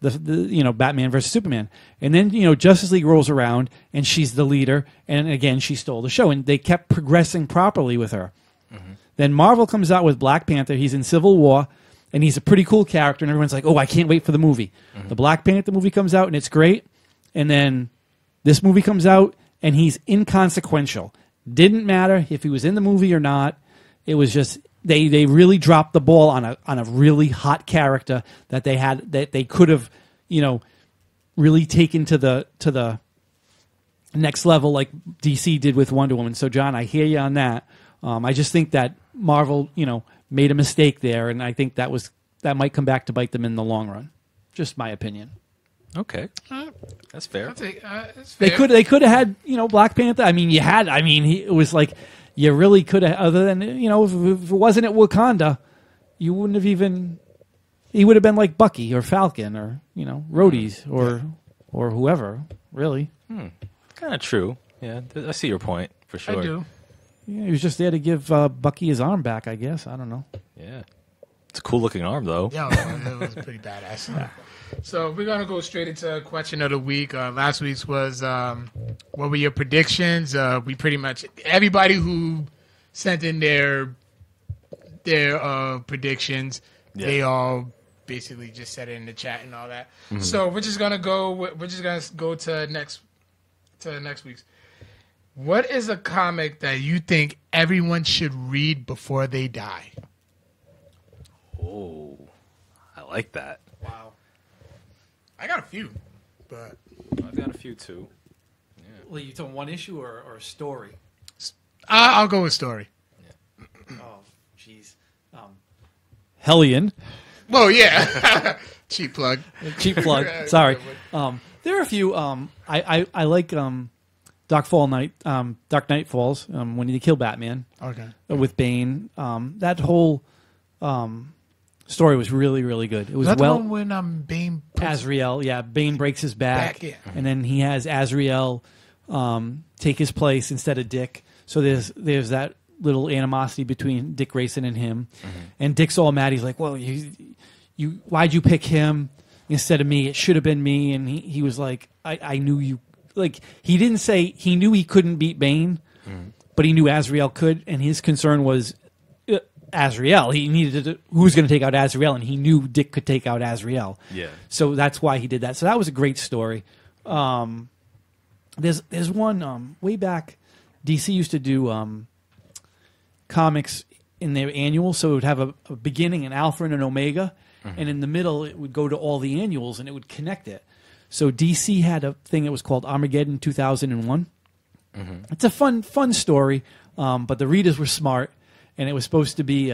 the Batman versus Superman. And then Justice League rolls around, and she's the leader, and again she stole the show, and they kept progressing properly with her. Then Marvel comes out with Black Panther. He's in Civil War, and he's a pretty cool character, and everyone's like, "Oh, I can't wait for the movie." The Black Panther movie comes out, and it's great. And then this movie comes out, and he's inconsequential. Didn't matter if he was in the movie or not. It was just they really dropped the ball on a really hot character that they had, that they could have really taken to the next level like DC did with Wonder Woman. So John, I hear you on that. I just think that Marvel made a mistake there, and I think that might come back to bite them in the long run. Just my opinion. Okay, that's fair. That's They fair. could have had Black Panther. It was like you really could have. Other than if it wasn't at Wakanda, you wouldn't have even. He would have been like Bucky or Falcon or Rhodey or whoever. Really, Kind of true. Yeah, I see your point for sure. I do. yeah, he was just there to give Bucky his arm back. I guess I don't know. Yeah, it's a cool looking arm though. Yeah, that was pretty badass. So we're gonna go straight into question of the week. Last week's was what were your predictions? We pretty much everybody who sent in their predictions, they all basically just said it in the chat and all that. So we're just gonna go to next week's. What is a comic that you think everyone should read before they die? Oh, I like that. Wow. I got a few, but I've got a few too. Well, you talking one issue or a story? I'll go with story. Oh, jeez. Hellion. Well, yeah. Cheap plug. Cheap plug. Sorry. There are a few. I like Dark Knight Falls when they kill Batman Okay. with Bane. That whole story was really, really good. It was That's well. the one when Bane puts Azrael, yeah, Bane breaks his back, Back, yeah. and then he has Azrael take his place instead of Dick. So there's that little animosity between Dick Grayson and him, and Dick's all mad. He's like, "Well, you why'd you pick him instead of me? It should have been me." And he was like, "I knew you." Like he didn't say he knew he couldn't beat Bane, but he knew Azrael could, and his concern was Azrael. He needed who's going to take out Azrael, and he knew Dick could take out Azrael. Yeah. So that's why he did that. So that was a great story. There's one way back. DC used to do comics in their annual, so it would have a beginning, an alpha, and an omega, and in the middle it would go to all the annuals, and it would connect it. So DC had a thing that was called Armageddon 2001. It's a fun story, but the readers were smart, and it was supposed to be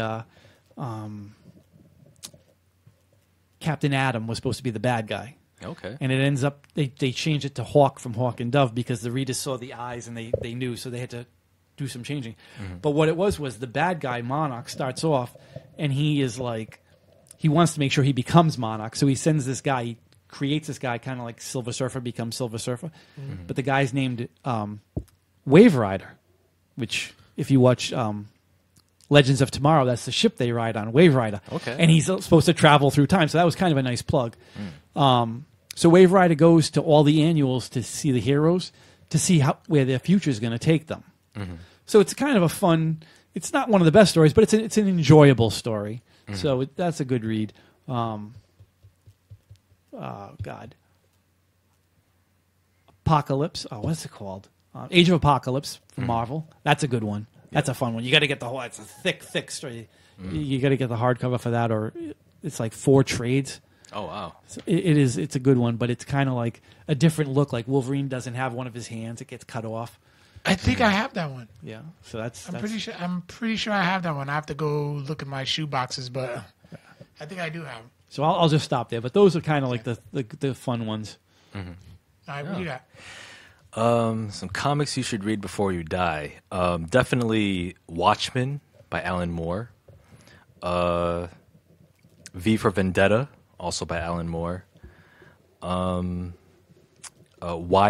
Captain Atom was supposed to be the bad guy. Okay. And it ends up they changed it to Hawk from Hawk and Dove because the readers saw the eyes and they knew, so they had to do some changing. But what it was the bad guy Monarch starts off, and he is like he wants to make sure he becomes Monarch, so he sends this guy. He creates this guy kind of like Silver Surfer becomes Silver Surfer, but the guy's named Wave Rider, which if you watch Legends of Tomorrow, that's the ship they ride on, Wave Rider. Okay. And he's supposed to travel through time, so that was kind of a nice plug. So Wave Rider goes to all the annuals to see the heroes, to see where their future is going to take them. So it's kind of a fun. It's not one of the best stories, but it's an enjoyable story. So that's a good read. Oh God, Apocalypse. Oh, what's it called? Age of Apocalypse from Marvel. That's a good one. That's a fun one. You got to get the whole. It's a thick story. You got to get the hardcover for that, or it's like 4 trades. Oh wow. So it is. It's a good one, but it's kind of like a different look. Like Wolverine doesn't have one of his hands; it gets cut off. I think I have that one. Yeah. So that's. I'm pretty sure I have that one. I have to go look at my shoe boxes, but I think I do have. So I'll just stop there. But those are kind of like the fun ones. All right, what do you got? Some comics you should read before you die. Definitely Watchmen by Alan Moore. V for Vendetta, also by Alan Moore. Why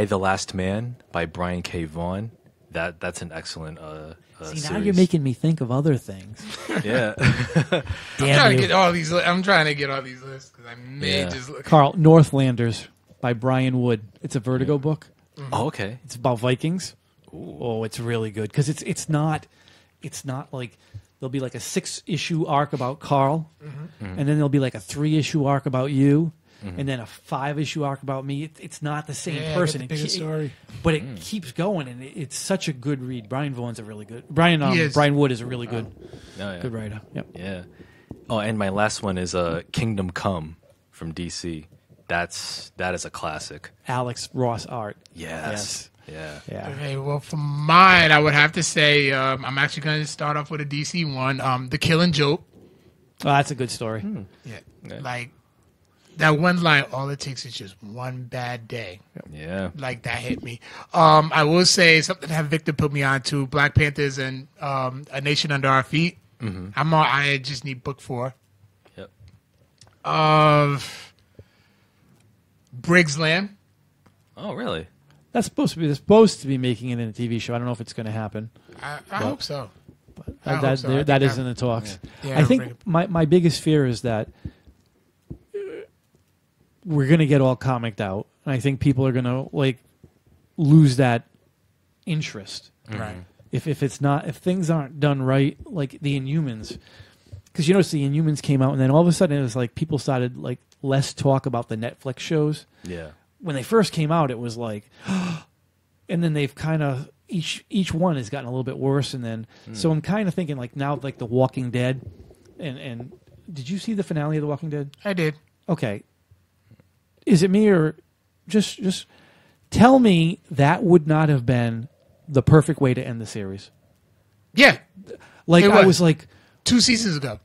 the Last Man by Brian K. Vaughan. that's an excellent See, series. now you're making me think of other things. Yeah. I'm trying to get all these lists because I may Yeah. just look. Carl, Northlanders by Brian Wood. It's a Vertigo book. Oh, okay. It's about Vikings. Oh, it's really good because it's not like there'll be like a 6-issue arc about Carl, and then there'll be like a 3-issue arc about you, and then a 5-issue arc about me. It's not the same Yeah, person. I get the bigger story. But it keeps going, and it's such a good read. Brian Wood is is. Brian Wood is a really good Oh, yeah. good writer. Yep. Yeah. Oh, and my last one is Kingdom Come from DC. That is a classic. Alex Ross art. Yes. Yeah. Yeah. Okay, well, for mine, I would have to say I'm actually going to start off with a DC one, The Killing Joke. Oh, that's a good story. Yeah. Yeah. Like, that one line, all it takes is just one bad day. Yeah. Like, that hit me. I will say something that Victor put me on to, Black Panthers and A Nation Under Our Feet. I just need book 4. Yep. Of Briggs Lamb. Oh, really? They're supposed to be making it in a TV show. I don't know if it's going to happen. I hope so. I hope so. I think That is I'm- in the talks. Yeah, I bring think it- my biggest fear is that we're going to get all comicked out, and I think people are going to lose that interest Right. if things aren't done right, like the Inhumans. Because you notice the Inhumans came out, and then all of a sudden it was like people started less talk about the Netflix shows. Yeah. When they first came out, it was like, and then they've kind of each one has gotten a little bit worse, and then so I'm kind of thinking now The Walking Dead, and did you see the finale of The Walking Dead? I did. Okay, is it me or just tell me that would not have been the perfect way to end the series? Yeah. Like It I was. was like, 2 seasons ago.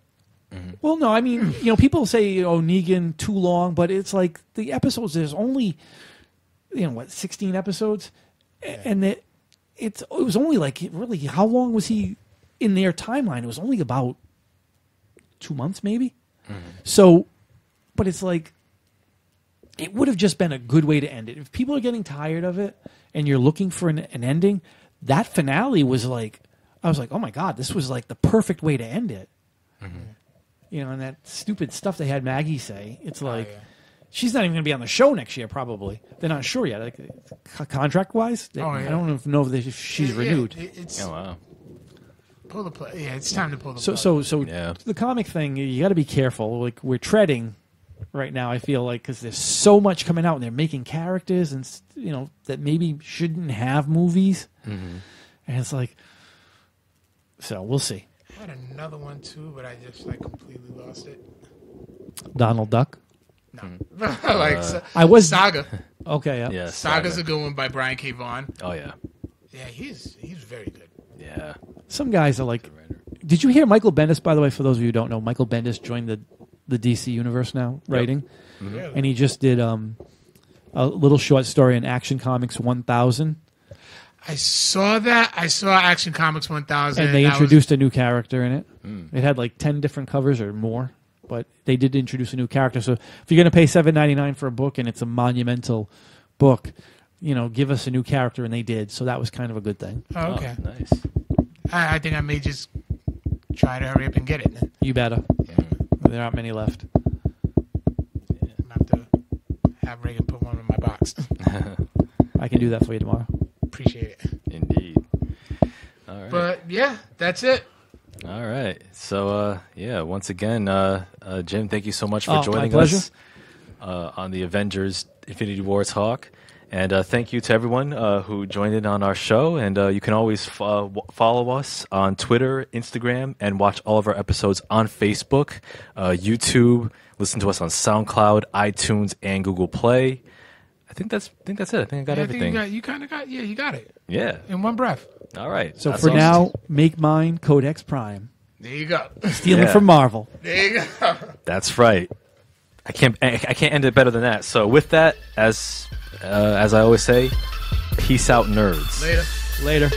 well, no, I mean, people say, Negan too long, but it's like the episodes, there's only, 16 episodes? And it was only really, how long was he in their timeline? It was only about 2 months, maybe? So, but it's like, it would have just been a good way to end it. If people are getting tired of it and you're looking for an ending, that finale was I was like, oh my God, this was the perfect way to end it. And that stupid stuff they had Maggie say. It's she's not even going to be on the show next year, probably. They're not sure yet. Contract-wise, I don't even know if she's renewed. It's Oh, wow. pull the plug. Yeah, it's time to pull the So, plug. so Yeah. the comic thing, you got to be careful. We're treading right now, I feel because there's so much coming out, and they're making characters, and that maybe shouldn't have movies. And it's so we'll see. I had another one too, but I just completely lost it. Donald Duck. No, I was Saga. okay. Yeah. Yeah. Saga's a good one by Brian K. Vaughan. Oh, yeah. Yeah, he's very good. Yeah. Some guys are did you hear Michael Bendis? By the way, for those of you who don't know, Michael Bendis joined the DC universe now, writing, Really? and he just did a little short story in Action Comics 1000, I saw that. I saw Action Comics 1000. and they that introduced a new character in it. It had 10 different covers or more, but they did introduce a new character. So if you're going to pay $7.99 for a book and it's a monumental book, give us a new character, and they did. So that was kind of a good thing. Oh, okay. Oh, nice. I think I may just try to hurry up and get it. You better. There aren't many left. I'm have to have Reagan put one in my box. I can do that for you tomorrow. Appreciate it. Indeed. All right. But yeah, that's it. All right. So, once again, Jim, thank you so much for Oh, my joining pleasure. us on the Avengers Infinity War talk. And thank you to everyone who joined in on our show. And you can always follow us on Twitter, Instagram, and watch all of our episodes on Facebook, YouTube. Listen to us on SoundCloud, iTunes, and Google Play. I think that's it. I think I got everything. You got it Yeah. in one breath. All right. So That's for awesome. now, make mine Codex Prime. There you go. Stealing Yeah. from Marvel. There you go. That's right. I can't end it better than that. So with that, as I always say, peace out, nerds. Later. Later.